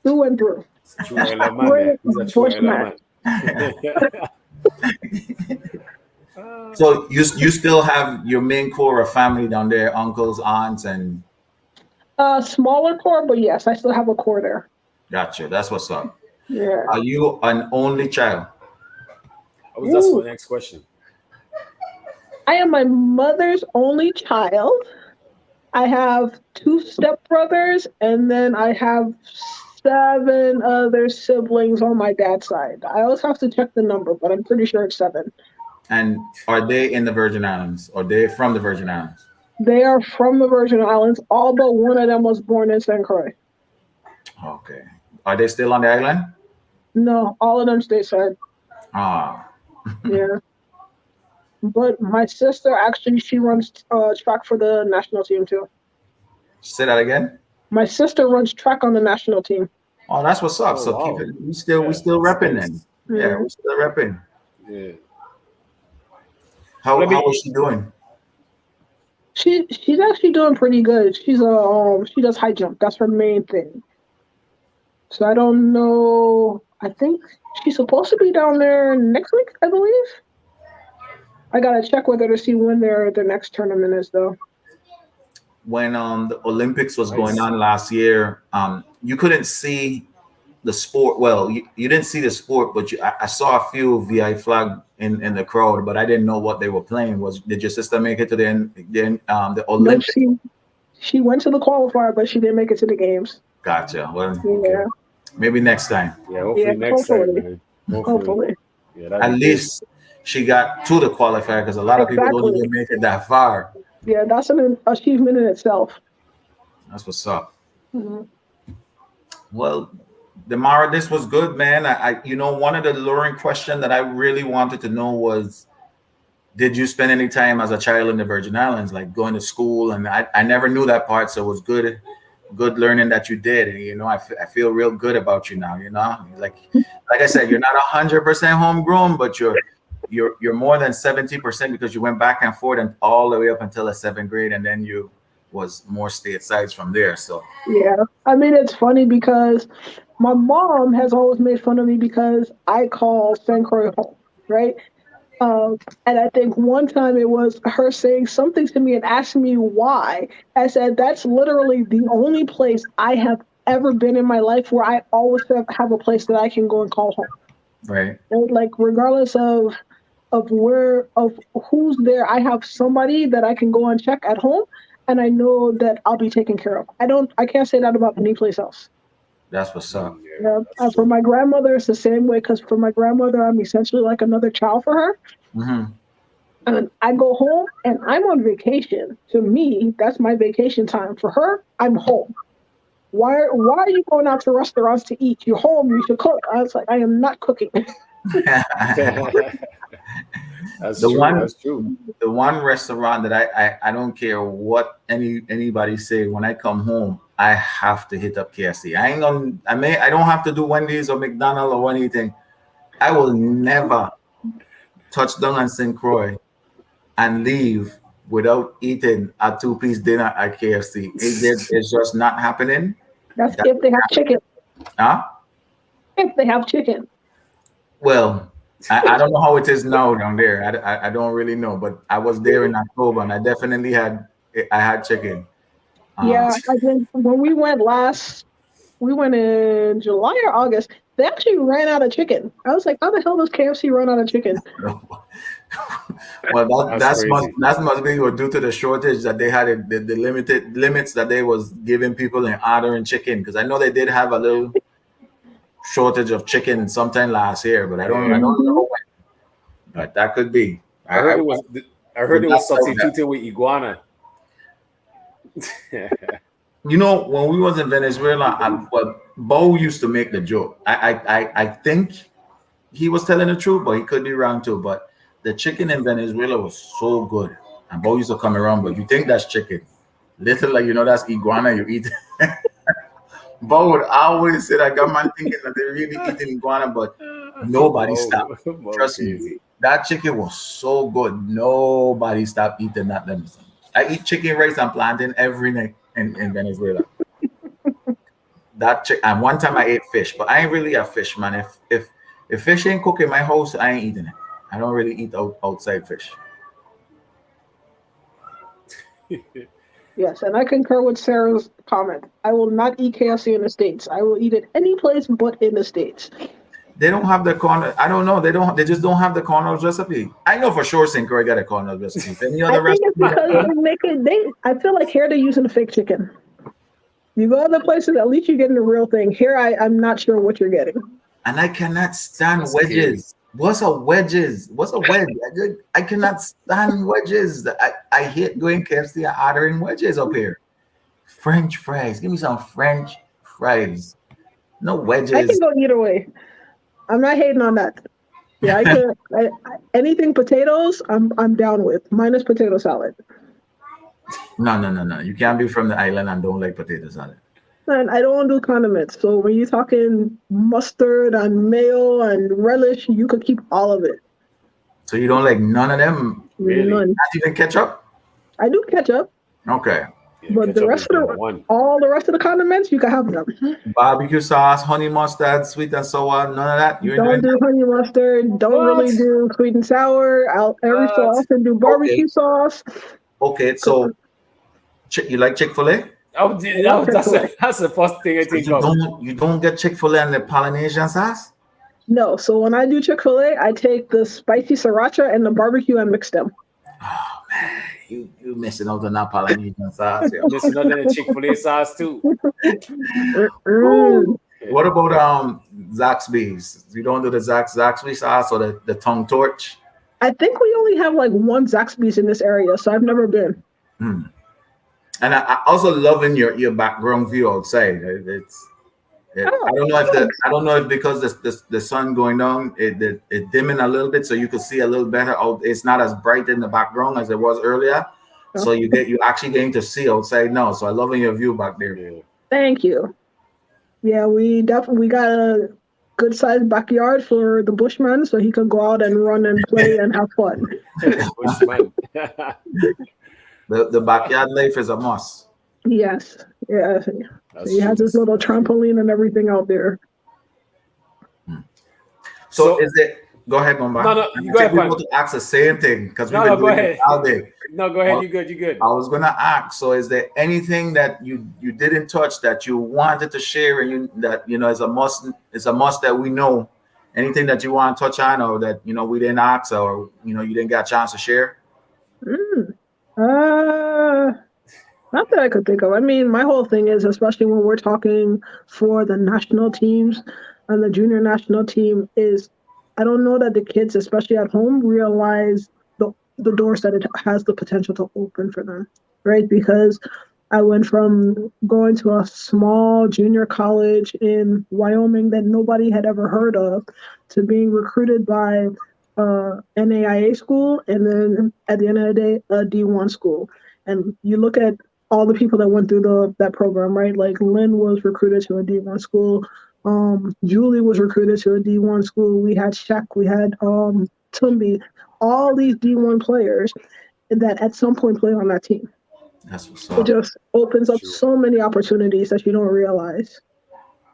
C: through and through.
A: It's a true Island man, yeah.
C: Great
A: He's a true
C: bushman.
A: Island man.
B: So you still have your main core of family down there, uncles, aunts, and
C: Smaller core, but yes, I still have a core there.
B: gotcha. That's what's up.
C: Yeah.
B: Are you an only child?
A: That's
C: Ooh,
A: my next question.
C: I am my mother's only child. I have 2 stepbrothers, and then I have 7 other siblings on my dad's side. I always have to check the number, but I'm pretty sure it's 7.
B: And are they in the Virgin Islands? Or they from the Virgin Islands?
C: They are from the Virgin Islands, although one of them was born in St. Croix.
B: Okay. Are they still on the island?
C: No, all of them stateside.
B: Ah,
C: Yeah. But my sister actually, she runs track for the national team too.
B: say that again.
C: My sister runs track on the national team.
B: Oh, that's what's up.
A: Oh
B: So keep
A: wow.
B: it. We
A: Yeah,
B: still
A: that's
B: repping then.
A: nice.
B: Yeah,
C: Yeah.
B: we still repping.
A: Yeah.
B: How
A: Let
B: how
A: me
B: is she doing?
C: She's actually doing pretty good. She's she does high jump. That's her main thing. So I don't know. I think she's supposed to be down there next week, I believe. I gotta check with her to see when their next tournament is though.
B: When the Olympics was going
A: nice.
B: on last year, you couldn't see the sport. Well, you didn't see the sport, but I saw a few VI flag in the crowd, but I didn't know what they were playing. Did your sister make it to the
C: No,
B: Olympics?
C: she went to the qualifier, but she didn't make it to the games.
B: Gotcha. Well,
C: Yeah,
A: Okay.
B: maybe next time.
A: Yeah,
C: yeah.
A: hopefully next time,
C: Hopefully,
A: man. Hopefully.
C: hopefully.
A: Yeah, that'd
B: At
A: be great.
B: least she got to the qualifier because a lot of people don't
C: Exactly.
B: even make it that far.
C: Yeah, that's an achievement in itself.
B: That's what's up.
C: Mhm.
B: Well, Damarah, this was good, man. One of the luring question that I really wanted to know was, did you spend any time as a child in the Virgin Islands, like going to school? And I never knew that part, so it was good learning that you did. And I feel real good about you now. Like I said, you're not 100% homegrown, but you're more than 70% because you went back and forth and all the way up until the 7th grade, and then you was more statesides from there. So
C: Yeah, I mean it's funny because my mom has always made fun of me because I call St. Croix home, right? And I think one time it was her saying something to me and asking me why. I said, that's literally the only place I have ever been in my life where I always have a place that I can go and call home.
B: right.
C: And like regardless of who's there, I have somebody that I can go and check at home and I know that I'll be taken care of. I can't say that about any place else.
B: That's what's up.
A: Yeah,
C: Yeah.
A: that's
C: For
A: true.
C: my grandmother, it's the same way because for my grandmother, I'm essentially like another child for her.
B: Hmm.
C: And I go home and I'm on vacation. To me, that's my vacation time. For her, I'm home. Why are you going out to restaurants to eat? You're home, you should cook. I was like, I am not cooking.
A: That's
B: the
A: true.
B: one
A: That's true.
B: the one restaurant that I don't care what anybody say, when I come home I have to hit up KFC. I don't have to do Wendy's or McDonald's or anything. I will never touch down on St. Croix and leave without eating a 2-piece dinner at KFC. It's just not happening.
C: That's
B: That,
C: if they have chicken.
B: huh?
C: If they have chicken.
B: Well, I don't know how it is now down there. I don't really know, but I was there in October and I definitely had I had chicken.
C: Yeah, I think when we went in July or August. They actually ran out of chicken. I was like, how the hell does KFC run out of chicken?
B: Well,
A: That's crazy.
B: that must be due to the shortage that they had, the limited limits that they was giving people in ordering chicken. Because I know they did have a little shortage of chicken sometime last year, but I
A: Yeah.
B: don't
C: Hmm.
B: know when. But that could be.
A: I heard
B: I
A: it was. I heard
B: would
A: it
B: not
A: was
B: doubt that.
A: substituted with iguana.
B: You know, when we was in Venezuela, well, Bo used to make the joke. I think he was telling the truth, but he could be wrong too. But the chicken in Venezuela was so good, and Bo used to come around. But you think that's chicken? Little like that's iguana you eat. Bo would always say that government thinking that they're really eating iguana, but nobody stopped.
A: Bo
B: Trust me,
A: crazy.
B: that chicken was so good. Nobody stopped eating that. I eat chicken, rice, and plantain every night in Venezuela. And one time I ate fish, but I ain't really a fish man. If fish ain't cooked in my house, I ain't eating it. I don't really eat outside fish.
C: Yes, and I concur with Sarah's comment. I will not eat KFC in the States. I will eat it any place but in the States.
B: They don't have the corner. I don't know. They don't. They just don't have the Cornell's recipe. I know for sure Sinclair got a Cornell's recipe. If any
C: I
B: other
C: think it's
B: recipe,
C: because they make it. I feel like here they're using fake chicken. You go other places, at least you're getting the real thing. Here, I'm not sure what you're getting.
B: and I cannot stand
A: That's scary.
B: wedges. What's a wedges? What's a wedge? I cannot stand wedges. I hate going KFC and ordering wedges up here. French fries. Give me some French fries. No
C: I can
B: wedges.
C: go either way. I'm not hating on that. Yeah, I could. Anything potatoes, I'm down with. Minus potato salad.
B: No. You can't be from the island and don't like potato salad.
C: And I don't do condiments. So when you're talking mustard and mayo and relish, you could keep all of it.
B: So you don't like none of them?
A: Really?
C: None.
B: Not even ketchup?
C: I do ketchup,
B: Okay.
A: Yeah,
C: but the
A: ketchup
C: rest
A: is
C: of
A: number one.
C: all the rest of the condiments, you can have them.
B: Barbecue sauce, honey mustard, sweet and sour, none of that. You ain't
C: Don't
B: doing
C: do honey mustard. Don't
A: What?
C: really do sweet and sour. I'll every so
A: What?
C: often do
B: that? Okay.
C: barbecue sauce.
B: Okay. So you like Chick-fil-A?
C: I love Chick-fil-A.
A: That's the first thing I
B: So
A: think of.
B: you don't get Chick-fil-A and the Polynesian sauce?
C: No, so when I do Chick-fil-A, I take the spicy sriracha and the barbecue and mix them.
B: Oh man, you missing out on that Polynesian sauce, yo.
A: Missing out on the Chick-fil-A sauce too.
C: Mm.
B: What about Zaxby's? You don't do the Zaxby sauce or the tongue torch?
C: I think we only have like one Zaxby's in this area, so I've never been.
B: Hmm. And I also loving your background view outside.
C: Oh,
B: I don't know if because the sun going down, it dimming a little bit, so you could see a little better out. It's not as bright in the background as it was earlier, so you actually getting to see outside now. So I loving your view back there.
A: Yeah.
C: thank you. Yeah, we definitely got a good sized backyard for the Bushman, so he could go out and run and play and have fun.
A: Bushman.
B: The backyard life is a must.
C: Yes, yeah. So
A: That's
C: he has
A: true.
C: his little trampoline and everything out there.
B: So is it? Go ahead, Mumba.
A: No, you go ahead,
B: People
A: Pan.
B: to ask the same thing because we've
A: No,
B: been
A: go
B: doing it
A: ahead.
B: all day.
A: No, go ahead.
B: Well,
A: You good. You good.
B: I was gonna ask. So, is there anything that you didn't touch that you wanted to share, and is a must? It's a must that we know. Anything that you want to touch on, or that we didn't ask, or you didn't get a chance to share.
C: Mm. Not that I could think of. I mean, my whole thing is, especially when we're talking for the national teams and the junior national team, is I don't know that the kids, especially at home, realize the doors that it has the potential to open for them, right? Because I went from going to a small junior college in Wyoming that nobody had ever heard of to being recruited by NAIA school, and then at the end of the day, a D1 school. And you look at all the people that went through that program, right? Like Lynn was recruited to a D1 school. Julie was recruited to a D1 school. We had Shaq, we had Tumby, all these D1 players that at some point play on that team.
B: That's what's
C: It
B: up.
C: just opens up
A: Sure.
C: so many opportunities that you don't realize.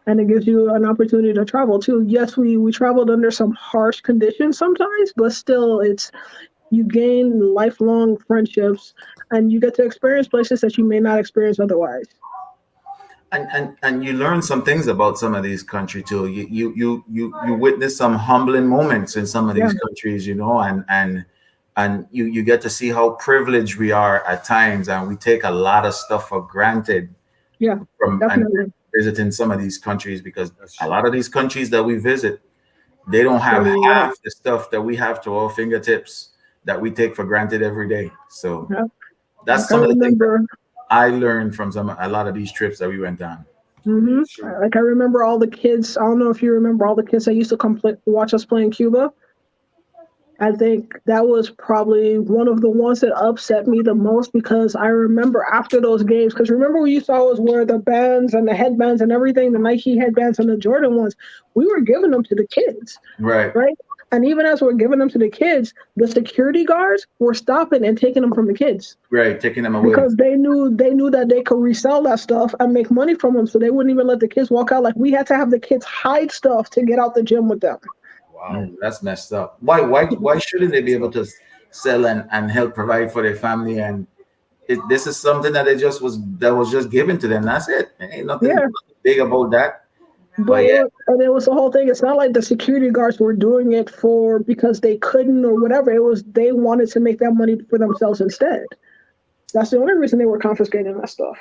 C: And it gives you an opportunity to travel too. Yes, we traveled under some harsh conditions sometimes, but still you gain lifelong friendships, and you get to experience places that you may not experience otherwise.
B: And you learn some things about some of these countries too. You witness some humbling moments in some of
C: Yeah,
B: these countries, and you get to see how privileged we are at times, and we take a lot of stuff for granted
C: yeah,
B: from and
C: definitely.
B: visiting some of these countries, because
A: That's
B: a
A: true.
B: lot of these countries that we visit, they don't
C: So,
B: have
C: yeah,
B: half the stuff that we have to our fingertips that we take for granted every day. So
C: yeah. Like
B: that's
C: I
B: some of the things that
C: remember.
B: I learned from a lot of these trips that we went on.
A: Yeah,
C: hmm
A: true.
C: Like I remember all the kids. I don't know if you remember all the kids that used to come watch us play in Cuba. I think that was probably one of the ones that upset me the most because I remember after those games, because remember we used to always wear the bands and the headbands and everything, the Nike headbands and the Jordan ones. We were giving them to the kids,
B: Right,
C: right? And even as we're giving them to the kids, the security guards were stopping and taking them from the kids
B: right, taking them away.
C: because they knew that they could resell that stuff and make money from them. So they wouldn't even let the kids walk out. Like we had to have the kids hide stuff to get out the gym with them.
A: Wow.
B: That's messed up. Why shouldn't they be
A: Messed
B: able
A: up.
B: to sell and help provide for their family? And this is something that was just given to them. That's it. Ain't nothing
C: Yeah.
B: big about that. But
C: But it was the whole thing. It's not like the security guards were doing it for because they couldn't or whatever. It was they wanted to make that money for themselves instead. That's the only reason they were confiscating that stuff.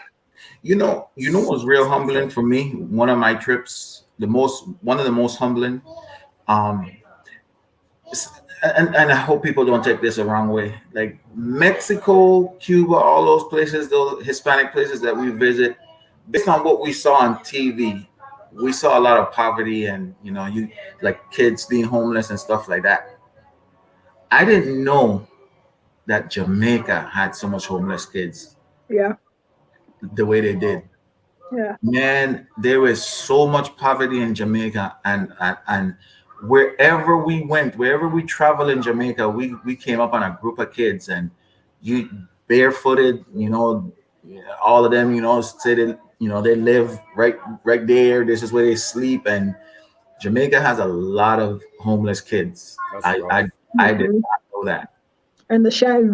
B: what was real
A: So
B: humbling
A: fucked.
B: for me. One of my trips, one of the most humbling. Um, and I hope people don't take this the wrong way. Like Mexico, Cuba, all those places, those Hispanic places that we visit, based on what we saw on TV, we saw a lot of poverty and you like kids being homeless and stuff like that. I didn't know that Jamaica had so much homeless kids
C: Yeah,
B: the way they did.
C: yeah.
B: Man, there was so much poverty in Jamaica, and wherever we went, wherever we traveled in Jamaica, we came up on a group of kids, and you barefooted, all of them, say that they live right there. This is where they sleep, and Jamaica has a lot of homeless kids.
A: That's
B: I
A: rough.
B: I I did
C: hmm
B: not know that.
C: And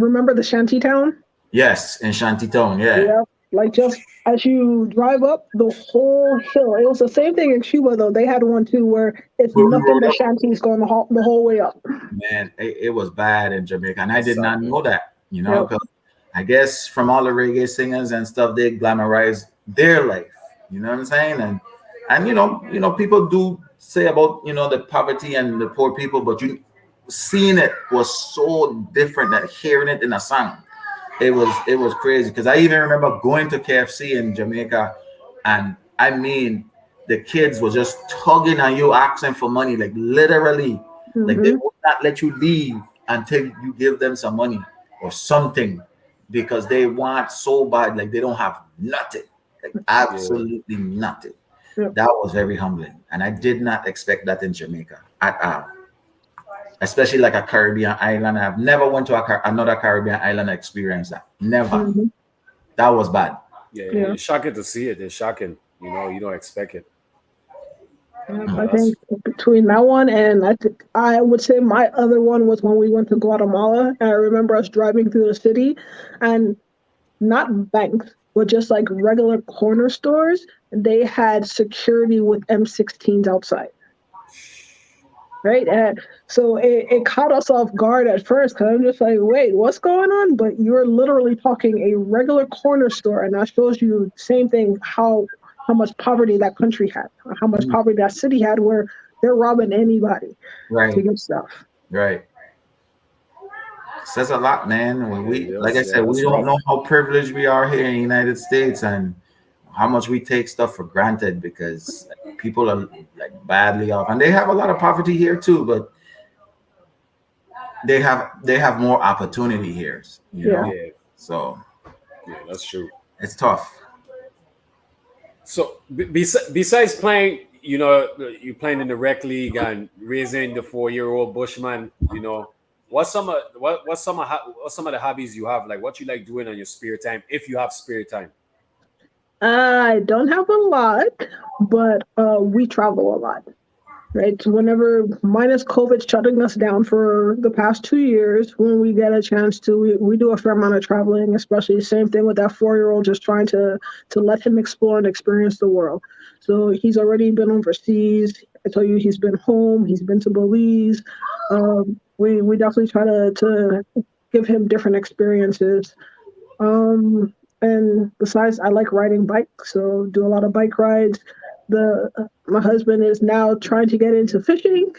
C: remember the shanty town?
B: Yes, in Shantytown, yeah.
C: Yeah. Like just as you drive up the whole hill, it was the same thing in Cuba though. They had one too where it's
B: Where we
C: nothing
B: rode
C: but
B: up,
C: shanties going the whole way up.
B: man, it was bad in Jamaica, and I
A: That's
B: did
A: sad,
B: not
A: man.
B: know that.
C: Yep.
B: 'Cause I guess from all the reggae singers and stuff, they glamorize their life. You know what I'm saying? And people do say about the poverty and the poor people, but seeing it was so different than hearing it in a song. It was crazy because I even remember going to KFC in Jamaica, and I mean the kids were just tugging on you, asking for money, like literally, like they
C: hmm
B: would not let you leave until you give them some money or something, because they want so bad, like they don't have nothing, like
A: Yeah.
B: absolutely nothing.
C: Yep.
B: That was very humbling, and I did not expect that in Jamaica at all, especially like a Caribbean island. I've never went to another Caribbean island and experienced that. Never.
C: hmm
B: That was bad.
A: Yeah,
C: Yeah.
A: it's shocking to see it. It's shocking. You don't expect it.
C: Yeah, I
A: That's
C: think between that one and I would say my other one was when we went to Guatemala. And I remember us driving through the city, and not banks, but just like regular corner stores. They had security with M16s outside, right? And so it caught us off guard at first because I'm just like, wait, what's going on? But you're literally talking a regular corner store, and that shows you same thing how much poverty that country had, or how much poverty that city had, where they're robbing anybody to
B: Right.
C: get stuff.
B: Right. Says a lot, man. When
A: yeah,
B: we, like I
A: yeah,
B: said, we
A: that's
B: don't
A: rough.
B: know how privileged we are here in the United States, and how much we take stuff for granted, because people are like badly off, and they have a lot of poverty here too, but they have more opportunity here,
C: Yeah.
A: Yeah,
B: so
A: yeah, that's true.
B: it's tough.
A: So besides playing, you playing in the rec league and raising the 4-year-old Bushman, what's some of the hobbies you have? Like what you like doing on your spare time, if you have spare time?
C: I don't have a lot, but we travel a lot. right? Whenever minus COVID shutting us down for the past 2 years, when we get a chance to, we do a fair amount of traveling, especially same thing with that 4-year-old, just trying to let him explore and experience the world. So he's already been overseas. I tell you, he's been home. He's been to Belize. We definitely try to give him different experiences. And besides, I like riding bikes, so do a lot of bike rides. The My husband is now trying to get into fishing.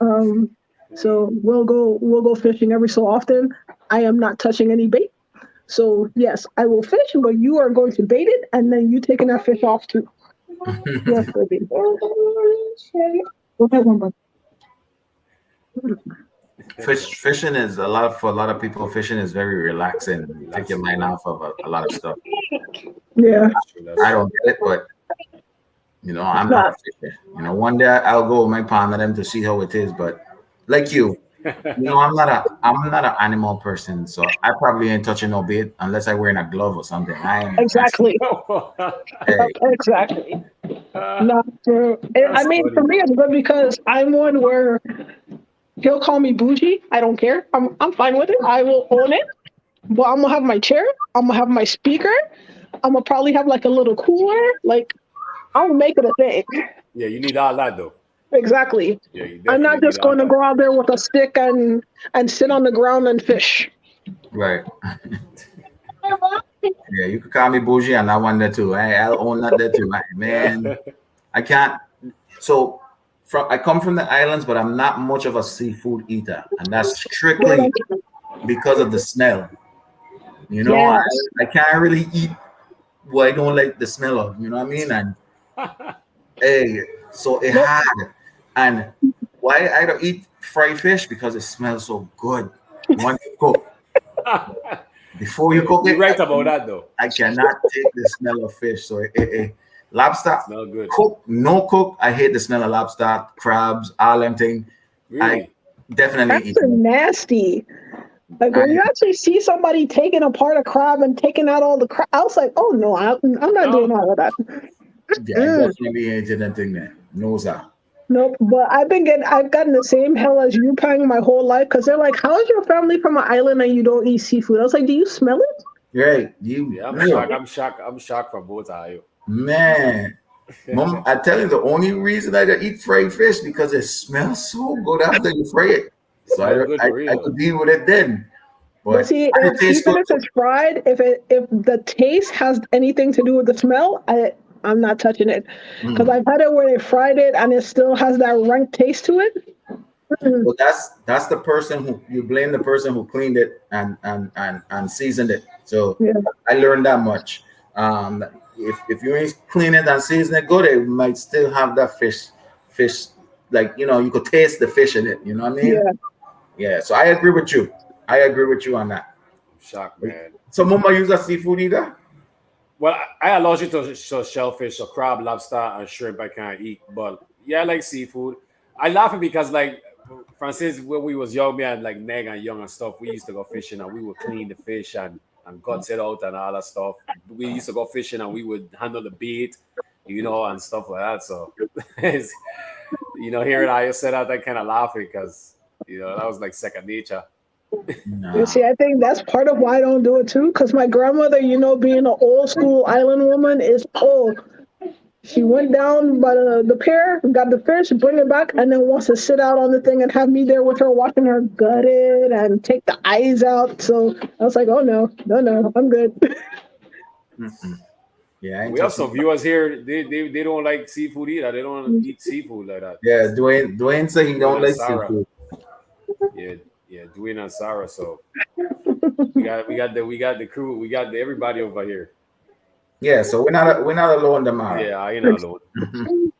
C: Um, so we'll go fishing every so often. I am not touching any bait. So yes, I will fish, but you are going to bait it, and then you taking that fish off too. Yes, baby. Go ahead, one more.
B: Fishing is for a lot of people. Fishing is very relaxing. You take your mind off of a lot of stuff.
C: Yeah.
B: I don't get it, but I'm not a fisher. One day I'll go with my partner them to see how it is. But like you, I'm not an animal person, so I probably ain't touching no bait unless I wearing a glove or something. I ain't
C: Exactly.
B: Hey,
C: Exactly. No, I mean, for me, it's good because I'm one where he'll call me bougie. I don't care. I'm fine with it. I will own it. But I'm gonna have my chair. I'm gonna have my speaker. I'm gonna probably have like a little cooler. Like I'll make it a thing.
A: Yeah, you need all that though.
C: Exactly.
A: Yeah, you
C: I'm not
A: definitely
C: just
A: need all
C: going to
A: that.
C: go out there with a stick and sit on the ground and fish.
B: right. Yeah, you could call me bougie and that one there too. I'll own that there too. Man, I can't. So I come from the islands, but I'm not much of a seafood eater, and that's strictly because of the smell.
C: Yes.
B: I can't really eat what I don't like the smell of. You know what I mean? And hey, so it
C: Nope.
B: hard. And why I don't eat fried fish because it smells so good. Once you cook, before you cook
A: You're
B: it,
A: right about that though.
B: I cannot take the smell of fish. So lobster,
A: Smell good.
B: cook, no cook. I hate the smell of lobster, crabs, all them things. I
A: Really?
B: definitely eat
C: Crabs are
B: them.
C: nasty. Like
B: I,
C: when you actually see somebody taking apart a crab and taking out all the crab, I was like, oh no, I'm not doing all of that.
B: yeah, I definitely ain't in that thing there. No, sir.
C: Nope. But I've gotten the same hell as you, Pang, my whole life because they're like, how is your family from an island and you don't eat seafood? I was like, do you smell it?
B: Right.
A: Yeah, I'm shocked. I'm shocked from both of you.
B: Man. Mom, I tell you, the only reason I don't eat fried fish because it smells so good after you fry it. So
A: Smell good for
B: I
A: real.
B: could deal with it then.
C: But
B: But
C: see,
B: it tastes
C: even
B: good
C: if
B: too.
C: it's fried, if the taste has anything to do with the smell, I'm not touching it because
B: Mm.
C: I've had it where they fried it and it still has that rank taste to it. Mm,
B: Well, that's the person who you blame the person who cleaned it and seasoned it. So
C: yeah,
B: I learned that much. Um, if you ain't clean it and season it good, it might still have that fish like you could taste the fish in it. You know what I mean?
C: yeah.
B: Yeah. So I agree with you. I agree with you on that.
A: I'm shocked, man.
B: So Mama use a seafood either?
A: Well, I allergic to shellfish, so crab, lobster, and shrimp I can't eat. But yeah, I like seafood. I laugh it because like Francis, when we was young, me and like Neg and Young and stuff, we used to go fishing and we would clean the fish and guts it out and all that stuff. We used to go fishing and we would handle the bait, and stuff like that. So it's, hearing how you said that, I kind of laughing because that was like second nature.
C: You
B: No.
C: see, I think that's part of why I don't do it too. Because my grandmother, being an old school island woman, is she went down by the pier, got the fish, bring it back, and then wants to sit out on the thing and have me there with her, watching her gut it and take the eyes out. So I was like, oh no, no, no, I'm good.
B: Mm-mm. Yeah, I ain't
A: We have
B: touching.
A: some viewers here. They don't like seafood either. They don't eat seafood like that.
B: Yeah, Dwayne said he
A: Dwayne
B: don't
A: and
B: like
A: Sarah.
B: seafood.
A: Yeah, yeah, Dwayne and Sarah. So we got the crew. We got everybody over here.
B: Yeah, so we're not alone, Damarah.
A: Yeah, I know alone.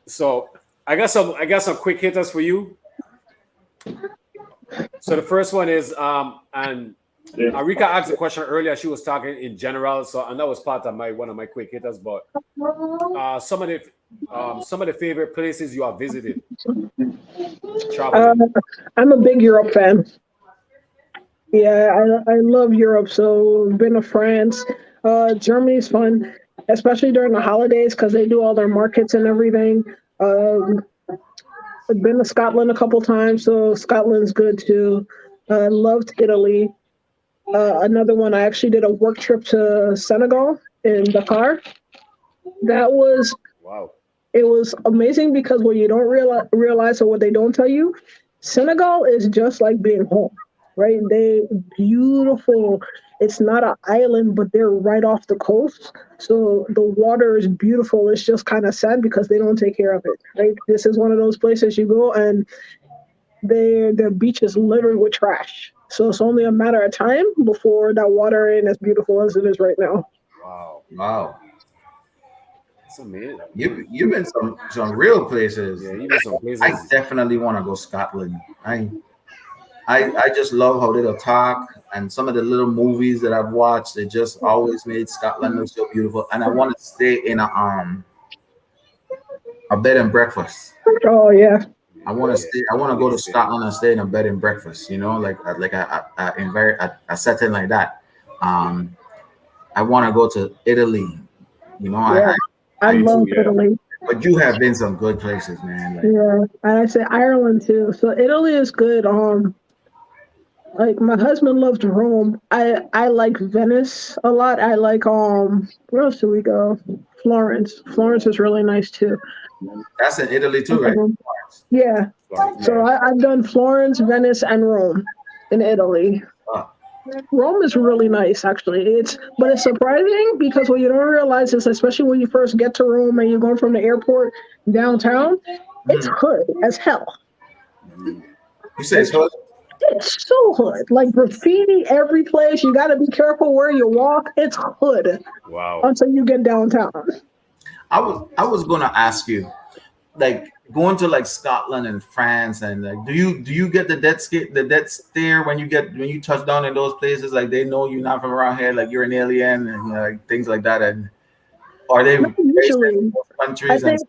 A: So I got some quick hitters for you. So the first one is and Arika asked a question earlier. She was talking in general, and that was part of one of my quick hitters. But some of the favorite places you have visited
C: Uh,
A: traveling.
C: I'm a big Europe fan. Yeah, I love Europe. So been to France. Germany's fun. especially during the holidays because they do all their markets and everything. Um, I've been to Scotland a couple times, so Scotland's good too. Loved Italy. Another one, I actually did a work trip to Senegal in Dakar. That was
A: Wow.
C: it was amazing because what you don't realize or what they don't tell you, Senegal is just like being home, right? They beautiful. It's not an island, but they're right off the coast. So the water is beautiful. It's just kind of sad because they don't take care of it, right? This is one of those places you go and their beach is littered with trash. So it's only a matter of time before that water ain't as beautiful as it is right now.
A: Wow.
B: Wow.
A: It's amazing.
B: You've been some real places.
A: Yeah, even some
B: I
A: places.
B: definitely want to go Scotland. I just love how they talk and some of the little movies that I've watched. They just always made Scotland look so beautiful. And I want to stay in a bed and breakfast.
C: Oh yeah.
B: I want to stay. I want to go to Scotland and stay in a bed and breakfast. You know, like a setting like that. I want to go to Italy. You know,
C: Yeah. I
A: Me too,
C: love
A: yeah.
C: Italy.
B: but you have been some good places, man. Like,
C: Yeah, and I say Ireland too. So Italy is good. Like my husband loves Rome. I like Venice a lot. I like where else do we go? Florence. Florence is really nice too.
B: that's in Italy too, right?
C: Yeah. So I've done Florence, Venice, and Rome in Italy.
B: Oh,
C: Rome is really nice, actually. But it's surprising because what you don't realize is, especially when you first get to Rome and you're going from the airport downtown, it's hood as hell.
B: you say it's hood?
C: It's so hood, like graffiti every place. You got to be careful where you walk. It's hood
A: Wow.
C: until you get downtown.
B: I was gonna ask you, like going to like Scotland and France, and like, do you get the dead stare when you touch down in those places? Like they know you're not from around here, like you're an alien, and like things like that. And are they
C: Not
B: based in
C: usually,
B: those
C: I
B: countries? And
C: think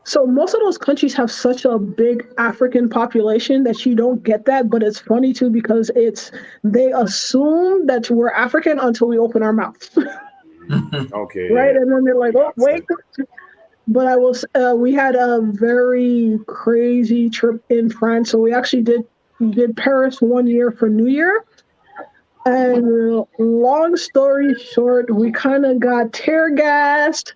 C: so. Most of those countries have such a big African population that you don't get that. But it's funny too because they assume that we're African until we open our mouths,
A: Okay.
C: right?
A: Yeah.
C: And then they're like, "Oh, wait."
A: Accent.
C: But we had a very crazy trip in France. So we actually did Paris one year for New Year. And long story short, we kind of got tear gassed,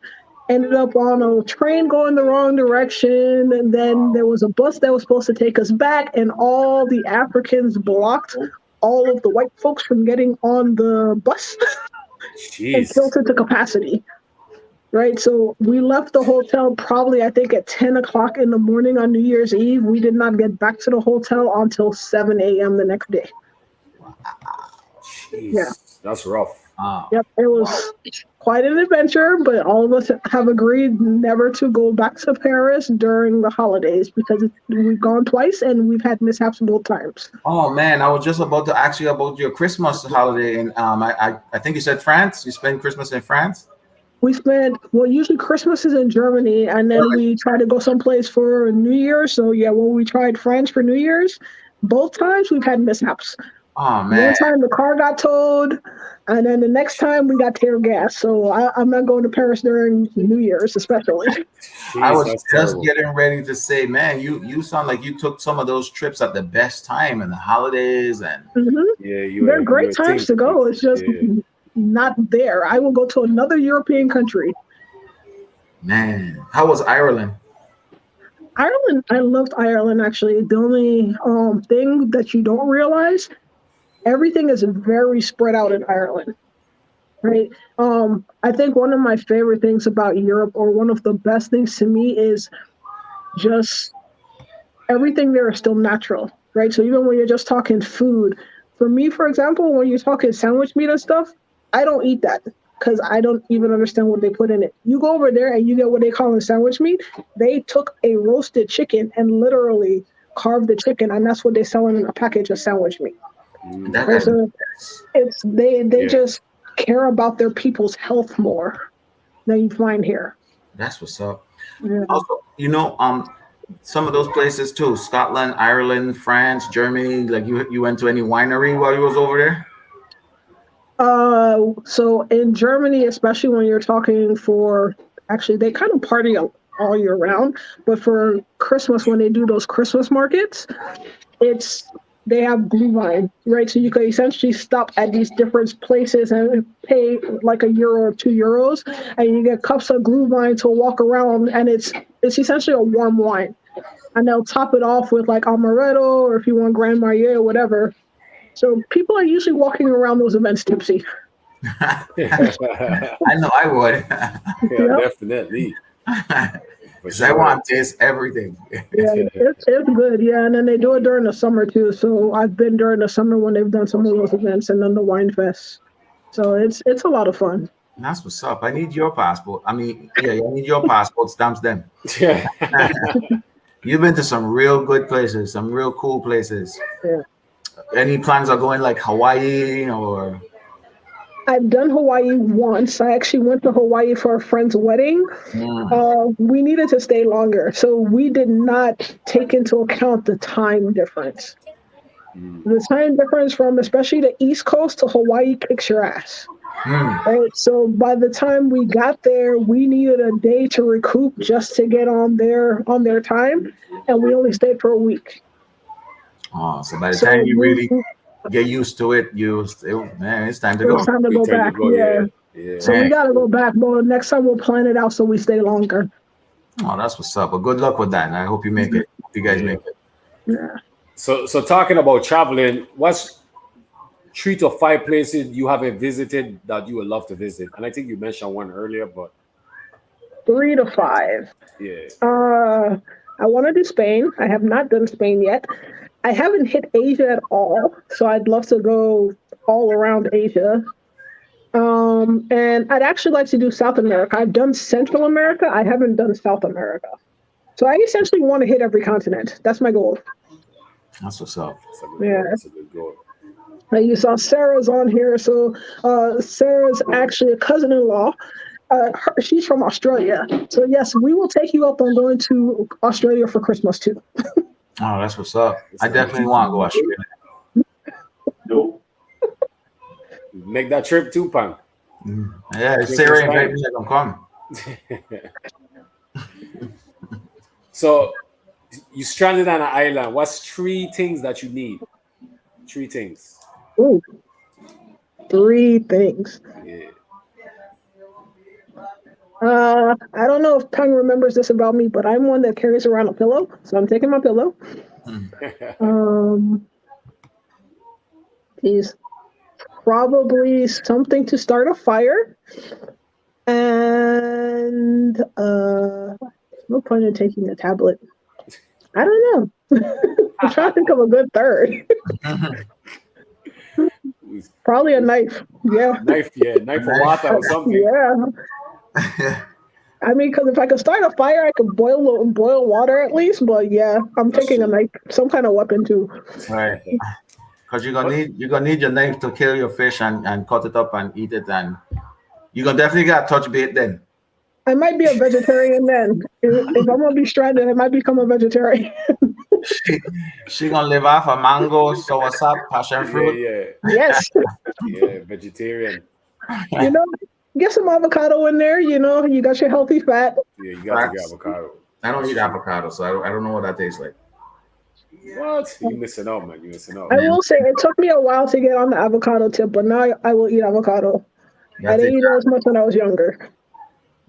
C: ended up on a train going the wrong direction. And then there was a bus that was supposed to take us back, and all the Africans blocked all of the white folks from getting on the bus and
A: Jeez.
C: filled it to capacity. Right. So we left the hotel probably, I think, at 10 o'clock in the morning on New Year's Eve. We did not get back to the hotel until 7 a.m. the next day.
A: Jeez.
C: Yeah.
A: That's rough.
C: Yep. It was quite an adventure, but all of us have agreed never to go back to Paris during the holidays because we've gone twice and we've had mishaps both times.
B: Oh man, I was just about to ask you about your Christmas holiday, and I think you said France. You spent Christmas in France.
C: Usually Christmas is in Germany, and then we try to go someplace for New Year's. So yeah, when we tried France for New Year's, both times we've had mishaps.
B: Oh man,
C: One time the car got towed, and then the next time we got tear gas. So I'm not going to Paris during New Year's, especially.
A: Jeez,
B: I was
A: that's
B: just
A: terrible.
B: getting ready to say, man, you sound like you took some of those trips at the best time in the holidays, and
C: Mhm.
A: Yeah,
C: They're great times to go. It's just not there. I will go to another European country.
B: man, how was Ireland?
C: Ireland, I loved Ireland actually. The only thing that you don't realize, everything is very spread out in Ireland. Right. I think one of my favorite things about Europe, or one of the best things to me, is just everything there is still natural. Right. So even when you're just talking food, for me, for example, when you're talking sandwich meat and stuff, I don't eat that because I don't even understand what they put in it. You go over there and you get what they call a sandwich meat. They took a roasted chicken and literally carved the chicken, and that's what they sell in a package of sandwich meat.
B: That,
C: Right. So they
A: Yeah.
C: just care about their people's health more than you find here.
B: that's what's up.
C: Yeah.
B: Also, some of those places too: Scotland, Ireland, France, Germany. Like you went to any winery while you was over there?
C: So in Germany, especially when you're talking for, actually, they kind of party all year round, but for Christmas, when they do those Christmas markets, they have Glühwein, right? So you can essentially stop at these different places and pay like €1 or €2, and you get cups of Glühwein to walk around, and it's essentially a warm wine, and they'll top it off with like amaretto, or if you want Grand Marnier or whatever. So people are usually walking around those events tipsy.
B: I know I would.
A: Yeah, definitely.
B: Because I want to taste everything.
C: Yeah, it's good. Yeah, and then they do it during the summer too. So I've been during the summer when they've done some of those events, and then the wine fest. So it's a lot of fun.
B: That's what's up. I need your passport. I mean, yeah, I need your passport stamps then.
A: Yeah.
B: You've been to some real good places, some real cool places.
C: Yeah.
B: Any plans of going like Hawaii or?
C: I've done Hawaii once. I actually went to Hawaii for a friend's wedding. We needed to stay longer, so we did not take into account the time difference. The time difference from especially the East Coast to Hawaii kicks your ass. Right? So by the time we got there, we needed a day to recoup just to get on their time, and we only stayed for a week.
B: Oh, so by the time you really get used to it, man, it's time to go.
C: It's time to go back. Yeah. So we gotta go back, but next time we'll plan it out so we stay longer.
B: Oh, that's what's up. Well, good luck with that, and I hope you make it. Hope you guys make it.
C: Yeah.
A: So talking about traveling, what's 3 to 5 places you haven't visited that you would love to visit? And I think you mentioned one earlier, but
C: 3 to 5.
A: Yeah.
C: I want to do Spain. I have not done Spain yet. I haven't hit Asia at all, so I'd love to go all around Asia. And I'd actually like to do South America. I've done Central America. I haven't done South America. So I essentially want to hit every continent. That's my goal.
B: That's what's up.
A: That's a good goal.
C: You saw Sarah's on here. So Sarah's actually a cousin-in-law. She's from Australia. So yes, we will take you up on going to Australia for Christmas too.
B: Oh, that's what's up. I definitely want to go Australia.
A: No. Make that trip too, Pang.
B: Yeah, Sarah invited me, I'm coming.
A: So you stranded on an island. What's 3 things that you need? 3 things.
C: Ooh. 3 things.
A: Yeah.
C: I don't know if Pang remembers this about me, but I'm one that carries around a pillow, so I'm taking my pillow. Is probably something to start a fire, and no point in taking a tablet. I don't know. I'm trying to think of a good third. Probably a knife. Yeah.
A: Knife for water or something.
C: Yeah. I mean, because if I could start a fire, I could boil water at least. But yeah, I'm taking a knife, some kind of weapon too.
B: Right. Because you're gonna need your knife to kill your fish and cut it up and eat it, and you're gonna definitely got touch bait then.
C: I might be a vegetarian then. If I'm gonna be stranded, I might become a vegetarian.
B: she gonna live off of mango, soursop, passion fruit.
A: Yeah.
C: Yes.
A: Yeah, vegetarian.
C: Get some avocado in there. You got your healthy fat.
A: Yeah, you got to get avocado.
B: I don't eat avocado, so I don't know what that tastes like.
A: What? You missing out, man. You missing out.
C: I will say it took me a while to get on the avocado tip, but now I will eat avocado. I didn't eat it as much when I was younger.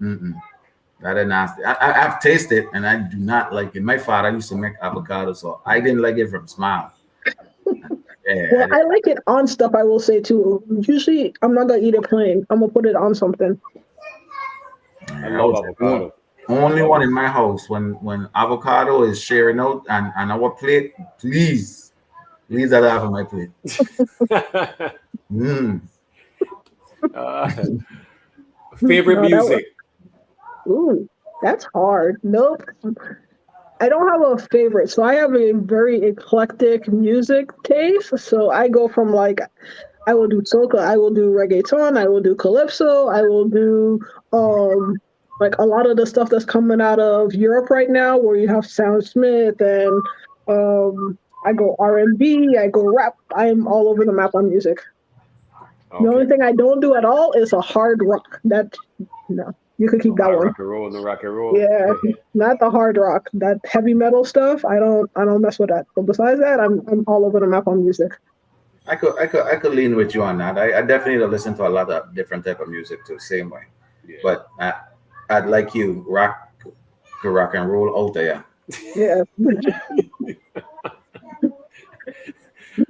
B: That is nasty. I've tasted and I do not like it. My father used to make avocado, so I didn't like it from smile.
C: Well, I like it on stuff, I will say too. Usually, I'm not gonna eat it plain. I'm gonna put it on something.
A: I love avocado.
B: Only one in my house when avocado is sharing out and our plate, please leave that off of my plate.
A: Favorite music?
C: Ooh, that's hard. Nope. I don't have a favorite. So I have a very eclectic music taste. So I go from I will do soca, I will do reggaeton, I will do calypso, I will do a lot of the stuff that's coming out of Europe right now, where you have Sam Smith, and I go R&B, I go rap. I am all over the map on music. The only
A: Okay.
C: thing I don't do at all is a hard rock. That no, you could keep
A: No
C: that
A: hard
C: one.
A: rock and roll, no rock and roll.
C: Yeah, not the hard rock. That heavy metal stuff. I don't mess with that. But besides that, I'm all over the map on music.
B: I could lean with you on that. I definitely listen to a lot of different type of music too, same way.
A: Yeah.
B: But I'd like you rock and roll out there.
C: Yeah.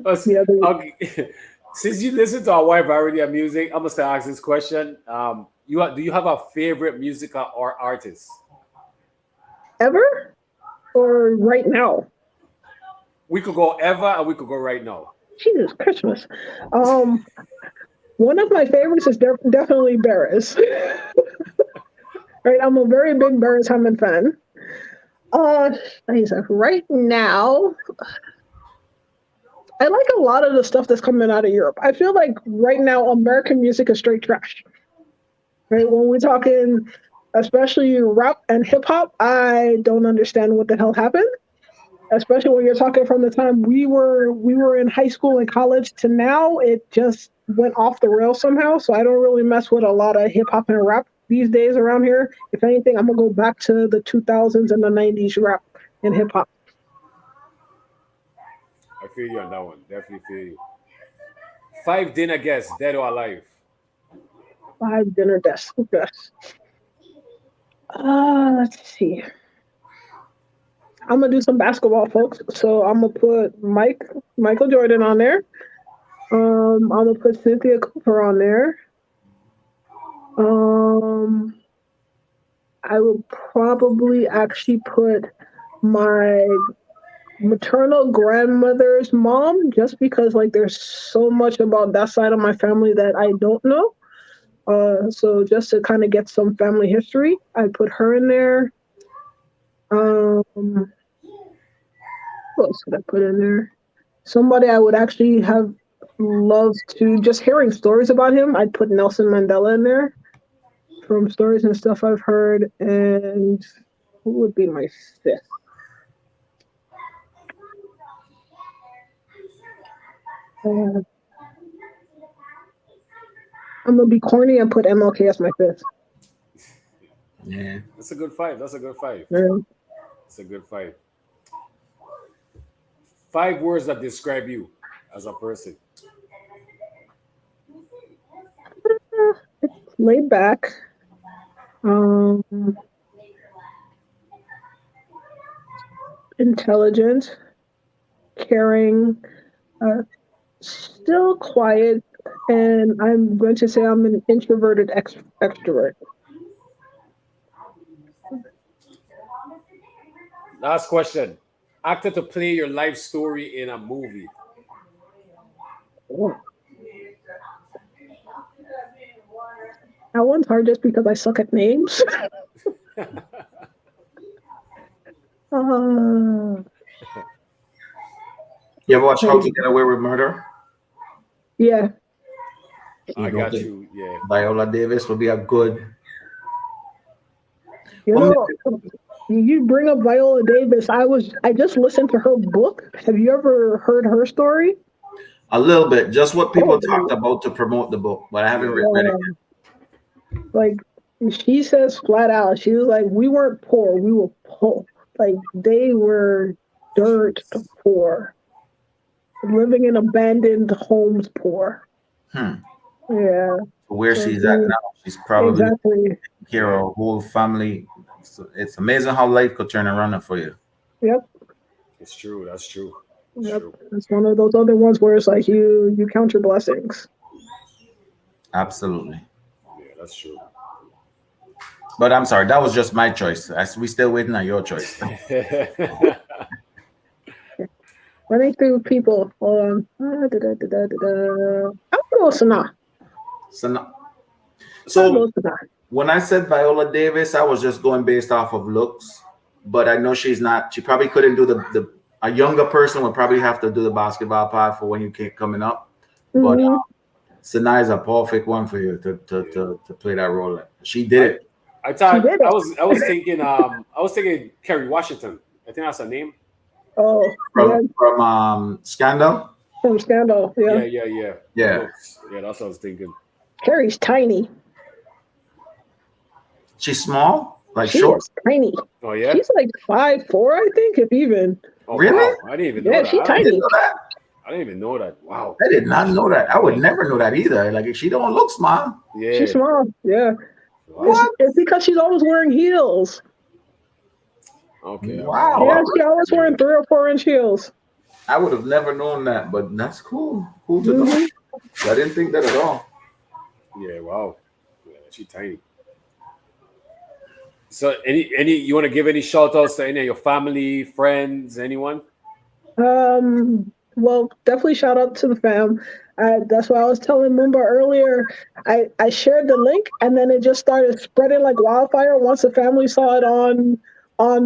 A: Us-
C: Yeah,
A: okay. Since you listen to our wide variety of music, I'm gonna start asking this question. Do you have a favorite musical or artist?
C: ever or right now?
A: We could go ever, and we could go right now.
C: Jesus Christmas. One of my favorites is definitely Barris. Right, I'm a very big Barris Hammond fan. Right now, I like a lot of the stuff that's coming out of Europe. I feel like right now American music is straight trash. Right, when we're talking, especially rap and hip hop, I don't understand what the hell happened. Especially when you're talking from the time we were in high school and college to now, it just went off the rails somehow. So I don't really mess with a lot of hip hop and rap these days around here. If anything, I'm gonna go back to the 2000s and the 90s rap and hip hop.
A: I feel you on that one. Definitely feel you. 5 dinner guests, dead or alive.
C: 5 dinner guests. Let's see. I'm gonna do some basketball, folks. So I'm gonna put Michael Jordan on there. I'm gonna put Cynthia Cooper on there. I will probably actually put my maternal grandmother's mom, just because like there's so much about that side of my family that I don't know. So just to kind of get some family history, I put her in there. Who else could I put in there? Somebody I would actually have loved to, just hearing stories about him, I'd put Nelson Mandela in there from stories and stuff I've heard. And who would be my fifth? I'm gonna be corny and put MLK as my fifth.
B: Yeah.
A: That's a good five. That's a good five.
C: Yeah.
A: That's a good five. 5 words that describe you as a person.
C: It's laid back. Intelligent, caring, still quiet, and I'm going to say I'm an introverted extrovert.
A: Last question. Actor to play your life story in a movie.
C: Oh. That one's hard just because I suck at names.
B: You ever watch How to Get Away with Murder?
C: Yeah.
A: I got you. Yeah.
B: Viola Davis would be a good.
C: You know, you bring up Viola Davis. I just listened to her book. Have you ever heard her story?
B: A little bit, just what people talked about to promote the book, but I haven't read it yet.
C: Like, she says flat out, she was like, we weren't poor, we were poor. Like, they were dirt poor, living in abandoned homes poor. Yeah.
B: Where she's at now, she's probably
C: exactly
B: taking care of a whole family. So it's amazing how life could turn around for you.
C: Yep.
A: It's true. That's true.
C: Yep. It's one of those other ones where it's like you count your blessings.
B: Absolutely.
A: Yeah, that's true.
B: But I'm sorry, that was just my choice. We still waiting on your choice.
C: Running through people. Hold on. I'll go Sana.
B: So when I said Viola Davis, I was just going based off of looks, but I know she's not. She probably couldn't do a younger person would probably have to do the basketball part for when you keep coming up. But Sanaa is a perfect one for you to play that role. She did it.
A: I thought I was thinking Kerry Washington. I think that's her name.
C: Oh,
B: from Scandal.
C: From Scandal, yeah.
B: Yeah.
A: Looks, yeah, that's what I was thinking.
C: Carrie's tiny.
B: She's small, like
C: She
B: short.
C: is tiny.
A: Oh yeah.
C: She's like 5'4", I think, if even.
A: Oh
B: Really?
A: wow, I didn't even know
C: Yeah,
A: that.
C: she's
B: I didn't
C: tiny.
B: know that.
A: I didn't even know that. Wow.
B: I did not know that. I would never know that either. Like she don't look small.
A: Yeah.
C: She's small. Yeah.
A: Wow.
C: It's because she's always wearing heels.
A: Okay.
B: Wow.
C: Yeah, she always wearing 3 or 4 inch heels.
B: I would have never known that, but that's cool. Cool to know.
C: Mm-hmm.
B: I didn't think that at all.
A: Yeah. Wow. Yeah, she's tiny. So, any you want to give any shout outs to any of your family, friends, anyone?
C: Well, definitely shout out to the fam. That's why I was telling Mumba earlier. I shared the link and then it just started spreading like wildfire once the family saw it on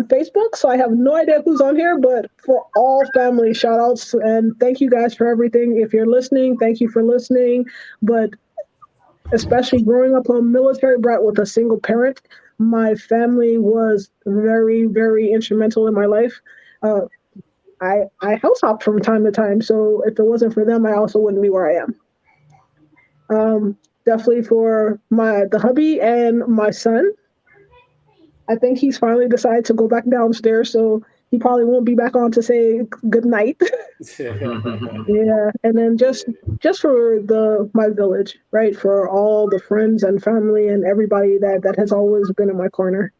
C: Facebook. So I have no idea who's on here, but for all family shout outs and thank you guys for everything. If you're listening, thank you for listening. But especially growing up a military brat with a single parent, my family was very, very instrumental in my life. Uh, I house hop from time to time, so if it wasn't for them, I also wouldn't be where I am. Definitely for the hubby and my son. I think he's finally decided to go back downstairs, so he probably won't be back on to say good night. Yeah, and then just for my village, right? For all the friends and family and everybody that has always been in my corner.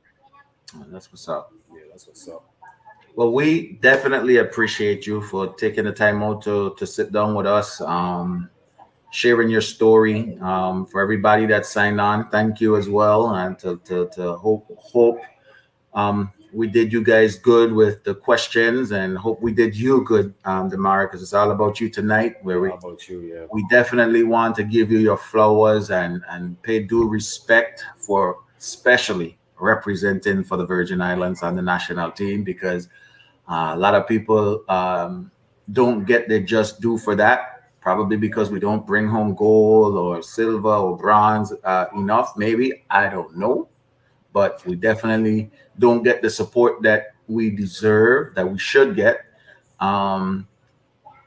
B: That's what's up.
A: Yeah, that's what's up.
B: Well, we definitely appreciate you for taking the time out to sit down with us, sharing your story. For everybody that signed on, thank you as well, and to hope we did you guys good with the questions, and hope we did you good, Damarah, because it's all about you tonight.
A: How about you? Yeah.
B: We definitely want to give you your flowers and pay due respect for especially representing for the Virgin Islands on the national team, because a lot of people don't get their just due for that, probably because we don't bring home gold or silver or bronze enough. Maybe, I don't know, but we definitely don't get the support that we deserve, that we should get. Um,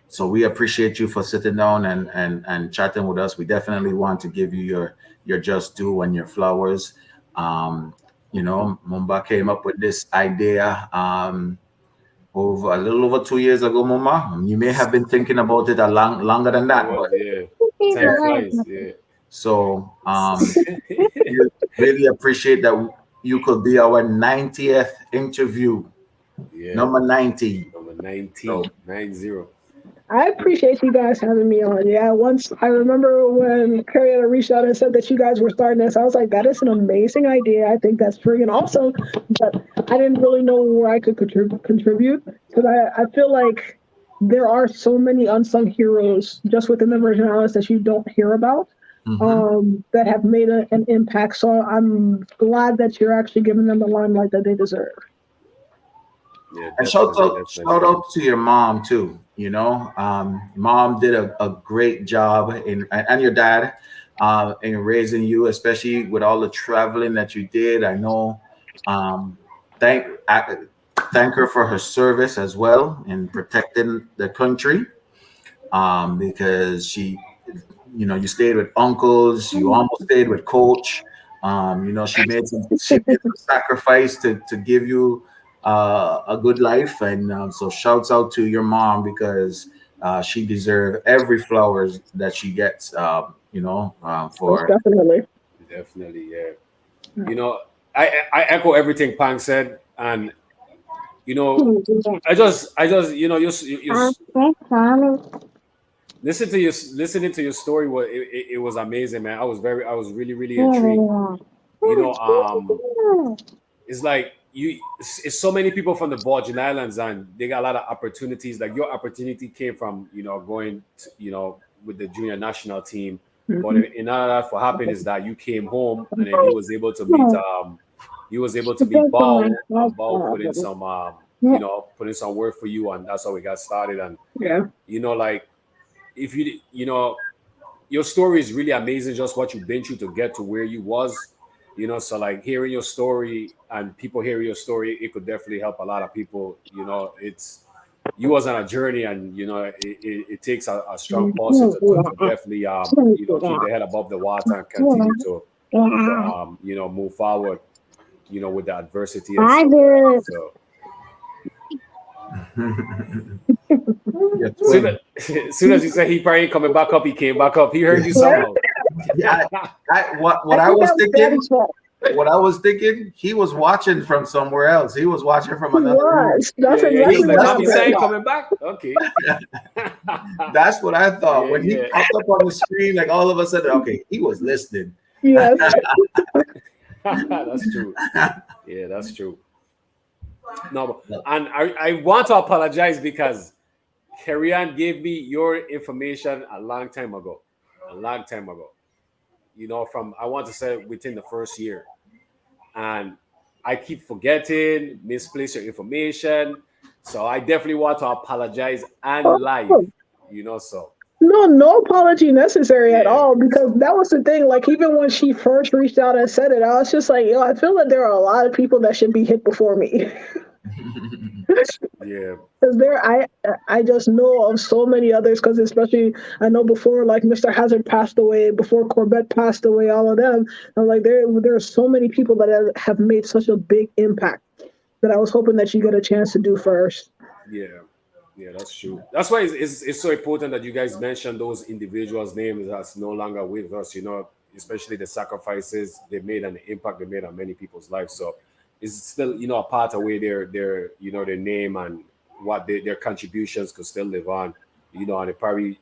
B: so we appreciate you for sitting down and chatting with us. We definitely want to give you your just due and your flowers. Mumba came up with this idea. Over a little over 2 years ago, Mama. You may have been thinking about it longer than that, but
A: Yeah. Time flies. Yeah.
B: so we really appreciate that you could be our 90th interview,
A: Yeah.
B: number 90.
A: Number 19, 90.
C: I appreciate you guys having me on. Yeah, once I remember when Carrietta reached out and said that you guys were starting this, I was like, that is an amazing idea. I think that's freaking awesome. But I didn't really know where I could contribute because I feel like there are so many unsung heroes just within the Virgin Islands that you don't hear about that have made an impact. So I'm glad that you're actually giving them the limelight that they deserve.
A: Yeah,
B: And shout out to your mom too. Mom did a great job and your dad in raising you, especially with all the traveling that you did. I know. Thank her for her service as well in protecting the country. Because you stayed with uncles, you almost stayed with coach. She made some sacrifice to give you a good life, and so shouts out to your mom because she deserves every flowers that she gets. For
C: Definitely,
A: yeah. I echo everything Pang said, and I just you listening to your story it was amazing, man. I was really intrigued. It's like it's so many people from the Virgin Islands, and they got a lot of opportunities. Like your opportunity came from going to, with the junior national team. But in order for happen is that you came home and then you was able to meet Bao, and Bao put in some put in some work for you, and that's how we got started. And like if your story is really amazing, just what you've been through to get to where you was. So like hearing your story and people hearing your story, it could definitely help a lot of people. you was on a journey, and it takes a strong person to definitely keep their head above the water and continue to move forward, with the adversity and stuff like that. So soon as you said he probably ain't coming back up, he came back up. He heard you somehow.
B: Yeah, what I was thinking. What I was thinking, he was watching from somewhere else. He was watching from another room.
C: That's exactly what
A: happened. Saying coming back. Okay.
B: That's what I thought. When he popped up on the screen, like all of a sudden, okay, he was listening.
C: Yes.
A: That's true. Yeah, that's true. No, and I want to apologize because Kerry-Ann gave me your information a long time ago. From, I want to say, within the first year. And I keep forgetting, misplace your information. So I definitely want to apologize and live, so.
C: No apology necessary at all, because that was the thing. Like, even when she first reached out and said it, I was just like, I feel like there are a lot of people that should be hit before me.
A: Yeah,
C: because I just know of so many others, because especially I know before, like, Mr. Hazard passed away, before Corbett passed away, all of them. I'm like, there are so many people that have made such a big impact that I was hoping that you get a chance to do first.
A: Yeah, that's true. That's why it's so important that you guys mention those individuals' names that's no longer with us, especially the sacrifices they made and the impact they made on many people's lives. So it's still, a part of where their name and what their contributions could still live on, and it probably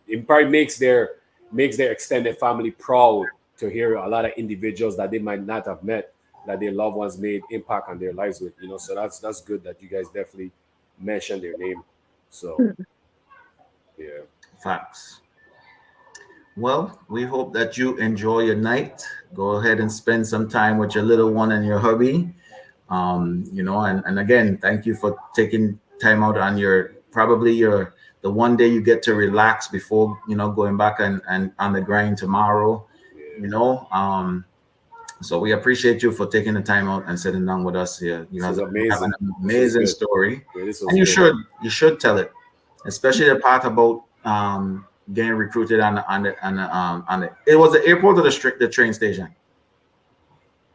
A: makes their extended family proud to hear a lot of individuals that they might not have met, that their loved ones made impact on their lives with, so that's good that you guys definitely mention their name. So, yeah.
B: Facts. Well, we hope that you enjoy your night. Go ahead and spend some time with your little one and your hubby. And again, thank you for taking time out on the one day you get to relax before, going back and on the grind tomorrow, So we appreciate you for taking the time out and sitting down with us here. You have an amazing story, and you should tell it, especially the part about getting recruited on the. It was the airport or the train station.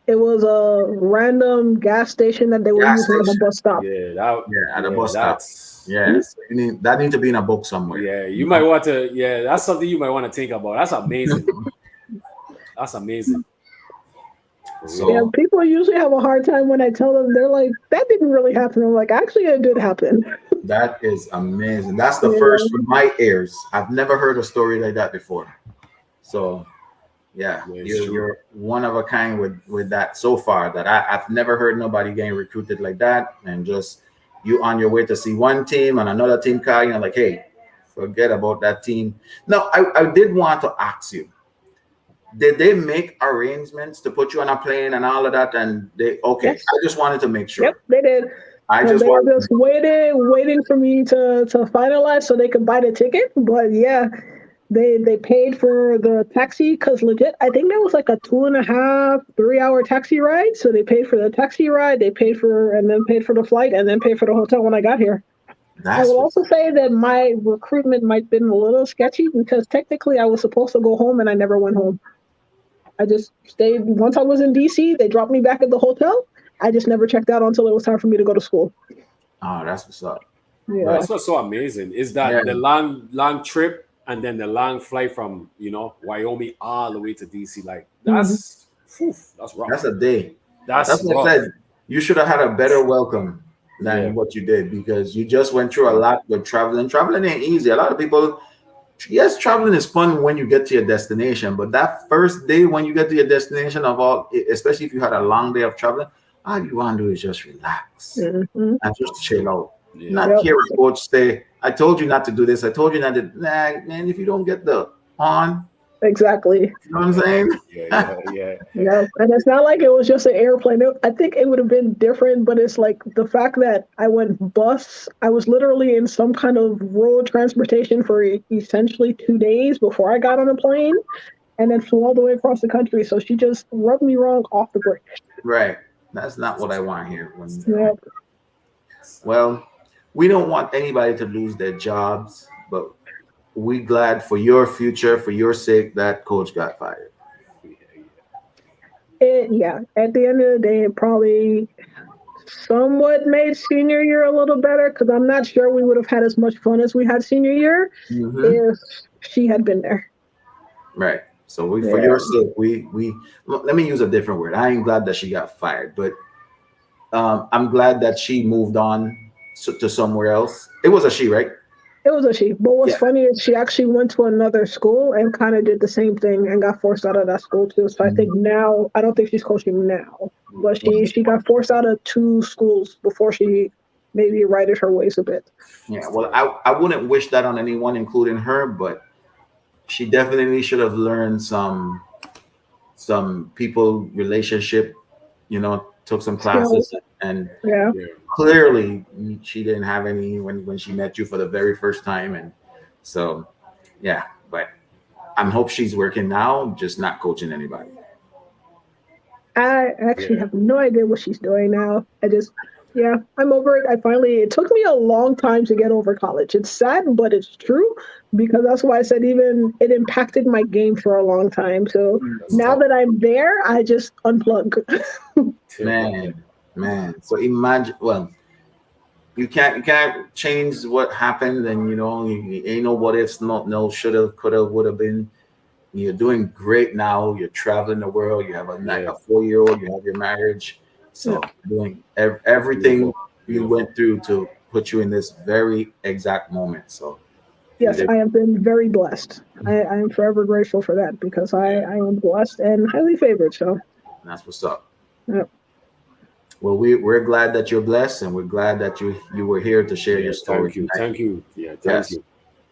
C: It was a random gas station that they were using as a bus stop.
B: At a bus stop. Yes, that needs to be in a book somewhere.
A: Yeah, you might want to. Yeah, that's something you might want to think about. That's amazing. That's amazing.
C: So, people usually have a hard time when I tell them. They're like, "That didn't really happen." I'm like, "Actually, it did happen."
B: That is amazing. That's the first with my ears. I've never heard a story like that before. So, you're one of a kind with that so far. That I've never heard nobody getting recruited like that, and just you on your way to see one team and another team calling, and like, hey, forget about that team. No, I did want to ask you. Did they make arrangements to put you on a plane and all of that? And yes. I just wanted to make sure.
C: Yep, they did. They were just waiting for me to finalize so they could buy the ticket. But yeah, they paid for the taxi, because legit, I think there was like a 2.5, 3-hour taxi ride. So they paid for the taxi ride, paid for the flight, and then paid for the hotel when I got here. I will also say that my recruitment might have been a little sketchy, because technically I was supposed to go home and I never went home. I just stayed. Once I was in DC, they dropped me back at the hotel. I just never checked out until it was time for me to go to school.
B: Oh, that's what's up.
C: Yeah.
A: That's what's so amazing is that the long trip and then the long flight from Wyoming all the way to DC. Like that's rough.
B: That's a day.
A: That's
B: what I said. You should have had a better welcome than what you did, because you just went through a lot with traveling. Traveling ain't easy. A lot of people. Yes, traveling is fun when you get to your destination, but that first day when you get to your destination, especially if you had a long day of traveling, all you want to do is just relax and just chill out. Not hear a coach say, "I told you not to do this. I told you not to." Nah, man, if you don't get the on.
C: Exactly.
B: You know what I'm saying?
C: Yeah. And it's not like it was just an airplane. I think it would have been different, but it's like the fact that I went bus. I was literally in some kind of road transportation for essentially 2 days before I got on a plane, and then flew all the way across the country. So she just rubbed me wrong off the break.
B: Right. That's not what I want here. Well, we don't want anybody to lose their jobs, but we glad for your future, for your sake, that coach got fired.
C: Yeah, at the end of the day, it probably somewhat made senior year a little better because I'm not sure we would have had as much fun as we had senior year
B: Mm-hmm.
C: if she had been there.
B: Right. So we, for
C: Yeah.
B: your sake, we let me use a different word. I ain't glad that she got fired, but I'm glad that she moved on to somewhere else. It was a she, right?
C: It was a she. But what's
B: Yeah.
C: funny is she actually went to another school and kind of did the same thing and got forced out of that school too. So I think now, I don't think she's coaching now, but she got forced out of 2 schools before she maybe righted her ways a bit.
B: Yeah. Well, I wouldn't wish that on anyone, including her, but she definitely should have learned some people relationship, took some
C: Skills.
B: classes, and
C: Yeah.
A: Yeah.
B: clearly she didn't have any when she met you for the very first time. And so yeah, but I hope she's working now, just not coaching anybody.
C: I actually
A: Yeah.
C: have no idea what she's doing now. Yeah, I'm over it. It took me a long time to get over college. It's sad, but it's true because that's why I said even it impacted my game for a long time. So
A: That's
C: now
A: tough.
C: that I'm there, I just unplug.
B: Man. So imagine, well, you can't change what happened, and you ain't no what ifs, no shoulda, coulda, woulda been. You're doing great now. You're traveling the world. You have
A: Yeah.
B: a 4-year-old. You have your marriage. So doing everything
A: Beautiful.
B: you
A: Beautiful.
B: went through to put you in this very exact moment. So you
C: Yes,
B: did.
C: I have been very blessed. I am forever grateful for that because I am blessed and highly favored. So,
B: That's what's up.
C: yeah.
B: Well, we're glad that you're blessed, and we're glad that you were here to share your
A: Yeah.
B: story
A: Thank you.
B: tonight.
A: Thank you. Yeah. Thank
B: Yes.
A: you.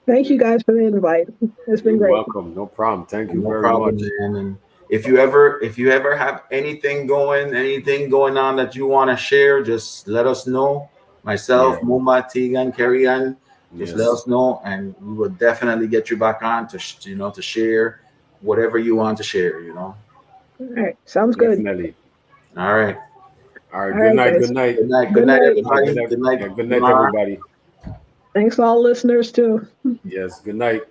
C: Thank you guys for the invite. It's
A: You're
C: been great.
A: welcome. No problem. Thank you
B: No
A: very
B: problem,
A: much.
B: man. And if you ever have anything going on that you want to share, just let us know. Myself,
A: Yeah.
B: Muma, Tegan, Carrie Ann, just let
A: Yes.
B: us know, and we will definitely get you back on to share whatever you want to share.
C: All right. Sounds good.
A: Definitely.
B: All right.
A: All right.
C: All
A: Good
C: right,
A: night. Good
C: guys.
A: night.
B: Good night. Good
C: Good
B: night,
C: night.
A: Good night. Good
B: everybody.
A: night.
B: Good night,
A: Yeah. Good night,
B: Damarah.
A: everybody.
C: Thanks all listeners too.
A: Yes. Good night.